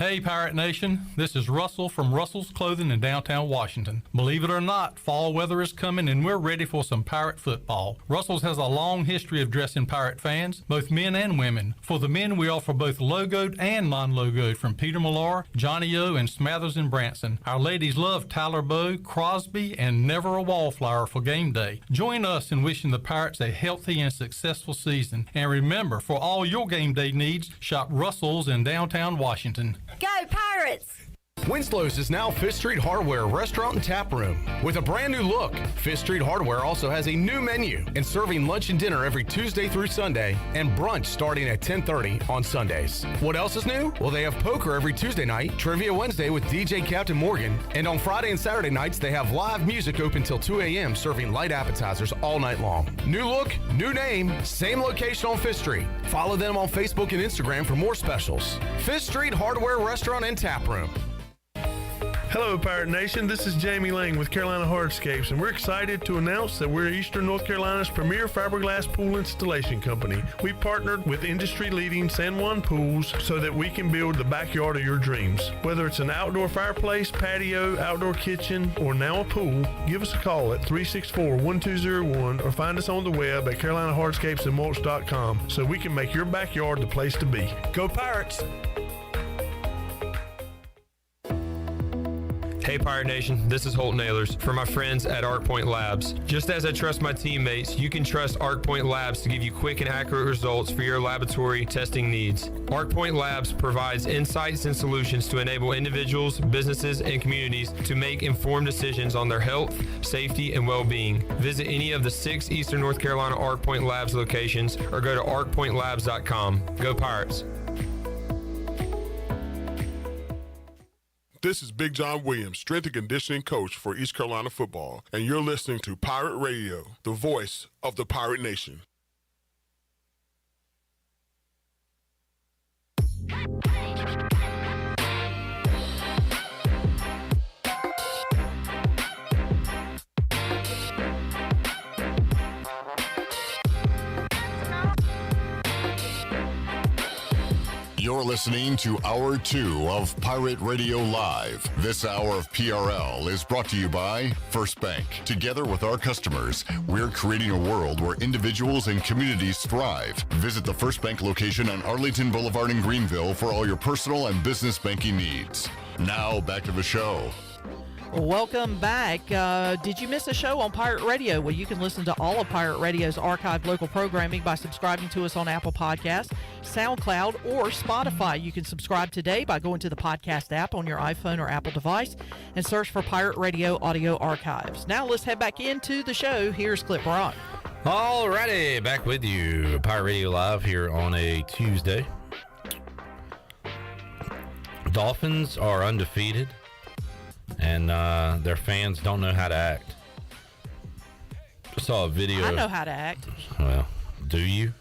Hey, Pirate Nation. This is Russell from Russell's Clothing in downtown Washington. Believe it or not, fall weather is coming and we're ready for some Pirate football. Russell's has a long history of dressing Pirate fans, both men and women. For the men, we offer both logoed and non-logoed from Peter Millar, Johnny O, and Smathers and Branson. Our ladies love Tyler Bowe, Crosby, and Never a Wallflower for game day. Join us in wishing the Pirates a healthy and successful season. And remember, for all your game day needs, shop Russell's in downtown Washington. Go Pirates! Winslow's is now Fifth Street Hardware Restaurant and Tap Room. With a brand new look, Fifth Street Hardware also has a new menu and serving lunch and dinner every Tuesday through Sunday and brunch starting at 10:30 on Sundays. What else is new? Well, they have poker every Tuesday night, Trivia Wednesday with DJ Captain Morgan, and on Friday and Saturday nights they have live music open till 2 a.m. serving light appetizers all night long. New look, new name, same location on Fifth Street. Follow them on Facebook and Instagram for more specials. Fifth Street Hardware Restaurant and Tap Room. Hello, Pirate Nation. This is Jamie Lang with Carolina Hardscapes, and we're excited to announce that we're Eastern North Carolina's premier fiberglass pool installation company. We partnered with industry-leading San Juan Pools so that we can build the backyard of your dreams. Whether it's an outdoor fireplace, patio, outdoor kitchen, or now a pool, give us a call at 364-1201 or find us on the web at CarolinaHardscapesandMulch.com so we can make your backyard the place to be. Go Pirates! Hey Pirate Nation, this is Holt Nailers for my friends at Arc Point Labs. Just as I trust my teammates, you can trust Arc Point Labs to give you quick and accurate results for your laboratory testing needs. Arc Point Labs provides insights and solutions to enable individuals, businesses, and communities to make informed decisions on their health, safety, and well-being. Visit any of the 6 Eastern North Carolina Arc Point Labs locations or go to arcpointlabs.com. Go Pirates! This is Big John Williams, strength and conditioning coach for East Carolina football, and you're listening to Pirate Radio, the voice of the Pirate Nation. You're listening to Hour 2 of Pirate Radio Live. This hour of PRL is brought to you by First Bank. Together with our customers, we're creating a world where individuals and communities thrive. Visit the First Bank location on Arlington Boulevard in Greenville for all your personal and business banking needs. Now, back to the show. Welcome back. Did you miss a show on Pirate Radio? Well, you can listen to all of Pirate Radio's archived local programming by subscribing to us on Apple Podcasts, SoundCloud, or Spotify. You can subscribe today by going to the podcast app on your iPhone or Apple device and search for Pirate Radio Audio Archives. Now let's head back into the show. Here's Clip Brock. Alrighty, back with you. Pirate Radio Live here on a Tuesday. Dolphins are undefeated, and their fans don't know how to act. I saw a video. I know how to act. Well, do you?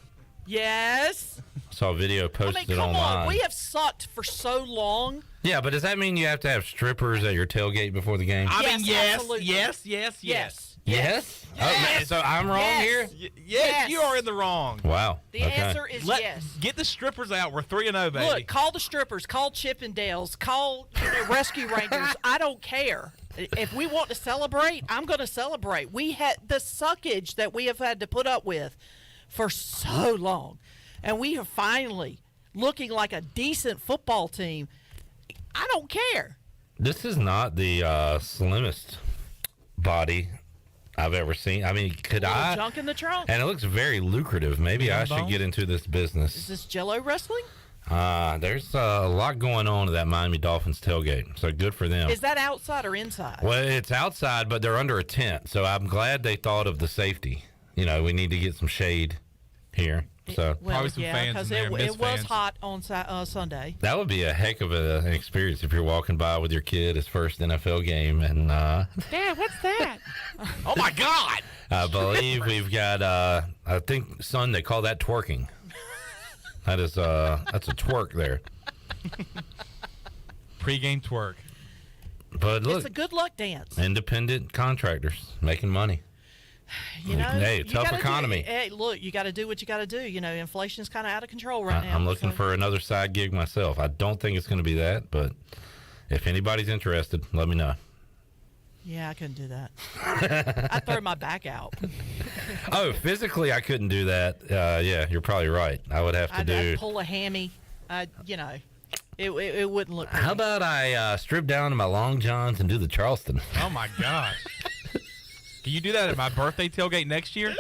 Yes. I saw a video posted come online. on. We have sucked for so long. Yeah, but does that mean you have to have strippers at your tailgate before the game? I mean, yes, absolutely. Yes. Yes? Yes. Oh, so I'm wrong here? Yes, you are in the wrong. Wow. The answer is yes. Get the strippers out. We're 3-0, baby. Look, call the strippers, call Chippendales, call Rescue Rangers. I don't care. If we want to celebrate, I'm going to celebrate. We had the suckage that we have had to put up with for so long, and we are finally looking like a decent football team. I don't care. This is not the slimmest body I've ever seen. I mean, could I? Junk in the trunk. And it looks very lucrative. Maybe I should get into this business. Is this Jello wrestling? There's a lot going on at that Miami Dolphins tailgate, so good for them. Is that outside or inside? Well, it's outside, but they're under a tent, so I'm glad they thought of the safety. You know, we need to get some shade here. So probably some fans because it was hot on Sunday. That would be a heck of an experience if you're walking by with your kid, his first NFL game, and Dad, what's that? Oh my God! I believe we've got I think, son, they call that twerking. That's a twerk there. Pre-game twerk. But look, it's a good luck dance. Independent contractors making money. You know, hey, tough economy. Hey, look, you got to do what you got to do. You know, inflation's kind of out of control right now. I'm looking for another side gig myself. I don't think it's going to be that, but if anybody's interested, let me know. Yeah, I couldn't do that. I'd throw my back out. Oh, physically, I couldn't do that. Yeah, you're probably right. I would have to I'd pull a hammy. You know, it wouldn't look pretty. How about I strip down to my long johns and do the Charleston? Oh, my gosh. Can you do that at my birthday tailgate next year?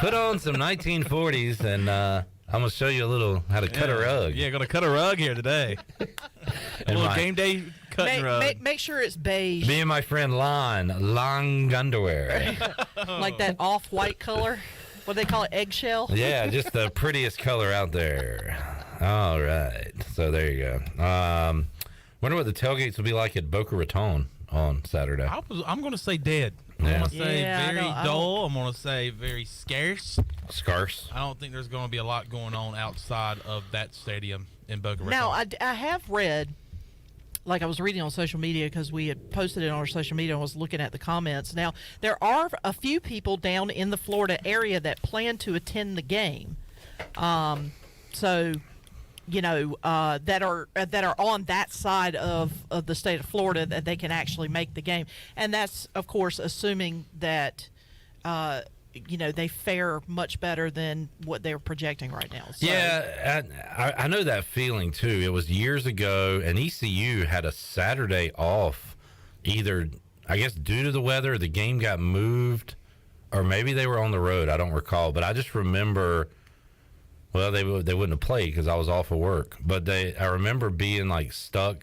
Put on some 1940s, and I'm going to show you a little how to cut a rug. Yeah, going to cut a rug here today. A little game day cutting rug. Make sure it's beige. Me and my friend long underwear. Like that off-white color. What do they call it, eggshell? Yeah, just the prettiest color out there. All right. So there you go. Wonder what the tailgates will be like at Boca Raton on Saturday. I'm going to say dead. I'm going to say very dull. I'm going to say very scarce. Scarce. I don't think there's going to be a lot going on outside of that stadium in Boca Raton. Now, I have read, like I was reading on social media because we had posted it on our social media and was looking at the comments. Now, there are a few people down in the Florida area that plan to attend the game. So, you know, that are on that side of the state of Florida that they can actually make the game. And that's, of course, assuming that, you know, they fare much better than what they're projecting right now. So. Yeah, I know that feeling, too. It was years ago, and ECU had a Saturday off, either, I guess, due to the weather, the game got moved, or maybe they were on the road. I don't recall. But I just remember... Well, they wouldn't have played because I was off of work. But I remember being, like, stuck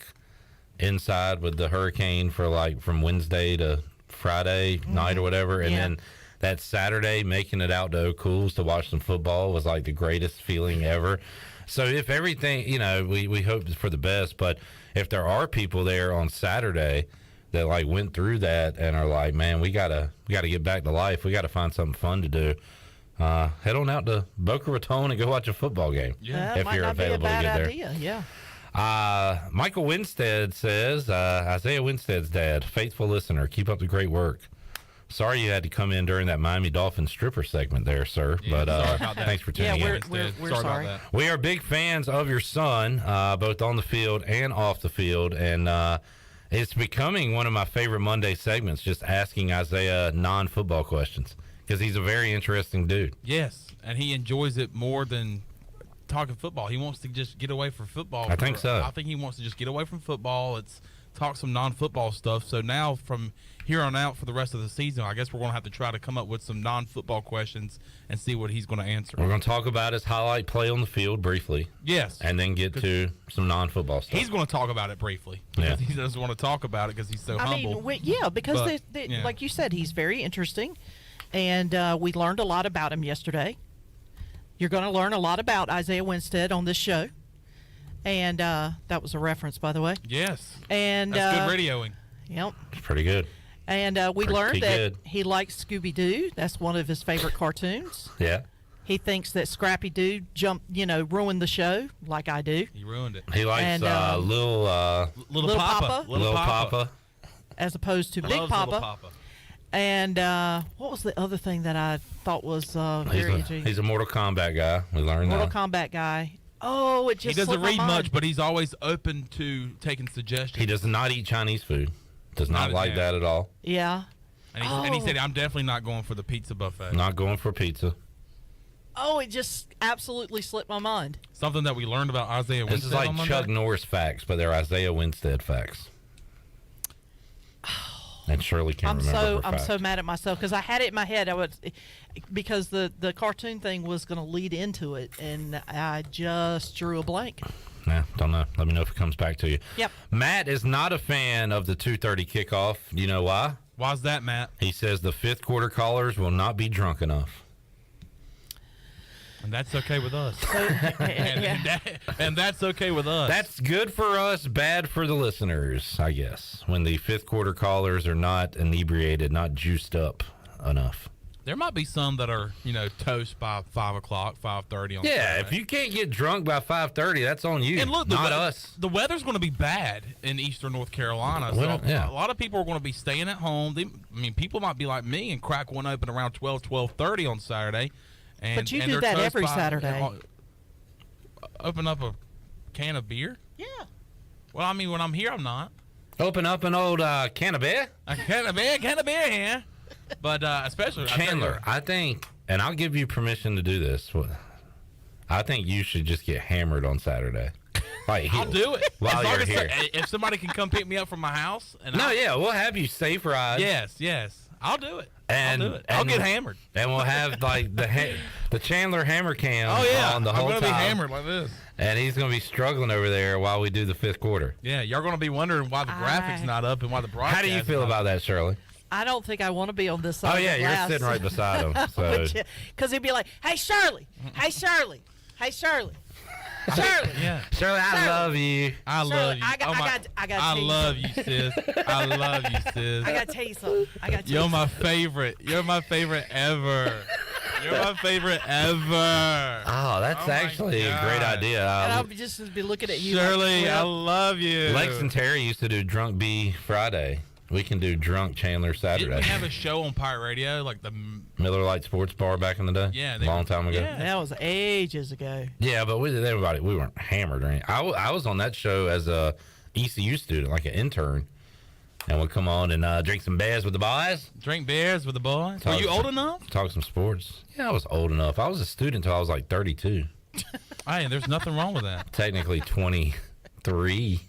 inside with the hurricane for, like, from Wednesday to Friday night or whatever. And then that Saturday, making it out to O'Cool's to watch some football was, like, the greatest feeling ever. So if everything, you know, we hope for the best. But if there are people there on Saturday that, like, went through that and are like, man, we gotta get back to life. We got to find something fun to do. Head on out to Boca Raton and go watch a football game. Yeah, if you're available to get there. Idea. Yeah. Michael Winstead says, Isaiah Winstead's dad, faithful listener, keep up the great work. Sorry you had to come in during that Miami Dolphins stripper segment there, sir. Yeah, but thanks for tuning in. We're sorry. We are big fans of your son, both on the field and off the field, and it's becoming one of my favorite Monday segments, just asking Isaiah non-football questions. Because he's a very interesting dude. Yes, and he enjoys it more than talking football. He wants to just get away from football. I think so. I think he wants to just get away from football. Let's talk some non-football stuff. So now from here on out for the rest of the season, I guess we're going to have to try to come up with some non-football questions and see what he's going to answer. We're going to talk about his highlight play on the field briefly. Yes. And then get to some non-football stuff. He's going to talk about it briefly. Yeah. He doesn't want to talk about it because he's so humble. Because like you said, he's very interesting. And we learned a lot about him yesterday. You're going to learn a lot about Isaiah Winstead on this show. And that was a reference, by the way. Yes. And that's good radioing. Yep. It's pretty good. And we learned that he likes Scooby-Doo. That's one of his favorite cartoons. Yeah. He thinks that Scrappy-Doo ruined the show, like I do. He ruined it. He likes Little Papa. Little Papa. As opposed to Big Papa. Little Papa. And what was the other thing that I thought was very interesting? He's a Mortal Kombat guy. We learned Mortal Kombat guy. Oh, it just He doesn't read my mind. much, but he's always open to taking suggestions. He does not eat Chinese food. Does not like that at all. Yeah. And he said, I'm definitely not going for the pizza buffet. Not going for pizza. Oh, it just absolutely slipped my mind. Something that we learned about Isaiah Winstead. This is like Chuck Norris facts, but they're Isaiah Winstead facts. And Shirley can't remember. I'm so mad at myself because I had it in my head. Because the cartoon thing was going to lead into it, and I just drew a blank. Yeah, don't know. Let me know if it comes back to you. Yep. Matt is not a fan of the 2:30 kickoff. Do you know why? Why's that, Matt? He says the fifth quarter callers will not be drunk enough. And that's okay with us. and that's okay with us. That's good for us, bad for the listeners, I guess, when the fifth quarter callers are not inebriated, not juiced up enough. There might be some that are, toast by 5 o'clock, 5:30 on Yeah, Saturday. if you can't get drunk by 5:30, that's on you, and look, not us. The weather's going to be bad in eastern North Carolina. Well, so yeah. a lot of people are going to be staying at home. People might be like me and crack one open around 12:30 on Saturday. But you and do they're that toast every Saturday. Open up a can of beer? Yeah. Well, I mean, when I'm here, I'm not. Open up an old can of beer? A can of beer here. But especially Chandler, I think, and I'll give you permission to do this. I think you should just get hammered on Saturday. I'll do it. While you're here. If somebody can come pick me up from my house. We'll have you safe ride. Yes. I'll do it. And, I'll do it. I'll get hammered. And we'll have like the Chandler hammer cam on the whole time. I'm going to be hammered like this. And he's going to be struggling over there while we do the fifth quarter. Yeah, you're going to be wondering why the graphics not up and why the broadcast. How do you feel about that, Shirley? I don't think I want to be on this side. Oh yeah, of the glass. you're sitting right beside him. So. Because he'd be like, "Hey Shirley, hey Shirley, hey Shirley, Shirley, yeah, Shirley, I love you. I love you. I love you, sis. I love you, sis. I got to tell you something. You're my favorite. You're my favorite ever. You're my favorite ever. Oh, that's actually a great idea. And I'll just be looking at you. Shirley, like, I love you. Lex and Terry used to do Drunk B Friday. We can do Drunk Chandler Saturday. Didn't we have a show on Pirate Radio, like the Miller Lite Sports Bar back in the day? Yeah. A long time ago. Yeah. That was ages ago. Yeah, but we weren't hammered or anything. I was on that show as a ECU student, like an intern. And we'd come on and drink some beers with the boys. Drink beers with the boys? Were you old enough? Talk some sports. Yeah, I was old enough. I was a student until I was like 32. Hey, there's nothing wrong with that. Technically 23.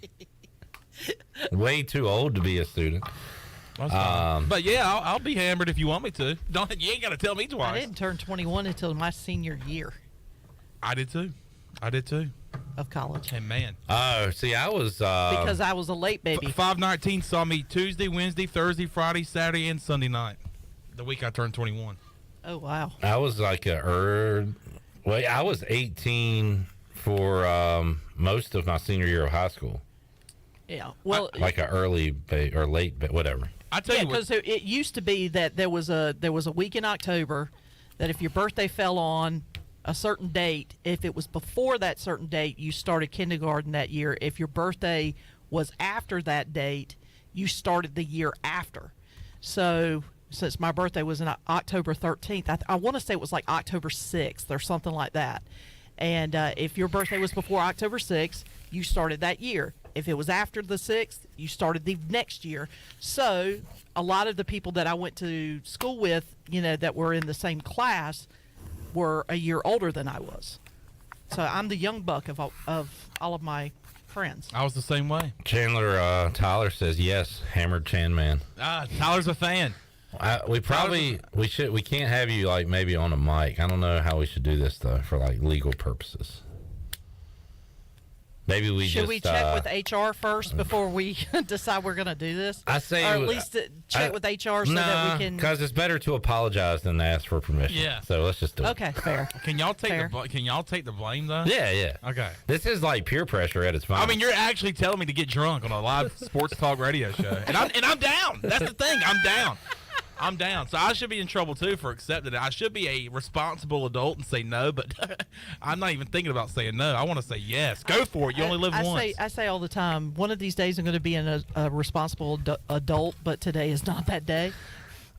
Way too old to be a student. But yeah, I'll be hammered if you want me to. You ain't got to tell me twice. I didn't turn 21 until my senior year. I did too. Of college. Hey man. Oh, see, I was because I was a late baby. 519 saw me Tuesday, Wednesday, Thursday, Friday, Saturday, and Sunday night. The week I turned 21. Oh wow. I was like I was 18 for most of my senior year of high school. Yeah, well, like an early or late, but whatever. I tell you because it used to be that there was a week in October that if your birthday fell on a certain date, if it was before that certain date, you started kindergarten that year. If your birthday was after that date, you started the year after. So since my birthday was on October 13th, I want to say it was like October 6th or something like that. And if your birthday was before October 6th, you started that year. If it was after the 6th, you started the next year. So a lot of the people that I went to school with, that were in the same class, were a year older than I was. So I'm the young buck of all of my friends. I was the same way. Chandler Tyler says yes, hammered Chan man. Tyler's a fan. We can't have you like maybe on a mic. I don't know how we should do this though for like legal purposes. Maybe should we check with HR first before we decide we're going to do this? I say, or at least check with HR so that we can. Because it's better to apologize than to ask for permission. Yeah. So let's just do it. Okay, fair. Can y'all take the blame though? Yeah. Okay. This is like peer pressure at its finest. I mean, you're actually telling me to get drunk on a live sports talk radio show, and I'm down. That's the thing. I'm down. So I should be in trouble, too, for accepting it. I should be a responsible adult and say no, but I'm not even thinking about saying no. I want to say yes. Go for it. You only live once. I say all the time, one of these days I'm going to be a responsible adult, but today is not that day.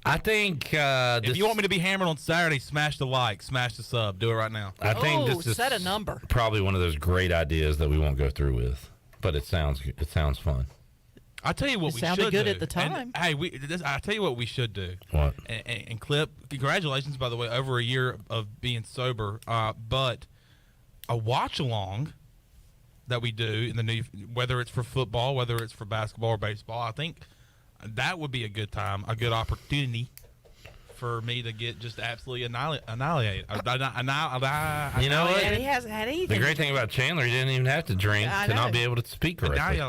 I think if you want me to be hammered on Saturday, smash the like, smash the sub. Do it right now. I think this is set a number. Probably one of those great ideas that we won't go through with, but it sounds fun. I tell you what we should do. It sounded good at the time. And, hey, I tell you what we should do. What? And Clip, congratulations, by the way, over a year of being sober. But a watch along that we do in the new, whether it's for football, whether it's for basketball or baseball, I think that would be a good time, a good opportunity for me to get just absolutely annihilated. You know what? And he hasn't had anything. The great thing about Chandler, he didn't even have to drink to not be able to speak correctly.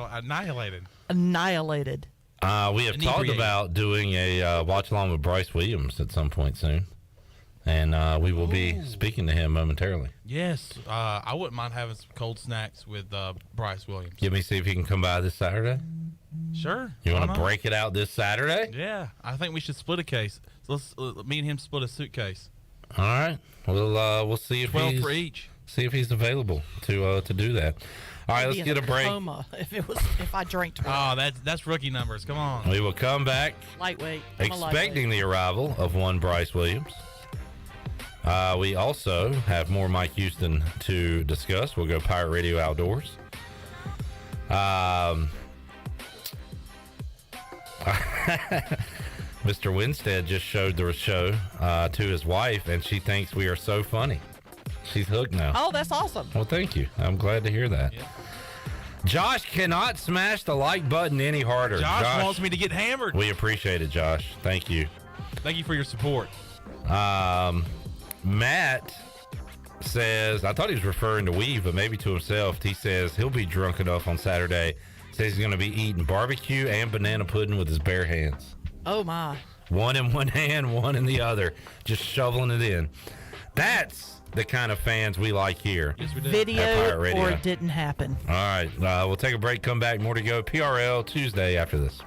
Annihilated. We have talked about doing a watch along with Bryce Williams at some point soon. And we will be speaking to him momentarily. Yes, I wouldn't mind having some cold snacks with Bryce Williams. Let me see if he can come by this Saturday. Sure. You want to break it out this Saturday? Yeah, I think we should split a case. So let's me and him split a suitcase. All right. We'll see if 12 for each. See if he's available to do that. All right, let's get a break. Coma if I drank too much. Oh, that's rookie numbers. Come on. We will come back. Lightweight. Expecting the arrival of one Bryce Williams. We also have more Mike Houston to discuss. We'll go Pirate Radio Outdoors. Mr. Winstead just showed the show to his wife, and she thinks we are so funny. She's hooked now. Oh, that's awesome. Well, thank you. I'm glad to hear that. Yeah. Josh cannot smash the like button any harder. Josh wants me to get hammered. We appreciate it, Josh. Thank you. Thank you for your support. Matt says, I thought he was referring to Weave, but maybe to himself. He says he'll be drunk enough on Saturday. Says he's going to be eating barbecue and banana pudding with his bare hands. Oh, my. One in one hand, one in the other. Just shoveling it in. That's the kind of fans we like here. Yes, we do. Video or it didn't happen. All right. We'll take a break, come back. More to go. PRL Tuesday after this.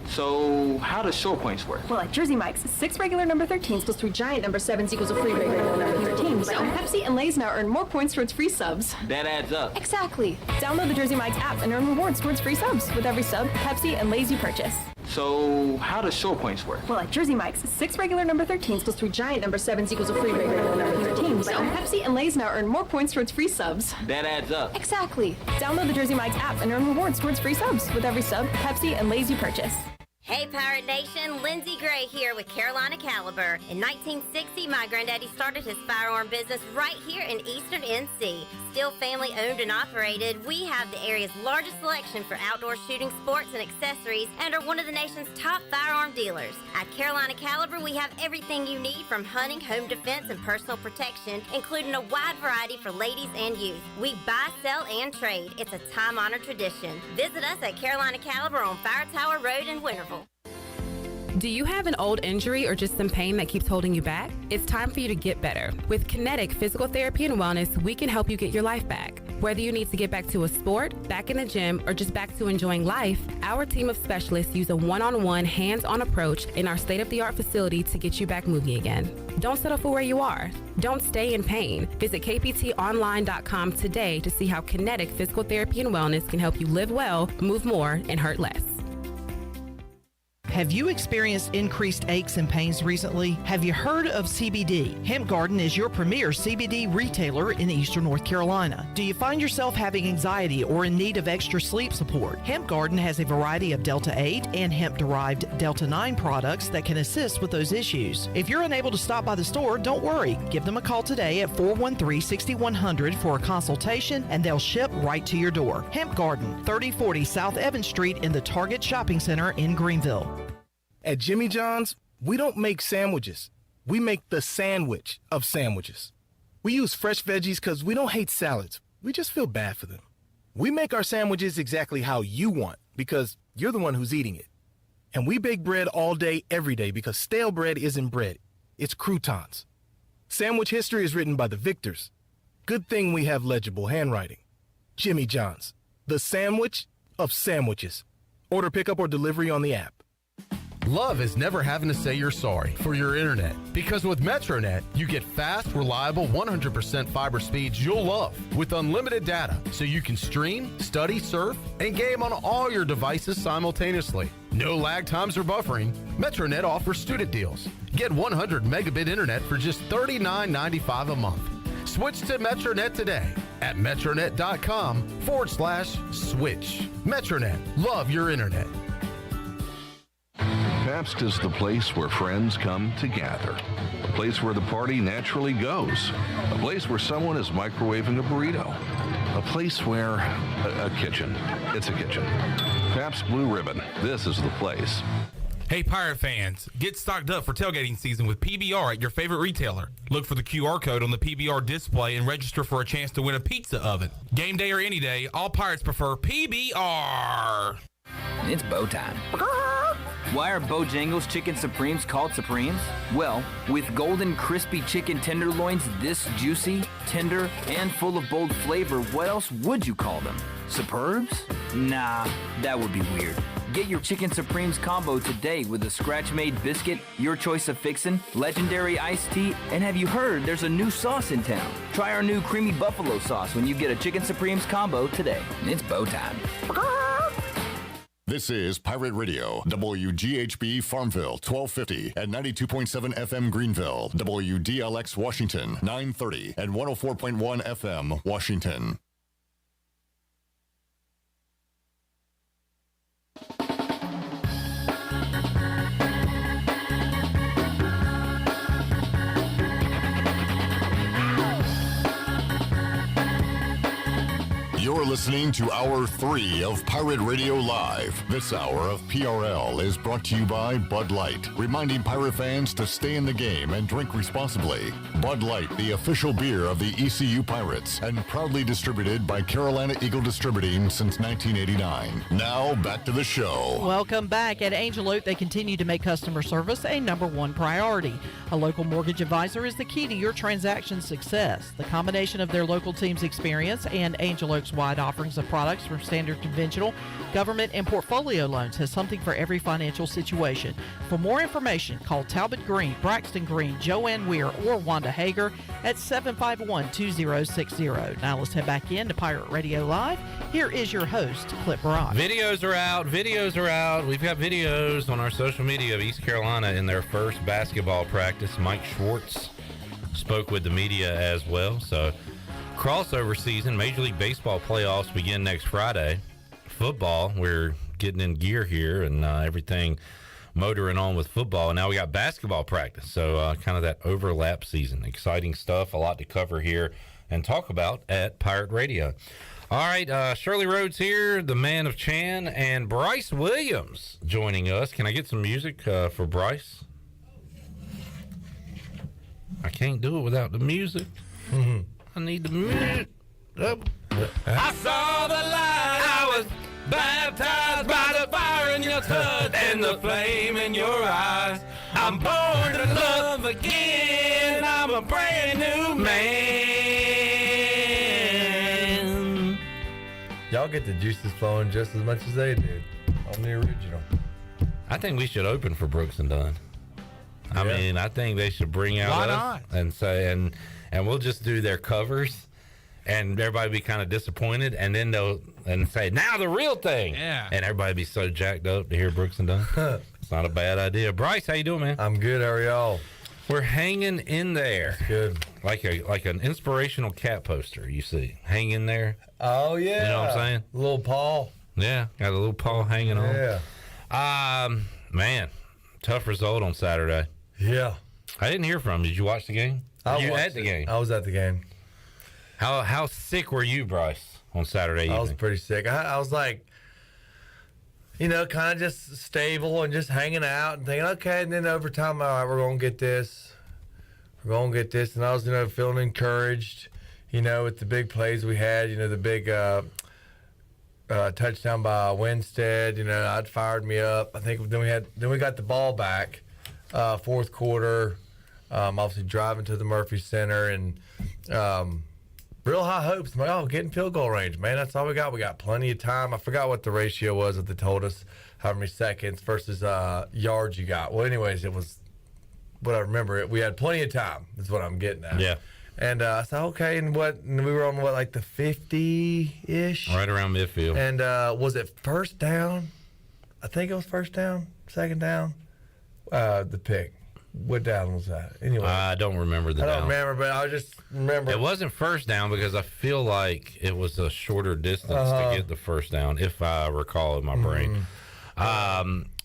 So how does short points work? Well, at Jersey Mike's, 6 regular number 13s plus 3 giant number 7s equals a free regular number 13. So Pepsi and Lay's now earn more points towards free subs. That adds up. Exactly. Download the Jersey Mike's app and earn rewards towards free subs with every sub, Pepsi, and Lay's you purchase. So how does short points work? Well, at Jersey Mike's, 6 regular number 13s plus 3 giant number 7s equals a free regular number 13. So Pepsi and Lay's now earn more points towards free subs. That adds up. Exactly. Download the Jersey Mike's app and earn rewards towards free subs with every sub, Pepsi, and Lay's you purchase. Hey Pirate Nation, Lindsay Gray here with Carolina Caliber. In 1960, my granddaddy started his firearm business right here in Eastern NC. Still family owned and operated, we have the area's largest selection for outdoor shooting sports and accessories and are one of the nation's top firearm dealers. At Carolina Caliber, we have everything you need from hunting, home defense, and personal protection, including a wide variety for ladies and youth. We buy, sell, and trade. It's a time-honored tradition. Visit us at Carolina Caliber on Fire Tower Road in Winterville. Do you have an old injury or just some pain that keeps holding you back? It's time for you to get better. With Kinetic Physical Therapy and Wellness, we can help you get your life back. Whether you need to get back to a sport, back in the gym, or just back to enjoying life, our team of specialists use a one-on-one, hands-on approach in our state-of-the-art facility to get you back moving again. Don't settle for where you are. Don't stay in pain. Visit kptonline.com today to see how Kinetic Physical Therapy and Wellness can help you live well, move more, and hurt less. Have you experienced increased aches and pains recently? Have you heard of CBD? Hemp Garden is your premier CBD retailer in Eastern North Carolina. Do you find yourself having anxiety or in need of extra sleep support? Hemp Garden has a variety of Delta 8 and hemp-derived Delta 9 products that can assist with those issues. If you're unable to stop by the store, don't worry. Give them a call today at 413-6100 for a consultation and they'll ship right to your door. Hemp Garden, 3040 South Evans Street in the Target Shopping Center in Greenville. At Jimmy John's, we don't make sandwiches. We make the sandwich of sandwiches. We use fresh veggies because we don't hate salads. We just feel bad for them. We make our sandwiches exactly how you want because you're the one who's eating it. And we bake bread all day, every day because stale bread isn't bread. It's croutons. Sandwich history is written by the victors. Good thing we have legible handwriting. Jimmy John's, the sandwich of sandwiches. Order pickup or delivery on the app. Love is never having to say you're sorry for your internet. Because with MetroNet, you get fast, reliable, 100% fiber speeds you'll love with unlimited data so you can stream, study, surf, and game on all your devices simultaneously. No lag times or buffering. MetroNet offers student deals. Get 100 megabit internet for just $39.95 a month. Switch to MetroNet today at metronet.com/switch. MetroNet. Love your internet. Pabst is the place where friends come to gather, a place where the party naturally goes, a place where someone is microwaving a burrito, a place where a kitchen. It's a kitchen. Pabst Blue Ribbon. This is the place. Hey, Pirate fans, get stocked up for tailgating season with PBR at your favorite retailer. Look for the QR code on the PBR display and register for a chance to win a pizza oven. Game day or any day, all Pirates prefer PBR. It's bow time. Why are Bojangles Chicken Supremes called Supremes? Well, with golden crispy chicken tenderloins this juicy, tender, and full of bold flavor, what else would you call them? Superbs? Nah, that would be weird. Get your Chicken Supremes combo today with a scratch-made biscuit, your choice of fixin', legendary iced tea, and have you heard there's a new sauce in town? Try our new creamy buffalo sauce when you get a Chicken Supremes combo today. It's bow time. This is Pirate Radio, WGHB Farmville, 1250 and 92.7 FM Greenville, WDLX Washington, 930 and 104.1 FM Washington. You're listening to Hour 3 of Pirate Radio Live. This hour of PRL is brought to you by Bud Light, reminding Pirate fans to stay in the game and drink responsibly. Bud Light, the official beer of the ECU Pirates, and proudly distributed by Carolina Eagle Distributing since 1989. Now, back to the show. Welcome back. At Angel Oak, they continue to make customer service a #1 priority. A local mortgage advisor is the key to your transaction success. The combination of their local team's experience and Angel Oak's wide offerings of products from standard, conventional, government, and portfolio loans has something for every financial situation. For more information, call Talbot Green, Braxton Green, Joanne Weir, or Wanda Hager at 751-2060. Now let's head back in to Pirate Radio Live. Here is your host, Clip Brock. Videos are out. We've got videos on our social media of East Carolina in their first basketball practice. Mike Schwartz spoke with the media as well. So crossover season, Major League Baseball playoffs begin next Friday. Football, we're getting in gear here and everything motoring on with football. And now we got basketball practice. So kind of that overlap season. Exciting stuff, a lot to cover here and talk about at Pirate Radio. All right, Shirley Rhodes here, the man of Chan, and Bryce Williams joining us. Can I get some music for Bryce? I can't do it without the music. I need the music. I saw the light. I was baptized by the fire in your touch and the flame in your eyes. I'm born to love again. I'm a brand new man. Y'all get the juices flowing just as much as they did on the original. I think we should open for Brooks and Dunn. I mean, I think they should bring out us and say, and we'll just do their covers, and everybody be kind of disappointed, and then they'll say, now the real thing. Yeah. And everybody be so jacked up to hear Brooks and Dunn. It's not a bad idea. Bryce, how you doing, man? I'm good. How are y'all? We're hanging in there. That's good. Like an inspirational cat poster, you see. Hang in there. Oh, yeah. You know what I'm saying? Little paw. Yeah, got a little paw hanging on. Yeah. Man, tough result on Saturday. Yeah. I didn't hear from you. Did you watch the game? You at the game? I was at the game. How sick were you, Bryce, on Saturday evening? I was pretty sick. I was like, kind of just stable and just hanging out and thinking, okay, and then overtime, all right, we're going to get this. We're going to get this. And I was, feeling encouraged, with the big plays we had, the big touchdown by Winstead, I'd fired me up. I think then we got the ball back. Fourth quarter, obviously driving to the Murphy Center and real high hopes. I'm like, getting field goal range, man. That's all we got. We got plenty of time. I forgot what the ratio was that they told us, how many seconds versus yards you got. Well, anyways, it was what I remember. We had plenty of time is what I'm getting at. Yeah. And I said, okay, and we were on, like the 50-ish? Right around midfield. And was it first down? I think it was first down, second down. The pick. What down was that? Anyway, I don't remember the down. I don't remember, but I just remember. It wasn't first down because I feel like it was a shorter distance to get the first down, if I recall in my brain.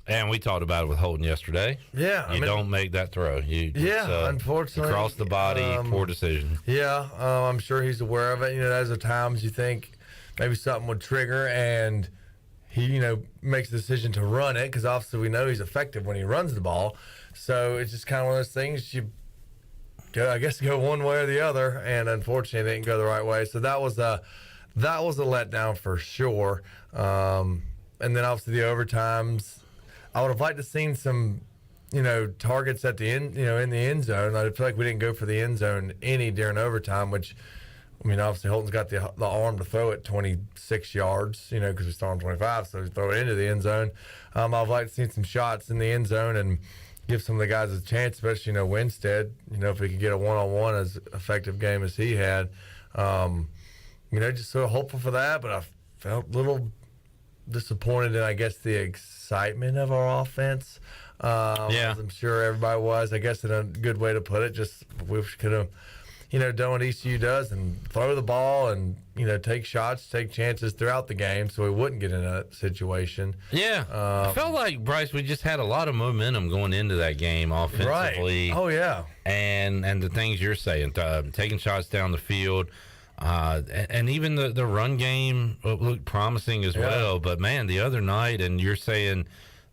And we talked about it with Holton yesterday. Yeah. You don't make that throw. Unfortunately. Across the body, poor decision. Yeah, I'm sure he's aware of it. There's times you think maybe something would trigger, and he makes the decision to run it, because obviously we know he's effective when he runs the ball. So it's just kind of one of those things you go one way or the other, and unfortunately it didn't go the right way. So that was a letdown for sure. And then obviously the overtimes, I would have liked to seen some targets at the end, in the end zone. I feel like we didn't go for the end zone any during overtime, which, I mean, obviously Holton's got the arm to throw it 26 yards, because we started on 25, so we throw it into the end zone. I'd like to see some shots in the end zone and give some of the guys a chance, especially, Winstead, if we could get a one-on-one as effective game as he had. Just sort of hopeful for that, but I felt a little disappointed in, I guess, the excitement of our offense. As I'm sure everybody was, I guess, in a good way to put it. Just we could have, done what ECU does and throw the ball and, take shots, take chances throughout the game so we wouldn't get in that situation. Yeah. I felt like, Bryce, we just had a lot of momentum going into that game offensively. Right. Oh, yeah. And the things you're saying, taking shots down the field. And even the run game looked promising as well. But, man, the other night, and you're saying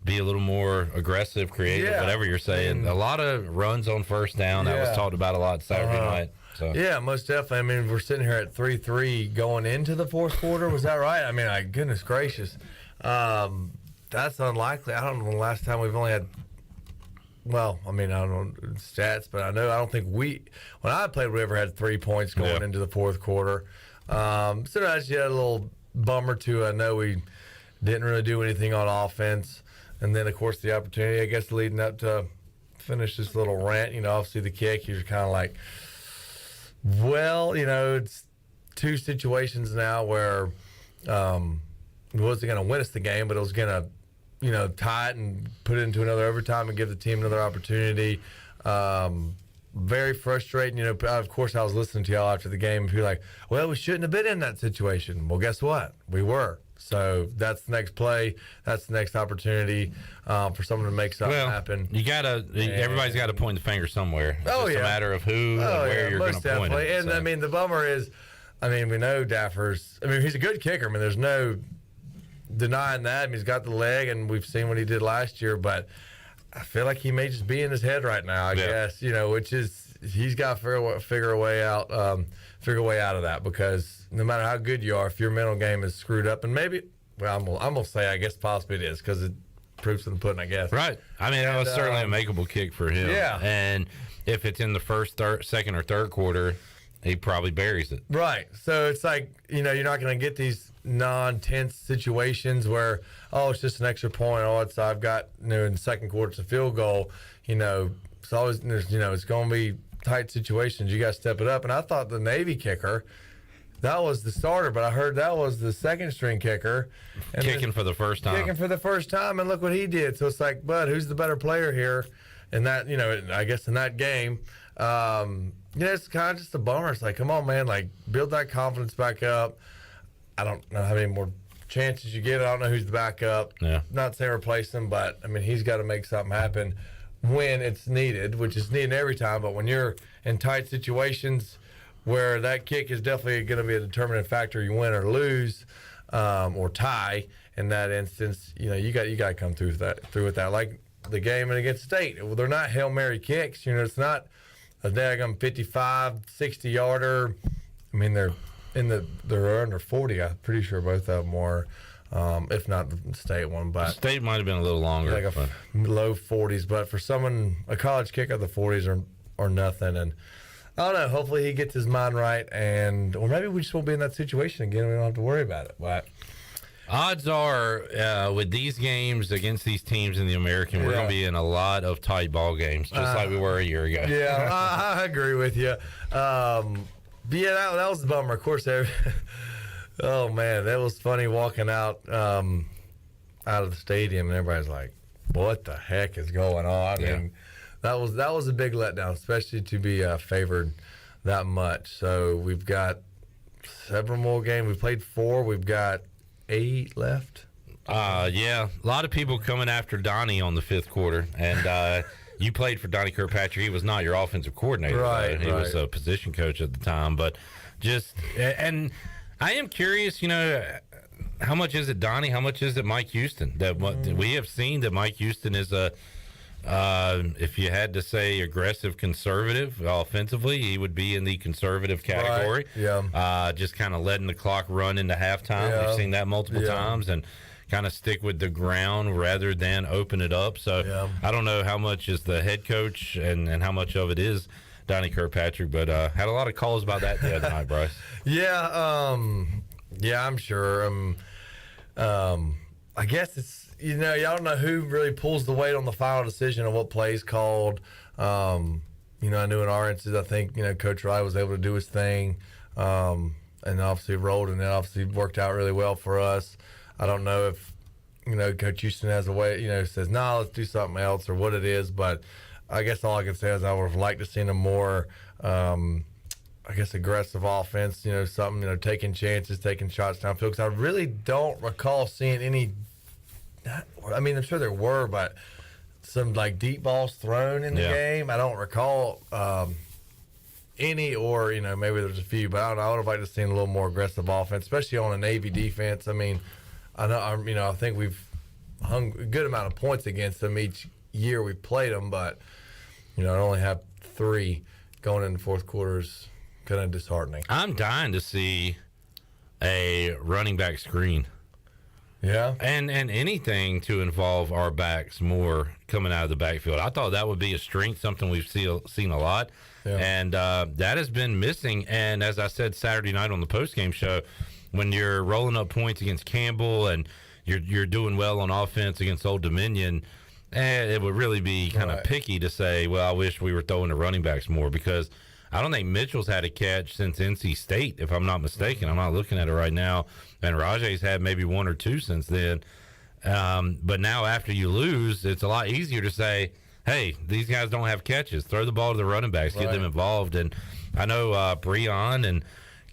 be a little more aggressive, creative, whatever you're saying. A lot of runs on first down. That was talked about a lot Saturday night. So. Yeah, most definitely. I mean, we're sitting here at 3-3 going into the fourth quarter. Was that right? I mean, goodness gracious. That's unlikely. I don't know the last time we've only had, well, I mean, I don't know stats, but I don't think when I played, we ever had 3 points going into the fourth quarter. So that's a little bummer, too. I know we didn't really do anything on offense. And then, of course, the opportunity, I guess, leading up to finish this little rant, obviously the kick, you're kind of like, well, it's two situations now where it wasn't going to win us the game, but it was going to, tie it and put it into another overtime and give the team another opportunity. Very frustrating. Of course, I was listening to y'all after the game. You're like, well, we shouldn't have been in that situation. Well, guess what? We were. So that's the next play. That's the next opportunity for someone to make something happen. Everybody's got to point the finger somewhere. It's just a matter of who and where you're going to point it. And, I mean, the bummer is, we know Daffer's, he's a good kicker. There's no denying that. He's got the leg, and we've seen what he did last year. But I feel like he may just be in his head right now, I guess, which is he's got to figure a way out of that, because no matter how good you are, if your mental game is screwed up, and maybe, well, I'm going to say, I guess possibly it is, because it proves in the pudding, I guess. Right. That was certainly a makeable kick for him. Yeah. And if it's in the second or third quarter, he probably buries it. Right. So it's like, you're not going to get these non-tense situations where, it's just an extra point. I've got, in the second quarter, it's a field goal. It's always, it's going to be tight situations. You got to step it up. And I thought the Navy kicker, that was the starter, but I heard that was the second string kicker. And kicking for the first time. Kicking for the first time, and look what he did. So it's like, bud, who's the better player here? And that, I guess in that game, it's kind of just a bummer. It's like, come on, man, build that confidence back up. I don't know how many more chances you get. I don't know who's the backup. Yeah. Not saying replace him, but, he's got to make something happen when it's needed, which is needed every time. But when you're in tight situations where that kick is definitely going to be a determinant factor, you win or lose, or tie in that instance, you got to come through with that. Like the game against State, well, they're not Hail Mary kicks. It's not a daggum 55, 60-yarder. They're under 40. I'm pretty sure both of them were, if not the State one. But State might have been a little longer, like low 40s. But for a college kicker, the 40s are nothing. And I don't know. Hopefully he gets his mind right, or maybe we just won't be in that situation again. We don't have to worry about it. But odds are, with these games against these teams in the American, we're going to be in a lot of tight ball games, just like we were a year ago. Yeah, I agree with you. That was the bummer. Of course, oh man, that was funny walking out of the stadium, and everybody's like, "What the heck is going on?" Yeah. And that was a big letdown, especially to be favored that much. So we've got several more games. We played 4. We've got 8 left. Yeah, a lot of people coming after Donnie on the 5th quarter, and you played for Donnie Kirkpatrick. He was not your offensive coordinator. Right. He was a position coach at the time. But and I am curious, how much is it, Donnie? How much is it, Mike Houston? That we have seen that Mike Houston is a, if you had to say aggressive conservative offensively, he would be in the conservative category. Right. Yeah. Just kind of letting the clock run into halftime. Yeah. We've seen that multiple times, and kind of stick with the ground rather than open it up. So I don't know how much is the head coach and how much of it is Donnie Kirkpatrick, but had a lot of calls about that the other night, Bryce. Yeah, I'm sure. I guess it's, y'all don't know who really pulls the weight on the final decision of what plays called. I knew in our instance, I think, Coach Riley was able to do his thing, and obviously rolled, and it obviously worked out really well for us. I don't know if, Coach Houston has a way, says, no, let's do something else or what it is, but I guess all I can say is I would have liked to see a more, aggressive offense, something, taking chances, taking shots downfield, because I really don't recall seeing any, I'm sure there were, but some, deep balls thrown in the game. I don't recall any, or, maybe there's a few, but I don't know. I would have liked to see a little more aggressive offense, especially on a Navy defense. I think we've hung a good amount of points against them each year we played them, but, I only have 3 going in the fourth quarter is kind of disheartening. I'm dying to see a running back screen. Yeah. And anything to involve our backs more coming out of the backfield. I thought that would be a strength, something we've seen a lot. Yeah. And that has been missing. And as I said Saturday night on the postgame show, when you're rolling up points against Campbell and you're doing well on offense against Old Dominion, it would really be kind of picky to say, well, I wish we were throwing the running backs more, because I don't think Mitchell's had a catch since NC State, if I'm not mistaken. I'm not looking at it right now. And Rajay's had maybe 1 or 2 since then. But now after you lose, it's a lot easier to say, hey, these guys don't have catches. Throw the ball to the running backs, get them involved. And I know Breon and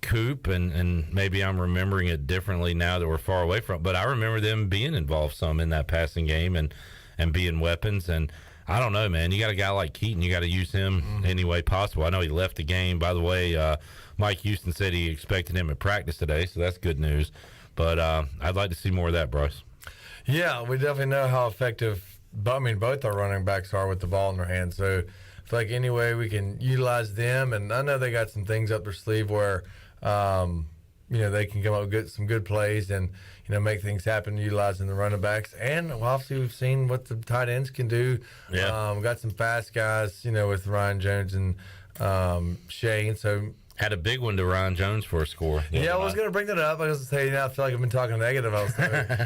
Coop, and maybe I'm remembering it differently now that we're far away from it, but I remember them being involved some in that passing game and being weapons. And I don't know, man. You got a guy like Keaton, you got to use him any way possible. I know he left the game. By the way, Mike Houston said he expected him at practice today, so that's good news. But I'd like to see more of that, Bryce. Yeah, we definitely know how effective, both our running backs are with the ball in their hands. So I feel like any way we can utilize them, and I know they got some things up their sleeve where, they can come up with some good plays and, make things happen utilizing the running backs. And obviously we've seen what the tight ends can do. Yeah. We got some fast guys, with Ryan Jones and Shane. So had a big one to Ryan Jones for a score. Yeah, I was going to bring that up. I was going to say, I feel like I've been talking negative.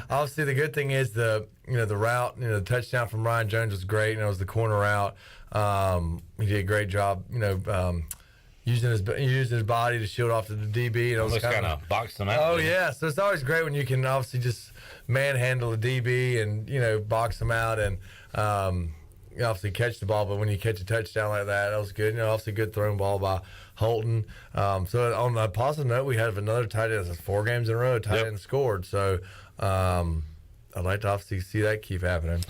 Obviously, the good thing is the route, the touchdown from Ryan Jones was great, and it was the corner route. He did a great job, using his body to shield off to the DB. And almost kind of boxed him out. Oh, yeah. So it's always great when you can obviously just manhandle the DB and, box him out and obviously catch the ball. But when you catch a touchdown like that was good. Obviously good thrown ball by Holton. So on a positive note, we have another tight end. That's 4 games in a row, tight end scored. So I'd like to obviously see that keep happening.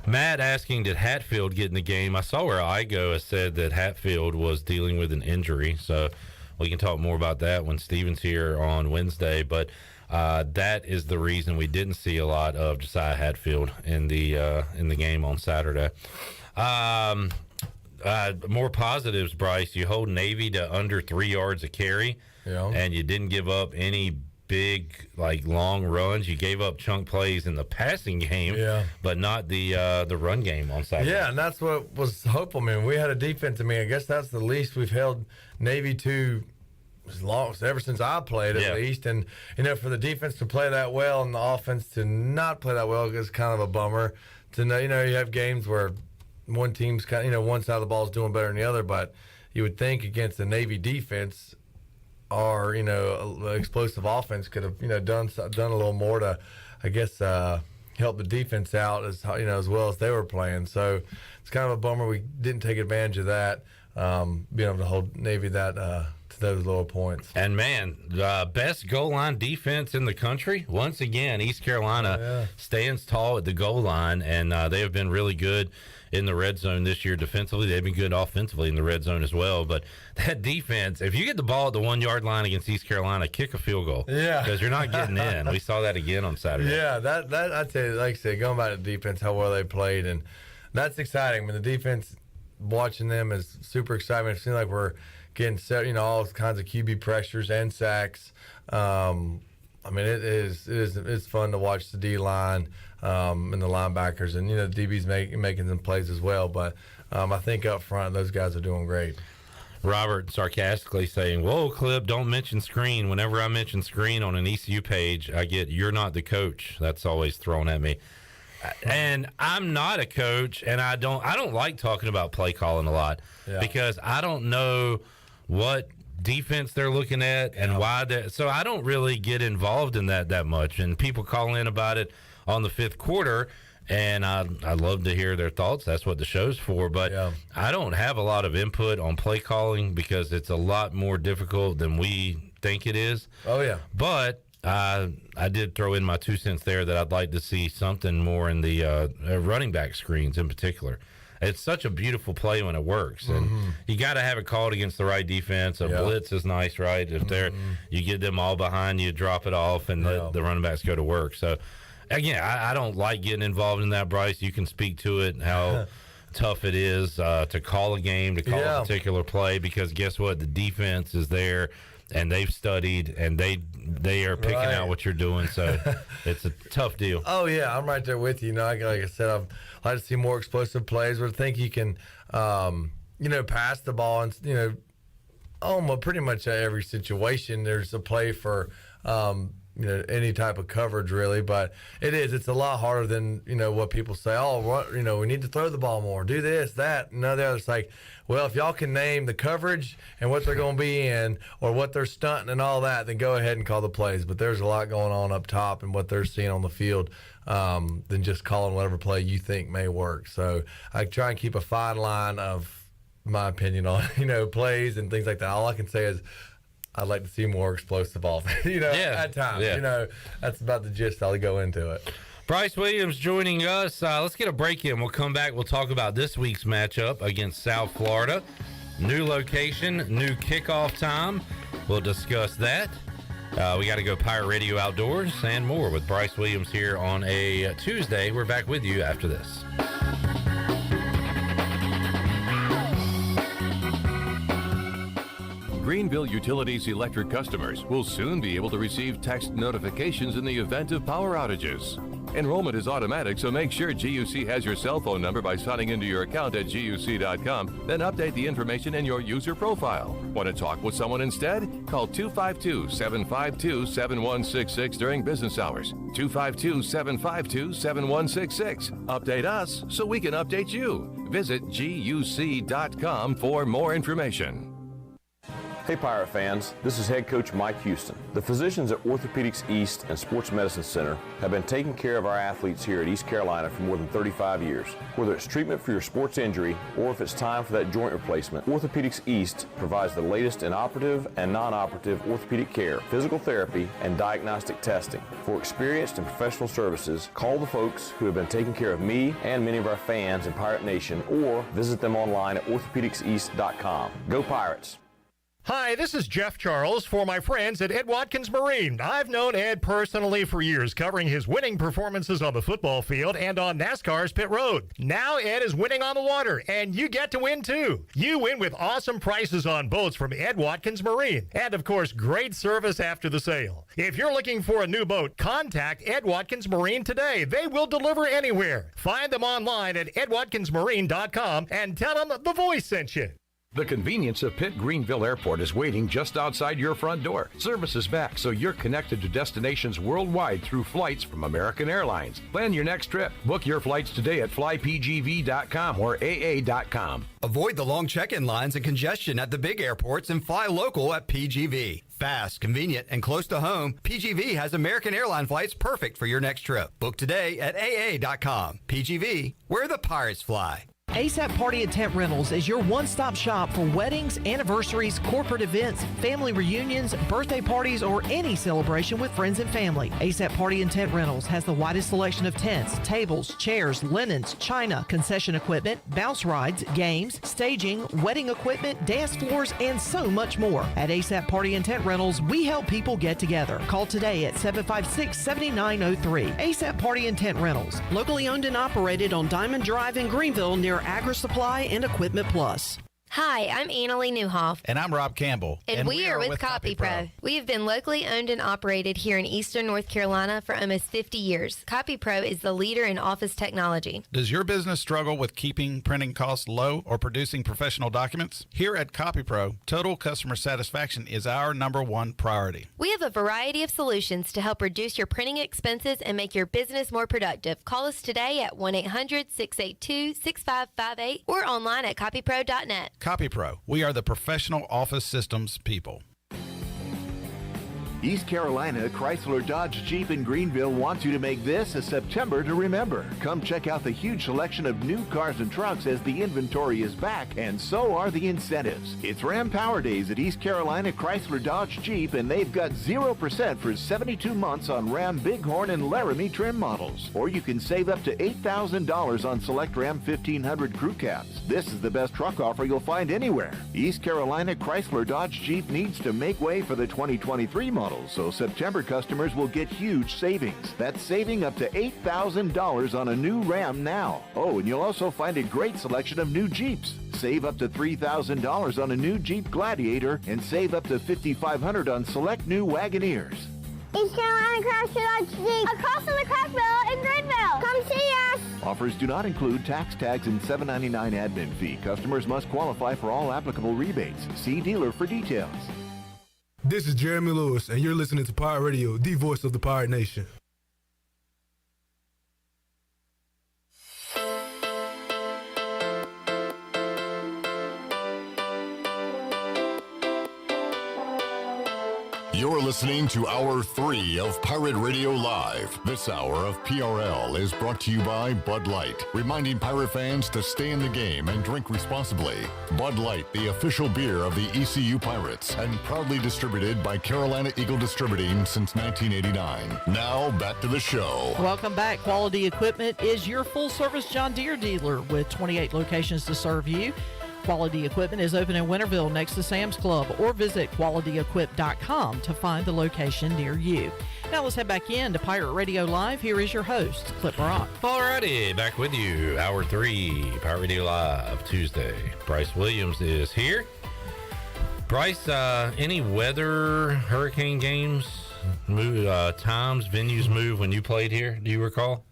Matt asking, did Hatfield get in the game? I saw where Igo has said that Hatfield was dealing with an injury, so we can talk more about that when Steven's here on Wednesday. But that is the reason we didn't see a lot of Josiah Hatfield in the game on Saturday. More positives, Bryce. You hold Navy to under 3 yards a carry, and you didn't give up any big long runs. You gave up chunk plays in the passing game, but not the run game on Saturday. Yeah, and that's what was hopeful. We had a defense. I guess that's the least we've held Navy to ever since I played, at least. And for the defense to play that well and the offense to not play that well is kind of a bummer. To know, you have games where one team's one side of the ball is doing better than the other, but you would think against the Navy defense, our explosive offense could have done a little more to, I guess, help the defense out as well as they were playing. So it's kind of a bummer we didn't take advantage of that, being able to hold Navy that to to those lower points. And, man, best goal line defense in the country. Once again, East Carolina stands tall at the goal line, and they have been really good in the red zone this year defensively. They've been good offensively in the red zone as well. But that defense, if you get the ball at the 1 yard line against East Carolina, kick a field goal. Yeah. Because you're not getting in. We saw that again on Saturday. Yeah, that I tell you, like I said, going back to defense, how well they played, and that's exciting. I mean, the defense, watching them is super exciting. It seems like we're getting set, all kinds of QB pressures and sacks. I mean, it's fun to watch the D line and the linebackers, and the DBs making some plays as well. But I think up front, those guys are doing great. Robert sarcastically saying, "Whoa, Clip, don't mention screen." Whenever I mention screen on an ECU page, I get "you're not the coach." That's always thrown at me. And I'm not a coach, and I don't like talking about play calling a lot because I don't know what defense they're looking at and why they're, so I don't really get involved in that much. And people call in about it on the fifth quarter, and I love to hear their thoughts. That's what the show's for. But I don't have a lot of input on play calling because it's a lot more difficult than we think it is. Oh, yeah. But I did throw in my 2 cents there that I'd like to see something more in the running back screens in particular. It's such a beautiful play when it works, and you got to have it called against the right defense. A blitz is nice, right? If you get them all behind you, drop it off, and let the running backs go to work. So, again, I don't like getting involved in that, Bryce. You can speak to it, how tough it is to call a game, to call a particular play, because guess what? The defense is there, and they've studied, and they are picking out what you're doing. So it's a tough deal. Oh, yeah, I'm right there with you. Like I said, I'd like to see more explosive plays, but I think you can, pass the ball and, almost pretty much every situation there's a play for, any type of coverage really, but it's a lot harder than, what people say, we need to throw the ball more, do this, that, and the other. It's like, well, if y'all can name the coverage and what they're going to be in or what they're stunting and all that, then go ahead and call the plays. But there's a lot going on up top and what they're seeing on the field than just calling whatever play you think may work. So I try and keep a fine line of my opinion on, plays and things like that. All I can say is I'd like to see more explosive offense, at times. Yeah. That's about the gist. I'll go into it. Bryce Williams joining us. Let's get a break in. We'll come back. We'll talk about this week's matchup against South Florida. New location, new kickoff time. We'll discuss that. We got to go Pirate Radio Outdoors and more with Bryce Williams here on a Tuesday. We're back with you after this. Greenville Utilities electric customers will soon be able to receive text notifications in the event of power outages. Enrollment is automatic, so make sure GUC has your cell phone number by signing into your account at GUC.com, then update the information in your user profile. Want to talk with someone instead? Call 252-752-7166 during business hours. 252-752-7166. Update us so we can update you. Visit GUC.com for more information. Hey Pirate fans, this is head coach Mike Houston. The physicians at Orthopedics East and Sports Medicine Center have been taking care of our athletes here at East Carolina for more than 35 years. Whether it's treatment for your sports injury or if it's time for that joint replacement, Orthopedics East provides the latest in operative and non-operative orthopedic care, physical therapy, and diagnostic testing. For experienced and professional services, call the folks who have been taking care of me and many of our fans in Pirate Nation, or visit them online at orthopedicseast.com. Go Pirates! Hi, this is Jeff Charles for my friends at Ed Watkins Marine. I've known Ed personally for years, covering his winning performances on the football field and on NASCAR's pit road. Now Ed is winning on the water, and you get to win too. You win with awesome prices on boats from Ed Watkins Marine, and of course, great service after the sale. If you're looking for a new boat, contact Ed Watkins Marine today. They will deliver anywhere. Find them online at edwatkinsmarine.com and tell them The Voice sent you. The convenience of Pitt Greenville Airport is waiting just outside your front door. Service is back, so you're connected to destinations worldwide through flights from American Airlines. Plan your next trip. Book your flights today at flypgv.com or aa.com. Avoid the long check-in lines and congestion at the big airports and fly local at PGV. Fast, convenient, and close to home, PGV has American Airline flights perfect for your next trip. Book today at aa.com. PGV, where the pirates fly. ASAP Party and Tent Rentals is your one-stop shop for weddings, anniversaries, corporate events, family reunions, birthday parties, or any celebration with friends and family. ASAP Party and Tent Rentals has the widest selection of tents, tables, chairs, linens, china, concession equipment, bounce rides, games, staging, wedding equipment, dance floors, and so much more. At ASAP Party and Tent Rentals, we help people get together. Call today at 756-7903. ASAP Party and Tent Rentals, locally owned and operated on Diamond Drive in Greenville near Agri Supply and Equipment Plus. Hi, I'm Annalie Newhoff. And I'm Rob Campbell. And we are with CopyPro. We have been locally owned and operated here in Eastern North Carolina for almost 50 years. CopyPro is the leader in office technology. Does your business struggle with keeping printing costs low or producing professional documents? Here at CopyPro, total customer satisfaction is our #1 priority. We have a variety of solutions to help reduce your printing expenses and make your business more productive. Call us today at 1-800-682-6558 or online at copypro.net. CopyPro, we are the professional office systems people. East Carolina Chrysler Dodge Jeep in Greenville wants you to make this a September to remember. Come check out the huge selection of new cars and trucks as the inventory is back, and so are the incentives. It's Ram Power Days at East Carolina Chrysler Dodge Jeep, and they've got 0% for 72 months on Ram Bighorn and Laramie trim models. Or you can save up to $8,000 on select Ram 1500 crew cabs. This is the best truck offer you'll find anywhere. East Carolina Chrysler Dodge Jeep needs to make way for the 2023 model. So September customers will get huge savings. That's saving up to $8,000 on a new Ram now. Oh, and you'll also find a great selection of new Jeeps. Save up to $3,000 on a new Jeep Gladiator and save up to $5,500 on select new Wagoneers. East Carolina Chrysler Dodge Jeep across from the Craft Barrel in Greenville. Come see us. Offers do not include tax tags and $7.99 admin fee. Customers must qualify for all applicable rebates. See dealer for details. This is Jeremy Lewis, and you're listening to Pirate Radio, the voice of the Pirate Nation. You're listening to Hour 3 of Pirate Radio Live. This hour of PRL is brought to you by Bud Light, reminding Pirate fans to stay in the game and drink responsibly. Bud Light, the official beer of the ECU Pirates, and proudly distributed by Carolina Eagle Distributing since 1989. Now, back to the show. Welcome back. Quality Equipment is your full-service John Deere dealer with 28 locations to serve you. Quality Equipment is open in Winterville next to Sam's Club, or visit qualityequip.com to find the location near you. Now let's head back in to Pirate Radio Live. Here is your host, Clip Rock. Alrighty, back with you. Hour 3, Pirate Radio Live, Tuesday. Bryce Williams is here. Bryce, any weather, hurricane games, times, venues move when you played here? Do you recall?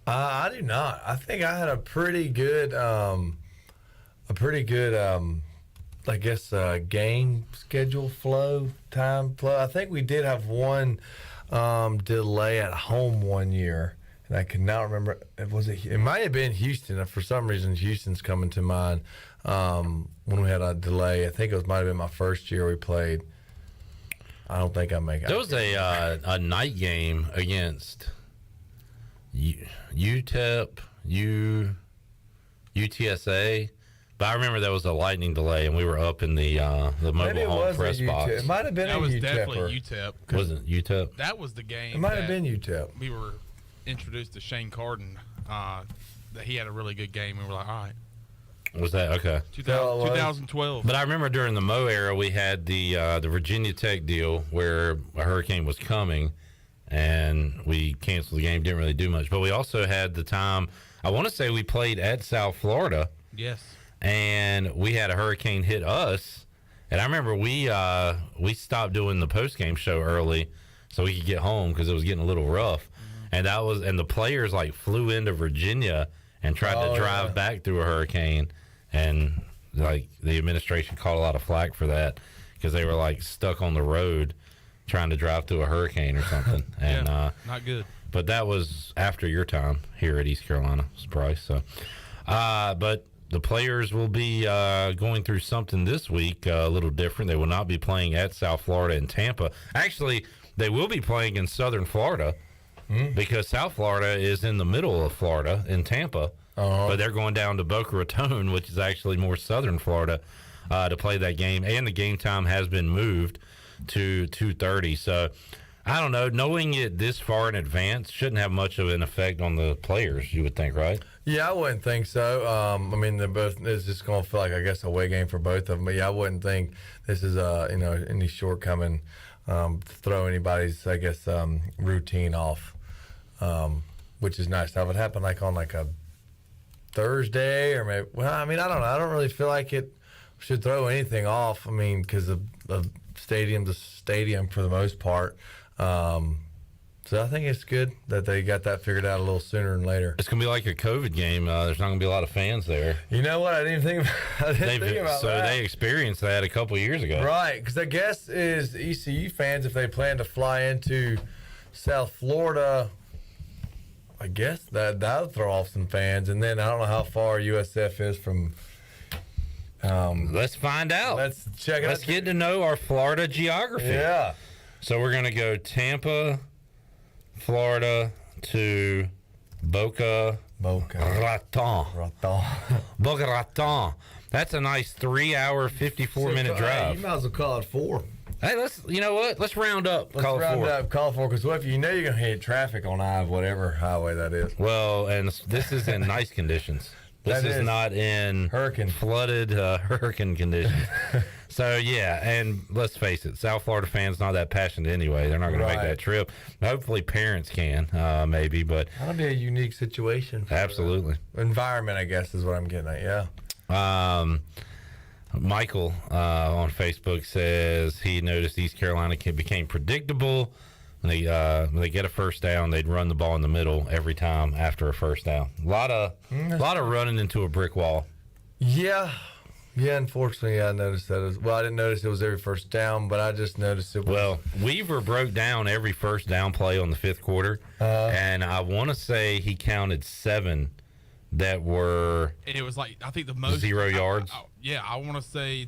I do not. I think I had a pretty good game schedule time flow. I think we did have one delay at home one year, and I cannot remember. It might have been Houston. For some reason, Houston's coming to mind when we had a delay. I think might have been my first year we played. I don't think I make it. There was a night game against UTEP, UTSA. But I remember there was a lightning delay, and we were up in the mobile home press box. It might have been that was UTEP. Definitely UTEP. Wasn't UTEP? That was the game. It might have been UTEP. We were introduced to Shane Carden. That he had a really good game. We were like, all right. Was that okay? 2012. But I remember during the Mo era, we had the Virginia Tech deal where a hurricane was coming, and we canceled the game. Didn't really do much. But we also had the time. I want to say we played at South Florida. Yes. And we had a hurricane hit us, and I remember we stopped doing the post-game show early so we could get home because it was getting a little rough. And the players like flew into Virginia and tried to drive back through a hurricane, and like the administration caught a lot of flack for that because they were like stuck on the road trying to drive through a hurricane or something. And not good. But that was after your time here at East Carolina, Bryce. So, but the players will be going through something this week a little different. They will not be playing at South Florida and Tampa. Actually, they will be playing in Southern Florida because South Florida is in the middle of Florida in Tampa. but they're going down to Boca Raton, which is actually more southern Florida, to play that game. And the game time has been moved to 2:30. So I don't know. Knowing it this far in advance shouldn't have much of an effect on the players, you would think, right? Yeah, I wouldn't think so. I mean, it's just going to feel like, I guess, a away game for both of them. But yeah, I wouldn't think this is any shortcoming to throw anybody's, I guess, routine off, which is nice. That would happen on a Thursday or maybe. Well, I mean, I don't know. I don't really feel like it should throw anything off. I mean, because of stadium to stadium for the most part. So I think it's good that they got that figured out a little sooner than later. It's going to be like a COVID game. There's not going to be a lot of fans there. You know what? I didn't think about that. So they experienced that a couple years ago. Right, because I guess is ECU fans, if they plan to fly into South Florida, I guess that'll throw off some fans. And then I don't know how far USF is from... let's find out. Let's check it out. Let's get to know our Florida geography. Yeah. So we're going to go Tampa, Florida to Boca Raton. Boca Raton. That's a nice 3-hour, 54-minute drive. You might as well call it 4. Hey, you know what? Let's round up. Call 4, because what if you know you're going to hit traffic on whatever highway that is. Well, and this is in nice conditions. This is not in flooded hurricane conditions. So, yeah, and let's face it, South Florida fans not that passionate anyway. They're not going to make that trip. Hopefully parents can, maybe, but... That'll be a unique situation. Absolutely. Environment, I guess, is what I'm getting at, yeah. Michael on Facebook says he noticed East Carolina became predictable. When they get a first down, they'd run the ball in the middle every time after a first down. A lot of running into a brick wall. Yeah. Yeah, unfortunately, I noticed that. I didn't notice it was every first down, but I just noticed it was... Well, Weaver broke down every first down play on the fifth quarter, and I want to say he counted 7 that were... And it was I think the most... 0 yards. I want to say,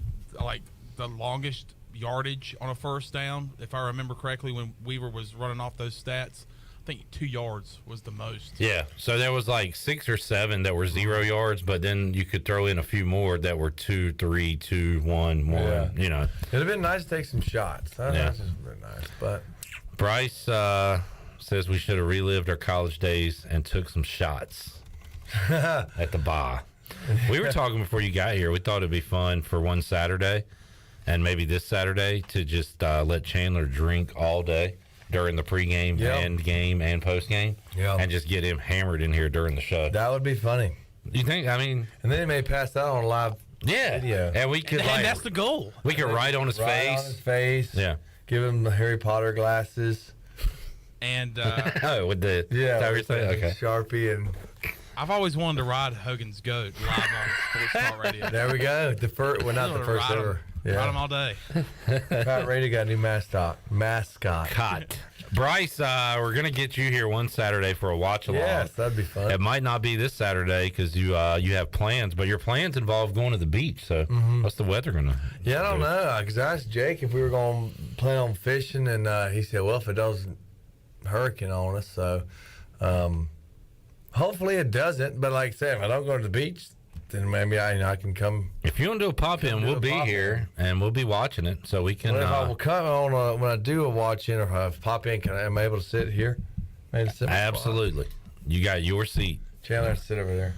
the longest yardage on a first down, if I remember correctly, when Weaver was running off those stats. I think 2 yards was the most. Yeah, so there was 6 or 7 that were 0 yards, but then you could throw in a few more that were 2, 3, 2, 1, 1. Yeah. You know, it'd have been nice to take some shots. That's just been nice. But Bryce says we should have relived our college days and took some shots at the bar. We were talking before you got here. We thought it'd be fun for one Saturday, and maybe this Saturday to just let Chandler drink all day during the pregame and game and postgame, and just get him hammered in here during the show. That would be funny. You think? I mean, and then he may pass out on live video. And we could, and that's the goal. We could write on his face. On his face. Yeah. Give him the Harry Potter glasses. And with the okay. Sharpie and. I've always wanted to ride Hogan's Goat live on Sports Talk Radio. There we go. The first, well, not the first ever. Ride them all day. Pat Rady got a new mascot. Bryce, we're going to get you here one Saturday for a watch-along. Yes, that'd be fun. It might not be this Saturday because you have plans, but your plans involve going to the beach. So what's the weather going to I don't know. Because I asked Jake if we were going to plan on fishing, and he said, well, if it doesn't hurricane on us. So hopefully it doesn't. But like I said, if I don't go to the beach, then maybe I can come. If you want to do a pop-in, we'll be here, and we'll be watching it, so we can... Well, if I will come on when I do a watch-in, or if I pop-in, am I able to sit here? Absolutely. You got your seat. Chandler, sit over there.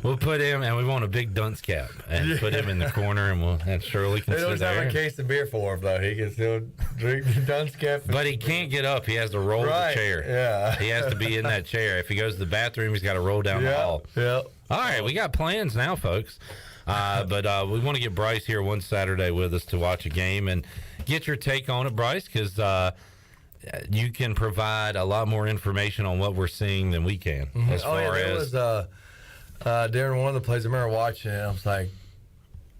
We'll put him, and we want a big dunce cap, and put him in the corner, and Shirley can sit there. They don't have a case of beer for him, though. He can still drink the dunce cap. But he can't get up. He has to roll the chair. Yeah. He has to be in that chair. If he goes to the bathroom, he's got to roll down the hall. Yeah. All right, we got plans now, folks. But we want to get Bryce here one Saturday with us to watch a game and get your take on it, Bryce, because you can provide a lot more information on what we're seeing than we can. As far as was during one of the plays I remember watching it, I was like,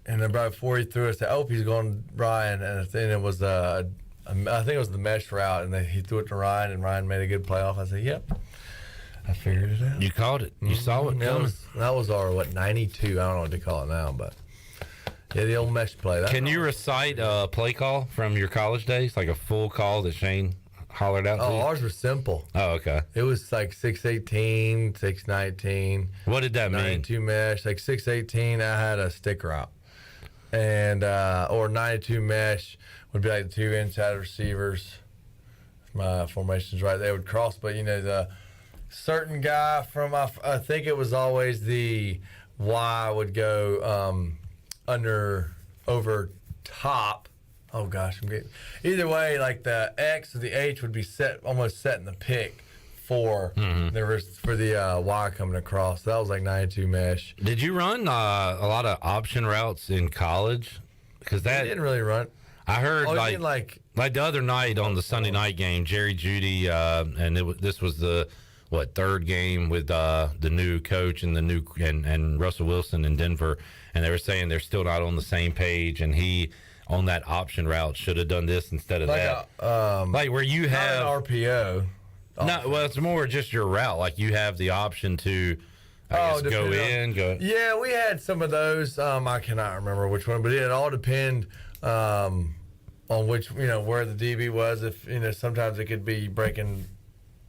and then right before he threw it, I said, "Oh, he's going Ryan," and then it was I think it was the mesh route, and then he threw it to Ryan, and Ryan made a good play off. I said, "Yep." I figured it out. You called it. You saw it coming. That was our 92. I don't know what they call it now, but yeah, the old mesh play. Can you recite a play call from your college days, like a full call that Shane hollered out to you? Ours was simple. Oh, okay. It was like 618, 619. What did that mean? 92 mesh. Like 618, I had a stick route. And, or 92 mesh would be like the 2 inside receivers. My formation's right. They would cross, but, the certain guy from, I think it was always the Y would go over top. Oh gosh, either way, like the X or the H would be almost set in the pick for the Y coming across. That was like 92 mesh. Did you run a lot of option routes in college? Because that didn't really run. I heard like the other night on the Sunday night game, Jerry Jeudy, and this was the third game with the new coach and and Russell Wilson in Denver, and they were saying they're still not on the same page, and he on that option route should have done this instead of that. Like where you have an RPO. No, well, it's more just your route. Like you have the option to go in. Yeah, we had some of those. I cannot remember which one, but it all depend on which where the DB was. If sometimes it could be breaking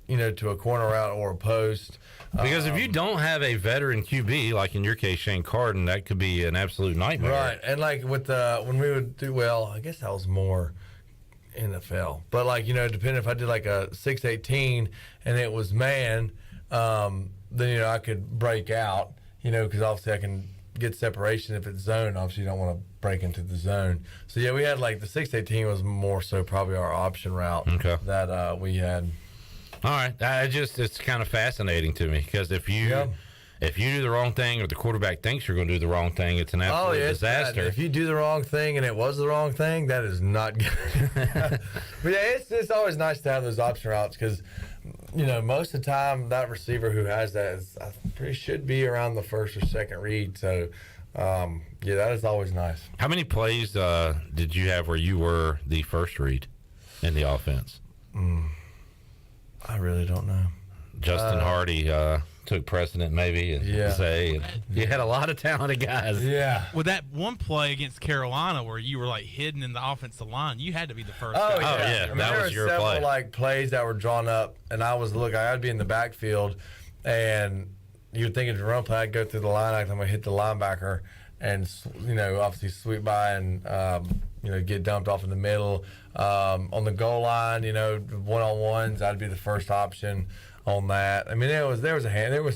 to a corner route or a post. Because if you don't have a veteran QB, like in your case, Shane Carden, that could be an absolute nightmare. Right, and like with when we would do, I guess that was more NFL. But depending if I did like a 618 and it was man, then I could break out, because obviously I can get separation if it's zone. Obviously you don't want to break into the zone. So yeah, we had like the 618 was more so probably our option route that we had. All right, it's kind of fascinating to me because if you do the wrong thing or the quarterback thinks you're going to do the wrong thing, it's an absolute disaster. If you do the wrong thing and it was the wrong thing, that is not good. But yeah, it's always nice to have those option routes because most of the time that receiver who has that should be around the first or second read. So yeah, that is always nice. How many plays did you have where you were the first read in the offense? I really don't know. Justin Hardy took precedent maybe and say you had a lot of talented guys. Yeah. With that one play against Carolina where you were like hidden in the offensive line, you had to be the first guy. Yeah. That was your play. There were several plays that were drawn up, and I'd be in the backfield, and you're thinking to run play, I'd go through the line, I'm going to hit the linebacker, and obviously sweep by and get dumped off in the middle. On the goal line, one-on-ones, I'd be the first option on that. I mean, there was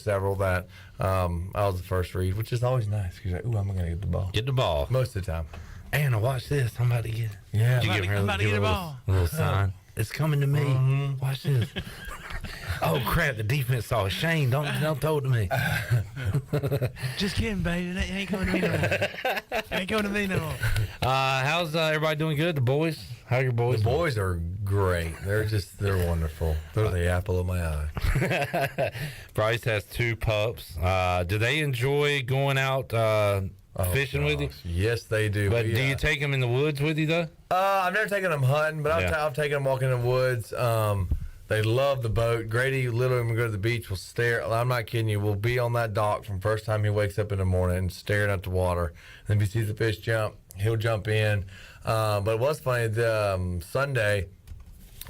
several that I was the first read, which is always nice because I'm going to get the ball. Get the ball most of the time. Anna, watch this. I'm about to get it. Yeah, I'm about to get the ball. A little sign. It's coming to me. Watch this. Oh crap! The defense saw it. Shane, don't throw it to me. Just kidding, baby. It ain't coming to me no more. It ain't coming to me no more. How's everybody doing? Good. The boys? How are your boys? The boys are great. They're wonderful. They're the apple of my eye. Bryce has 2 pups. Do they enjoy going out fishing with you? Yes, they do. But do you take them in the woods with you though? I've never taken them hunting, but I've taken them walking in the woods. They love the boat. Grady, literally, when we go to the beach, will stare. I'm not kidding you. We'll be on that dock from first time he wakes up in the morning and staring at the water. And if he sees the fish jump, he'll jump in. But it was funny. Sunday,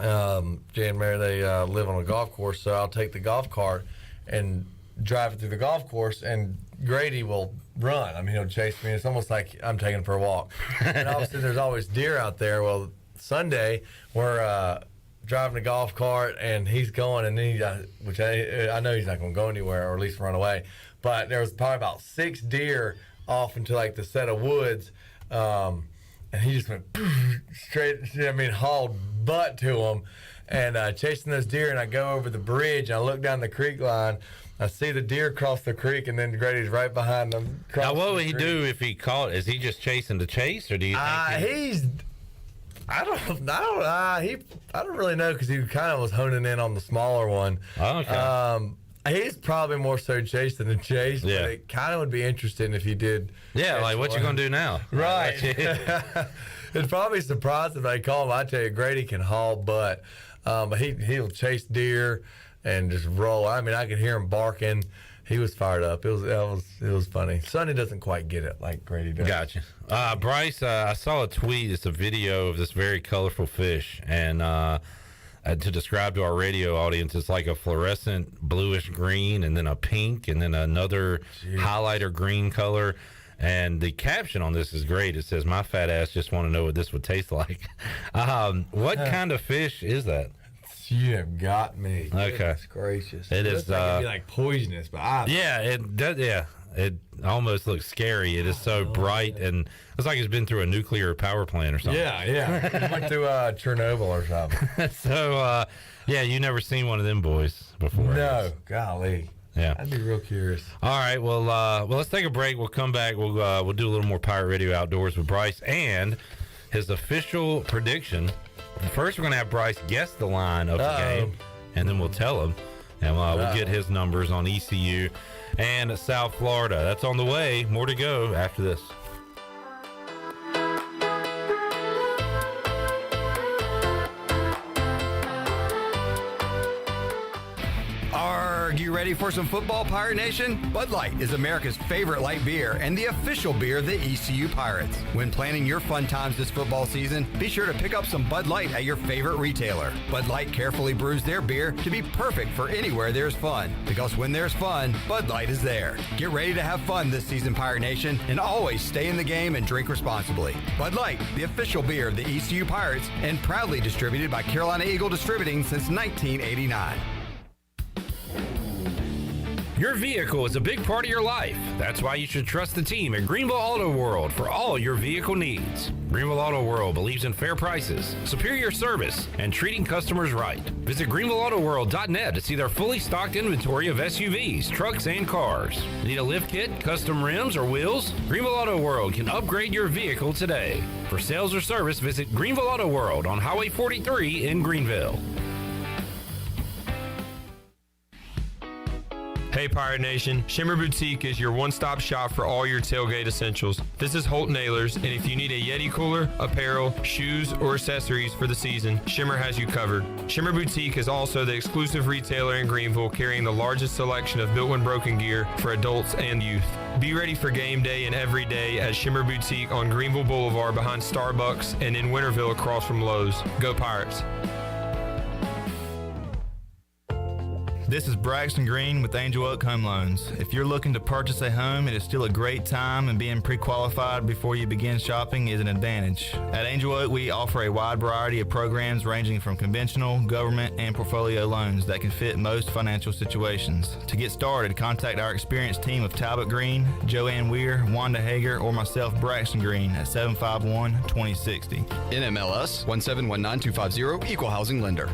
Jay and Mary, they live on a golf course, so I'll take the golf cart and drive it through the golf course, and Grady will run. I mean, he'll chase me. It's almost like I'm taking him for a walk. And obviously, there's always deer out there. Well, Sunday, we're driving the golf cart, and he's going, and then which I know he's not going to go anywhere, or at least run away. But there was probably about 6 deer off into like the set of woods, and he just went straight. Hauled butt to them, and chasing those deer. And I go over the bridge, and I look down the creek line. I see the deer cross the creek, and then Grady's right behind them. Now, what would he do if he caught? Is he just chasing to chase, or do you think I don't really know because he kind of was honing in on the smaller one. Oh, okay. He's probably more so chase than a chase, but it kind of would be interesting if he did. Yeah, like what you gonna do now? Right. It'd probably surprise if they call him. I tell you, Grady can haul butt, but he'll chase deer and just roll. I mean, I could hear him barking. He was fired up. It was funny. Sonny doesn't quite get it like Grady does. Gotcha. Bryce, I saw a tweet. It's a video of this very colorful fish, and to describe to our radio audience, it's like a fluorescent bluish green and then a pink and then another highlighter green color. And the caption on this is great. It says, "My fat ass just want to know what this would taste like." What kind of fish is that? You have got me. Okay. Goodness gracious. It looks is. Like it'd be like poisonous, but it does. Yeah, it almost looks scary. It is so bright, and it's like it's been through a nuclear power plant or something. Yeah. It went through Chernobyl or something. So, you never seen one of them boys before? No, golly. Yeah, I'd be real curious. All right, well, let's take a break. We'll come back. We'll do a little more Pirate Radio Outdoors with Bryce and his official prediction. First, we're going to have Bryce guess the line of the game, and then we'll tell him, and we'll get his numbers on ECU and South Florida. That's on the way. More to go after this. Are you ready for some football, Pirate Nation? Bud Light is America's favorite light beer and the official beer of the ECU Pirates. When planning your fun times this football season, be sure to pick up some Bud Light at your favorite retailer. Bud Light carefully brews their beer to be perfect for anywhere there's fun. Because when there's fun, Bud Light is there. Get ready to have fun this season, Pirate Nation, and always stay in the game and drink responsibly. Bud Light, the official beer of the ECU Pirates, and proudly distributed by Carolina Eagle Distributing since 1989. Your vehicle is a big part of your life. That's why you should trust the team at Greenville Auto World for all your vehicle needs. Greenville Auto World believes in fair prices, superior service, and treating customers right. Visit greenvilleautoworld.net to see their fully stocked inventory of SUVs, trucks, and cars. Need a lift kit, custom rims, or wheels? Greenville Auto World can upgrade your vehicle today. For sales or service, visit Greenville Auto World on Highway 43 in Greenville. Hey Pirate Nation, Shimmer Boutique is your one-stop shop for all your tailgate essentials. This is Holt Nailers, and if you need a Yeti cooler, apparel, shoes, or accessories for the season, Shimmer has you covered. Shimmer Boutique is also the exclusive retailer in Greenville carrying the largest selection of built when broken gear for adults and youth. Be ready for game day and every day at Shimmer Boutique on Greenville Boulevard behind Starbucks and in Winterville across from Lowe's. Go Pirates! This is Braxton Green with Angel Oak Home Loans. If you're looking to purchase a home, it is still a great time, and being pre-qualified before you begin shopping is an advantage. At Angel Oak, we offer a wide variety of programs ranging from conventional, government, and portfolio loans that can fit most financial situations. To get started, contact our experienced team of Talbot Green, Joanne Weir, Wanda Hager, or myself, Braxton Green, at 751-2060. NMLS 1719250, Equal Housing Lender.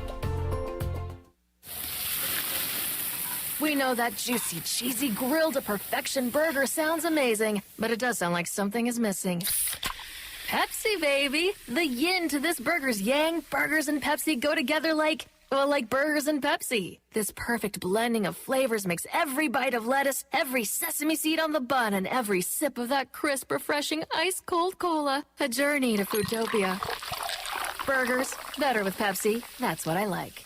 We know that juicy, cheesy, grilled to perfection burger sounds amazing, but it does sound like something is missing. Pepsi, baby! The yin to this burger's yang. Burgers and Pepsi go together like burgers and Pepsi. This perfect blending of flavors makes every bite of lettuce, every sesame seed on the bun, and every sip of that crisp, refreshing, ice-cold cola a journey to Foodtopia. Burgers, better with Pepsi. That's what I like.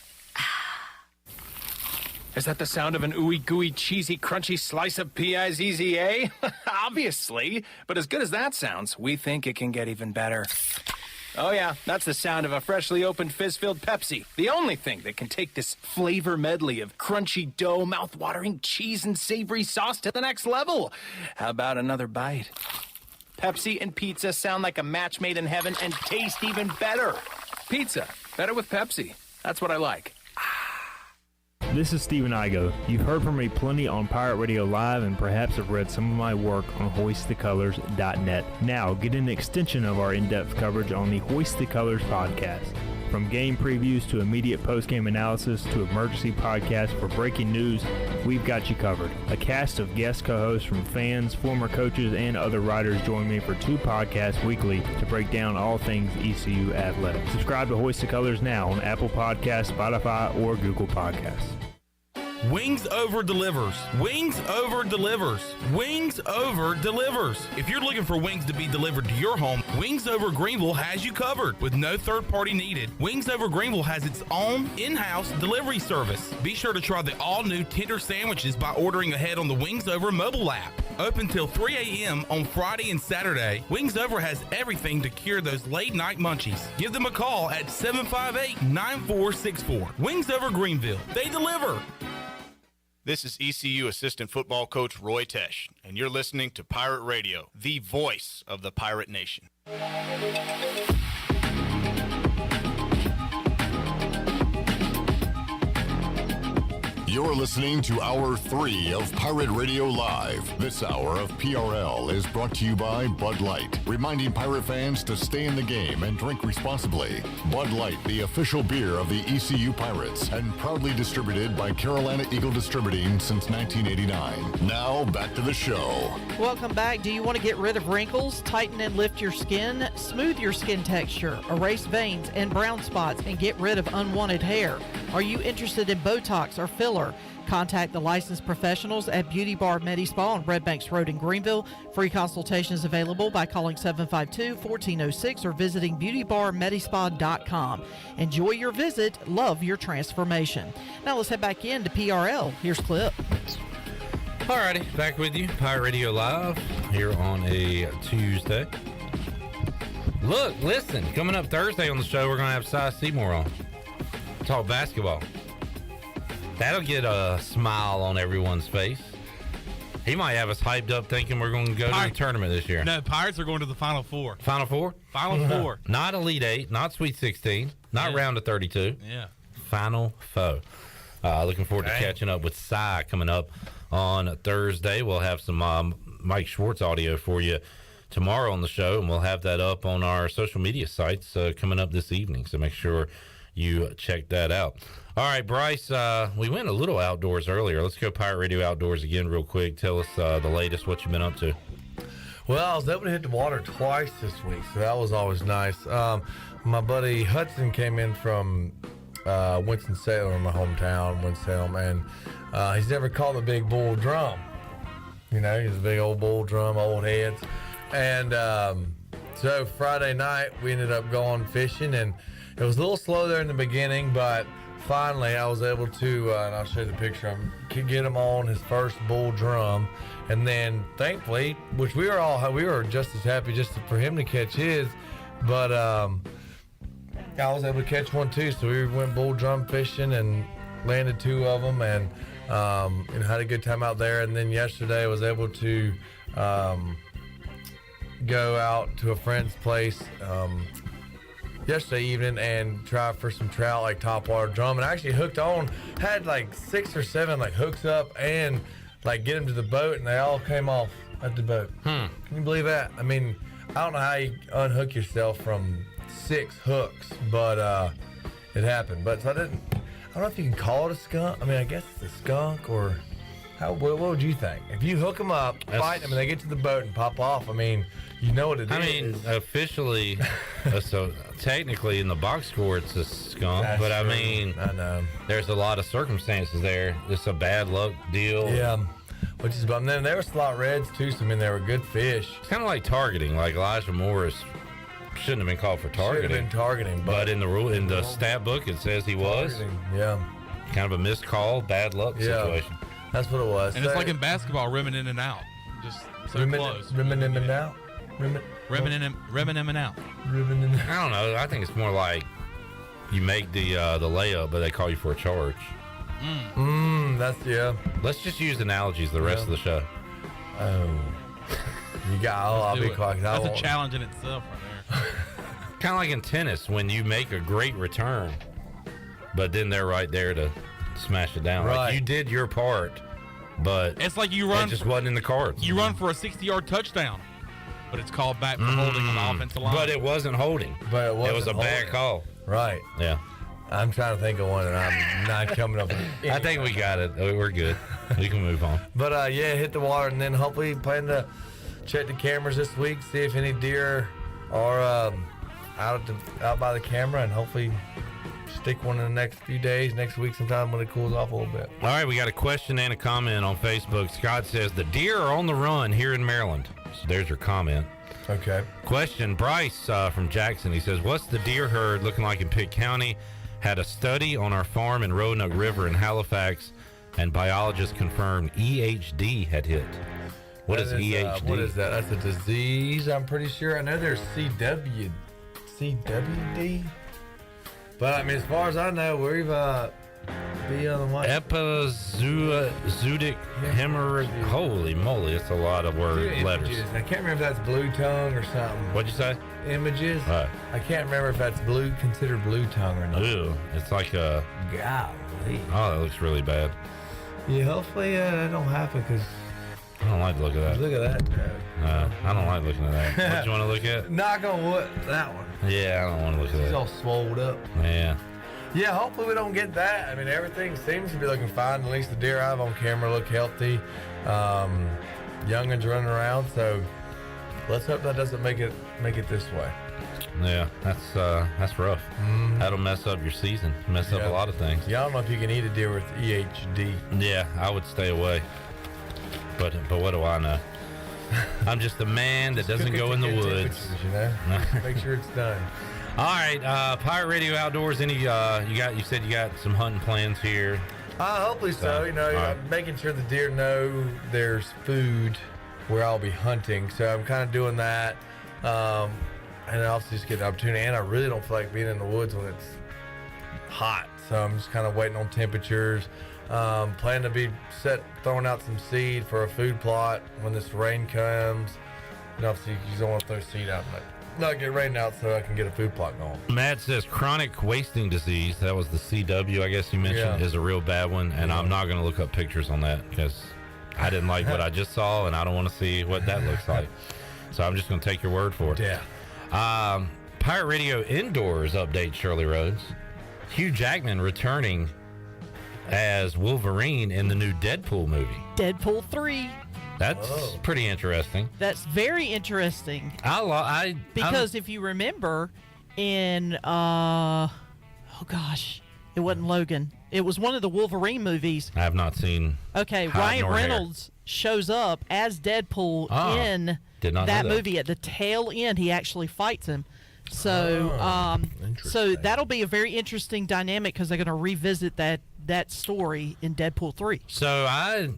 Is that the sound of an ooey gooey cheesy crunchy slice of P-I-Z-Z-A? Obviously, but as good as that sounds, we think it can get even better. Oh yeah, that's the sound of a freshly opened fizz-filled Pepsi. The only thing that can take this flavor medley of crunchy dough, mouth-watering cheese, and savory sauce to the next level. How about another bite? Pepsi and pizza sound like a match made in heaven and taste even better. Pizza, better with Pepsi. That's what I like. This is Stephen Igo. You've heard from me plenty on Pirate Radio Live and perhaps have read some of my work on hoistthecolors.net. Now, get an extension of our in-depth coverage on the Hoist the Colors podcast. From game previews to immediate post-game analysis to emergency podcasts for breaking news, we've got you covered. A cast of guest co-hosts from fans, former coaches, and other writers join me for 2 podcasts weekly to break down all things ECU athletics. Subscribe to Hoist the Colors now on Apple Podcasts, Spotify, or Google Podcasts. Wings Over delivers. Wings Over delivers. Wings Over delivers. If you're looking for wings to be delivered to your home, Wings Over Greenville has you covered with no third party needed. Wings Over Greenville has its own in-house delivery service. Be sure to try the all-new tender sandwiches by ordering ahead on the Wings Over mobile app. Open till 3 a.m. on Friday and Saturday. Wings Over has everything to cure those late-night munchies. Give them a call at 758-9464. Wings Over Greenville. They deliver. This is ECU assistant football coach Roy Tesh, and you're listening to Pirate Radio, the voice of the Pirate Nation. You're listening to Hour 3 of Pirate Radio Live. This hour of PRL is brought to you by Bud Light, reminding Pirate fans to stay in the game and drink responsibly. Bud Light, the official beer of the ECU Pirates, and proudly distributed by Carolina Eagle Distributing since 1989. Now, back to the show. Welcome back. Do you want to get rid of wrinkles, tighten and lift your skin, smooth your skin texture, erase veins and brown spots, and get rid of unwanted hair? Are you interested in Botox or filler? Contact the licensed professionals at Beauty Bar Medi-Spa on Red Banks Road in Greenville. Free consultations available by calling 752-1406 or visiting beautybarmedispa.com. Enjoy your visit. Love your transformation. Now let's head back into PRL. Here's Clip. Alrighty, back with you. Pirate Radio Live here on a Tuesday. Look, listen, coming up Thursday on the show, we're going to have Cy Seymour on. Talk basketball. That'll get a smile on everyone's face. He might have us hyped up thinking we're going to go to the tournament this year. No, Pirates are going to the Final Four. Final Four? Final Four. Not Elite Eight, not Sweet 16, not round of 32. Yeah. Final Four. Looking forward to catching up with Cy coming up on Thursday. We'll have some Mike Schwartz audio for you tomorrow on the show, and we'll have that up on our social media sites coming up this evening. So make sure you check that out. All right, Bryce, we went a little outdoors earlier. Let's go Pirate Radio Outdoors again real quick. Tell us the latest, what you've been up to. Well, I was able to hit the water twice this week, so that was always nice. My buddy Hudson came in from Winston-Salem, my hometown, Winston-Salem, and he's never caught the big bull drum. You know, he's a big old bull drum, old heads. And so Friday night, we ended up going fishing, and it was a little slow there in the beginning, but finally I was able to, and I'll show you the picture, get him on his first bull drum. And then thankfully, which we were just as happy just for him to catch his, but I was able to catch one too. So we went bull drum fishing and landed two of them, and had a good time out there. And then yesterday I was able to go out to a friend's place yesterday evening and try for some trout, like topwater drum, and I actually hooked on, had like 6 or 7 like hooks up and like get them to the boat, and they all came off at the boat. Can you believe that? I mean, I don't know how you unhook yourself from 6 hooks, but it happened. But so I don't know if you can call it a skunk. I mean, I guess it's a skunk, or what would you think? If you hook them up, fight them, and they get to the boat and pop off, I mean, you know what it is. I mean, officially, so technically in the box score, it's a skunk. That's but I true. mean, I know there's a lot of circumstances there. It's a bad luck deal. Yeah, which is, but then there were slot reds too. So I mean, they were good fish. It's kind of like targeting. Like Elijah Morris shouldn't have been called for targeting. Should have been targeting, but in the stat book, it says he was. Yeah. Kind of a missed call, bad luck situation. That's what it was. And it's like in basketball, rimming in and out. Just so close. Rimming in and out? Rimming in and out. I don't know. I think it's more like you make the layup, but they call you for a charge. That's, yeah. Let's just use analogies the rest of the show. Oh. You got, I'll be quiet. That's a challenge in itself right there. Kind of like in tennis, when you make a great return, but then they're right there to smash it down. Right. Like you did your part, but it's like you run. It just wasn't in the cards. You run for a 60-yard touchdown, but it's called back for holding on the offensive line. But it wasn't holding. But it was a bad call. Right. Yeah. I'm trying to think of one, and I'm not coming up with it. I think we got it. We're good. We can move on. But yeah, hit the water, and then hopefully plan to check the cameras this week, see if any deer are out by the camera, and hopefully stick one in the next few days, next week sometime when it cools off a little bit. All right, we got a question and a comment on Facebook. Scott says, the deer are on the run here in Maryland. So there's your comment. Okay. Question, Bryce from Jackson. He says, what's the deer herd looking like in Pitt County? Had a study on our farm in Roanoke River in Halifax, and biologists confirmed EHD had hit. What is EHD? What is that? That's a disease, I'm pretty sure. I know there's CWD. But, I mean, as far as I know, we've be on the one. Epizootic hemorrhage. Holy moly, it's a lot of letters. I can't remember if that's blue tongue or something. What'd you say? Images. Right. I can't remember if that's considered blue tongue or not. Ew, it's like a. Golly. Oh, that looks really bad. Yeah, hopefully that don't happen because. I don't like to look at that. Look at that. I don't like looking at that. What do you want to look at? Knock on wood. That one. Yeah, I don't want to look at that. He's all swolled up. Yeah. Yeah, hopefully we don't get that. I mean, everything seems to be looking fine. At least the deer I have on camera look healthy. Youngins running around, so let's hope that doesn't make it this way. Yeah, that's rough. Mm-hmm. That'll mess up your season. Mess up a lot of things. Yeah, I don't know if you can eat a deer with EHD. Yeah, I would stay away. But what do I know? I'm just a man that doesn't go in the woods. You know? Make sure it's done. All right, Pirate Radio Outdoors. You said you got some hunting plans here. Hopefully so. You know, right. making sure the deer know there's food where I'll be hunting. So I'm kind of doing that. And I also just get the opportunity. And I really don't feel like being in the woods when it's hot. So I'm just kind of waiting on temperatures. Plan to be throwing out some seed for a food plot when this rain comes. And obviously, you don't want to throw seed out and not get rain out so I can get a food plot going. Matt says chronic wasting disease, that was the CW, I guess you mentioned, is a real bad one. And I'm not going to look up pictures on that because I didn't like what I just saw and I don't want to see what that looks like. So I'm just going to take your word for it. Yeah. Pirate Radio Indoors update, Shirley Rhodes. Hugh Jackman returning as Wolverine in the new Deadpool movie. Deadpool 3. That's pretty interesting. That's very interesting. Because if you remember in, it wasn't Logan. It was one of the Wolverine movies. I have not seen. Okay, Ryan Reynolds shows up as Deadpool in that movie. At the tail end, he actually fights him. So, so that'll be a very interesting dynamic because they're going to revisit that story in Deadpool 3. So I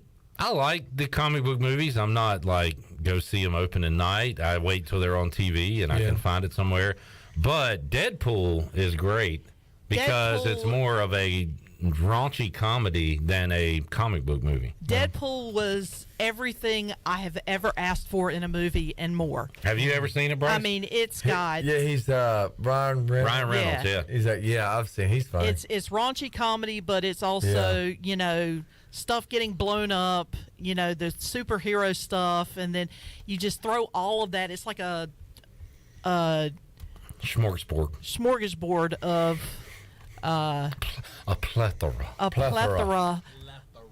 like the comic book movies. I'm not like go see them opening night. I wait till they're on TV and I can find it somewhere. But Deadpool is great because it's more of a raunchy comedy than a comic book movie. Deadpool was everything I have ever asked for in a movie and more. Have you ever seen it, Bryce? I mean, it's got... he's Ryan Reynolds. Ryan Reynolds, yeah. He's I've seen. He's funny. It's raunchy comedy, but it's also, stuff getting blown up, the superhero stuff, and then you just throw all of that. It's like a smorgasbord of a plethora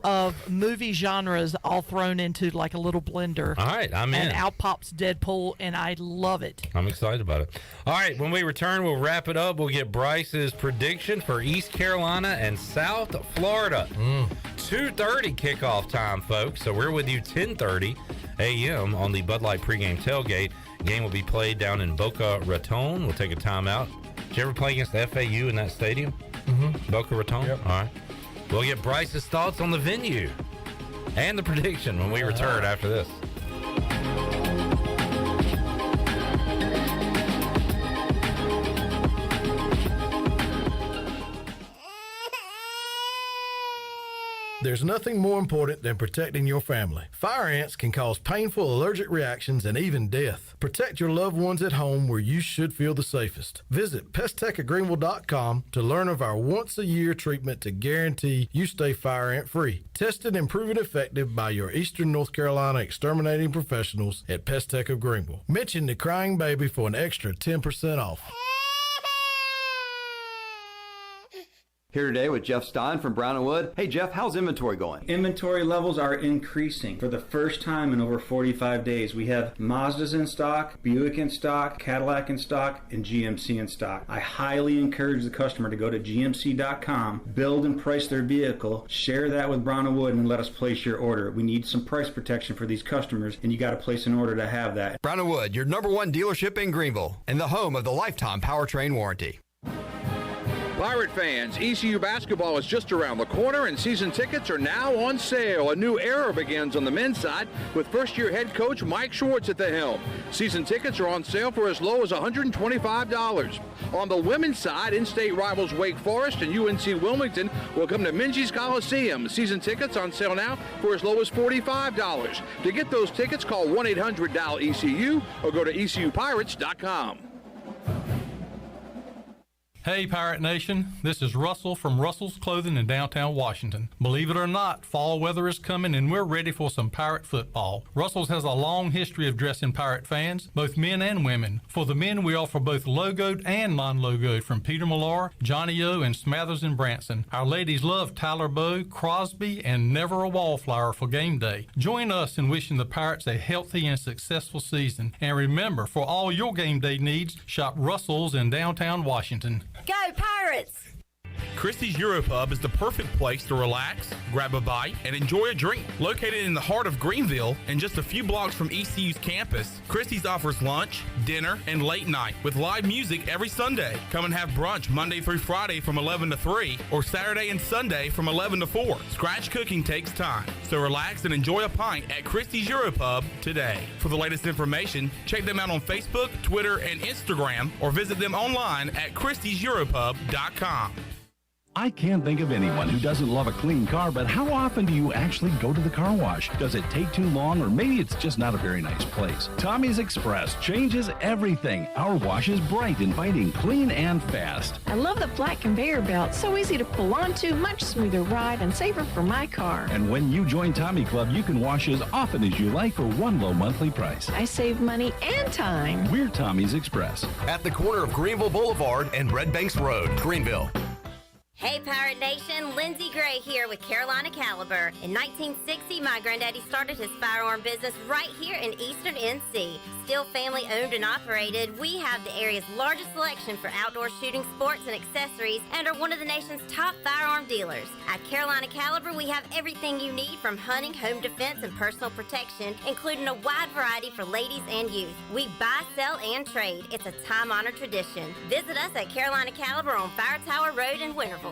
of movie genres all thrown into like a little blender. All right, I'm in. And out pops Deadpool, and I love it. I'm excited about it. All right, when we return, we'll wrap it up. We'll get Bryce's prediction for East Carolina and South Florida. 2:30 kickoff time, folks. So we're with you 10:30 a.m. on the Bud Light pregame tailgate. Game will be played down in Boca Raton. We'll take a timeout. Did you ever play against FAU in that stadium? Boca Raton? Yep. All right. We'll get Bryce's thoughts on the venue and the prediction when we return after this. There's nothing more important than protecting your family. Fire ants can cause painful allergic reactions and even death. Protect your loved ones at home where you should feel the safest. Visit pesttechofgreenville.com to learn of our once-a-year treatment to guarantee you stay fire ant free. Tested and proven effective by your Eastern North Carolina exterminating professionals at Pest Tech of Greenville. Mention the crying baby for an extra 10% off. Here today with Jeff Stein from Brown & Wood. Hey Jeff, how's inventory going? Inventory levels are increasing. For the first time in over 45 days, we have Mazdas in stock, Buick in stock, Cadillac in stock, and GMC in stock. I highly encourage the customer to go to gmc.com, build and price their vehicle, share that with Brown & Wood, and let us place your order. We need some price protection for these customers, and you got to place an order to have that. Brown & Wood, your #1 dealership in Greenville and the home of the lifetime powertrain warranty. Pirate fans, ECU basketball is just around the corner and season tickets are now on sale. A new era begins on the men's side with first-year head coach Mike Schwartz at the helm. Season tickets are on sale for as low as $125. On the women's side, in-state rivals Wake Forest and UNC Wilmington will come to Minji's Coliseum. Season tickets on sale now for as low as $45. To get those tickets, call 1-800-DIAL-ECU or go to ECUPirates.com. Hey Pirate Nation, this is Russell from Russell's Clothing in downtown Washington. Believe it or not, fall weather is coming and we're ready for some Pirate football. Russell's has a long history of dressing Pirate fans, both men and women. For the men, we offer both logoed and non-logoed from Peter Millar, Johnny O, and Smathers and Branson. Our ladies love Tyler Bowe, Crosby, and Never a Wallflower for game day. Join us in wishing the Pirates a healthy and successful season. And remember, for all your game day needs, shop Russell's in downtown Washington. Go Pirates! Christie's Europub is the perfect place to relax, grab a bite, and enjoy a drink. Located in the heart of Greenville and just a few blocks from ECU's campus, Christie's offers lunch, dinner, and late night with live music every Sunday. Come and have brunch Monday through Friday from 11 to 3 or Saturday and Sunday from 11 to 4. Scratch cooking takes time, so relax and enjoy a pint at Christie's Europub today. For the latest information, check them out on Facebook, Twitter, and Instagram or visit them online at christieseuropub.com. I can't think of anyone who doesn't love a clean car, but how often do you actually go to the car wash? Does it take too long, or maybe it's just not a very nice place? Tommy's Express changes everything. Our wash is bright, inviting, clean, and fast. I love the flat conveyor belt. So easy to pull onto, much smoother ride, and safer for my car. And when you join Tommy Club, you can wash as often as you like for one low monthly price. I save money and time. We're Tommy's Express. At the corner of Greenville Boulevard and Red Banks Road, Greenville. Hey Pirate Nation, Lindsay Gray here with Carolina Caliber. In 1960, my granddaddy started his firearm business right here in Eastern NC. Still family owned and operated, we have the area's largest selection for outdoor shooting sports and accessories and are one of the nation's top firearm dealers. At Carolina Caliber, we have everything you need from hunting, home defense, and personal protection, including a wide variety for ladies and youth. We buy, sell, and trade. It's a time-honored tradition. Visit us at Carolina Caliber on Fire Tower Road in Winterville.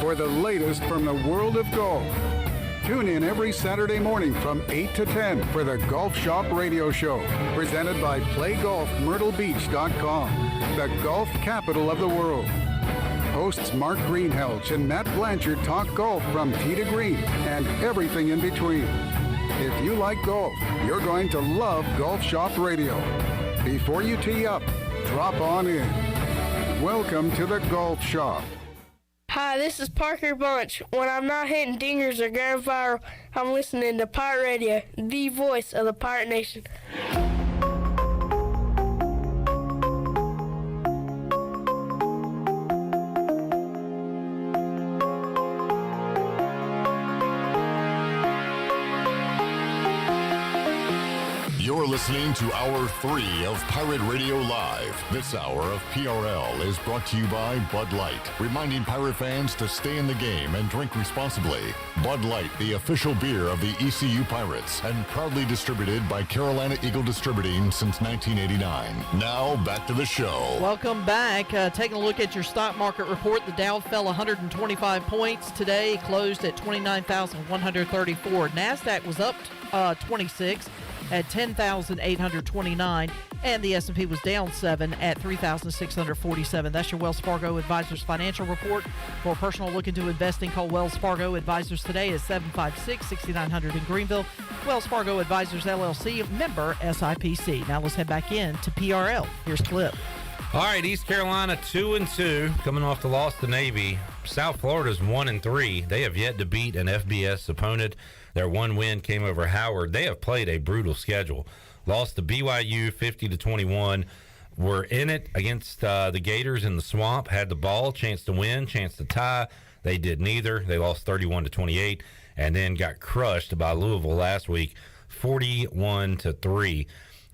For the latest from the world of golf. Tune in every Saturday morning from 8 to 10 for the Golf Shop Radio Show, presented by PlayGolfMyrtleBeach.com, the golf capital of the world. Hosts Mark Greenhelch and Matt Blanchard talk golf from tee to green and everything in between. If you like golf, you're going to love Golf Shop Radio. Before you tee up, drop on in. Welcome to the Golf Shop. Hi, this is Parker Bunch. When I'm not hitting dingers or going viral, I'm listening to Pirate Radio, the voice of the Pirate Nation. You're listening to Hour 3 of Pirate Radio Live. This hour of PRL is brought to you by Bud Light, reminding Pirate fans to stay in the game and drink responsibly. Bud Light, the official beer of the ECU Pirates, and proudly distributed by Carolina Eagle Distributing since 1989. Now, back to the show. Welcome back. Taking a look at your stock market report, the Dow fell 125 points today, closed at 29,134. NASDAQ was up 26 at 10,829, and the S&P was down 7 at 3,647. That's your Wells Fargo Advisors financial report. For a personal look into investing, call Wells Fargo Advisors today at 756-6900 in Greenville. Wells Fargo Advisors, LLC, member SIPC. Now let's head back in to PRL. Here's Clip. All right, East Carolina 2-2, coming off the loss to Navy. South Florida's 1-3. They have yet to beat an FBS opponent. Their one win came over Howard. They have played a brutal schedule. Lost to BYU 50-21. were in it against the Gators in the Swamp, had the ball, chance to win, chance to tie. They did neither. They lost 31-28 and then got crushed by Louisville last week, 41-3.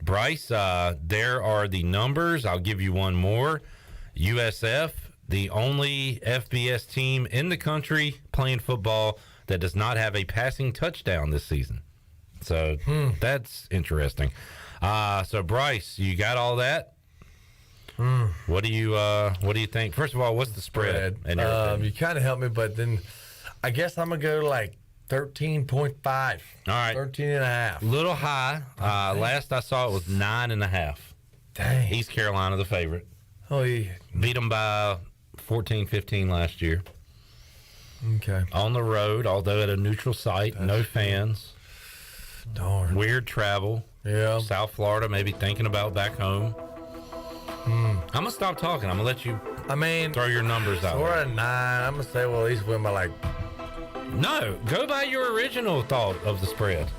Bryce, there are the numbers. I'll give you one more. USF, the only FBS team in the country playing football that does not have a passing touchdown this season. So that's interesting. So Bryce, you got all that? What do you think? First of all, what's the spread? You kind of helped me, but then I guess I'm gonna go like 13.5. All right, 13.5. Little high. Last I saw it was 9.5. Dang. East Carolina the favorite. Oh yeah. Beat them by 14-15 last year. Okay. On the road, although at a neutral site, no fans. Darn. Weird travel. Yeah. South Florida, maybe thinking about back home. I'm gonna stop talking. I'm gonna let you. Throw your numbers out. We're at 9. I'm gonna say we'll at least win by like. No, go by your original thought of the spread.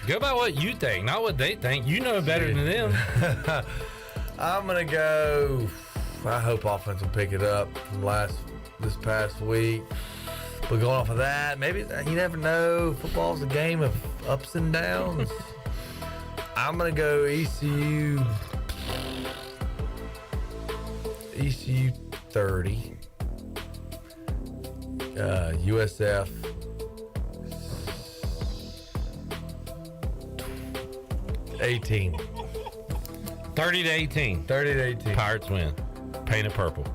Go by what you think, not what they think. You know better than them. I'm gonna go. I hope offense will pick it up from this past week. But going off of that, maybe you never know. Football's a game of ups and downs. I'm gonna go ECU 30. USF 18. 30-18. 30-18. Pirates win. Paint it purple.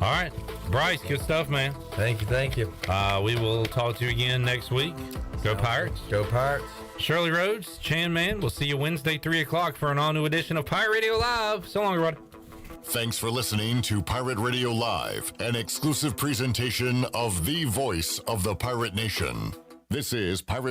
All right. Bryce, good stuff, man. Thank you. We will talk to you again next week. Go Pirates. Go Pirates. Shirley Rhodes, Chan Man. We'll see you Wednesday, 3 o'clock for an all-new edition of Pirate Radio Live. So long, everybody. Thanks for listening to Pirate Radio Live, an exclusive presentation of the voice of the Pirate Nation. This is Pirate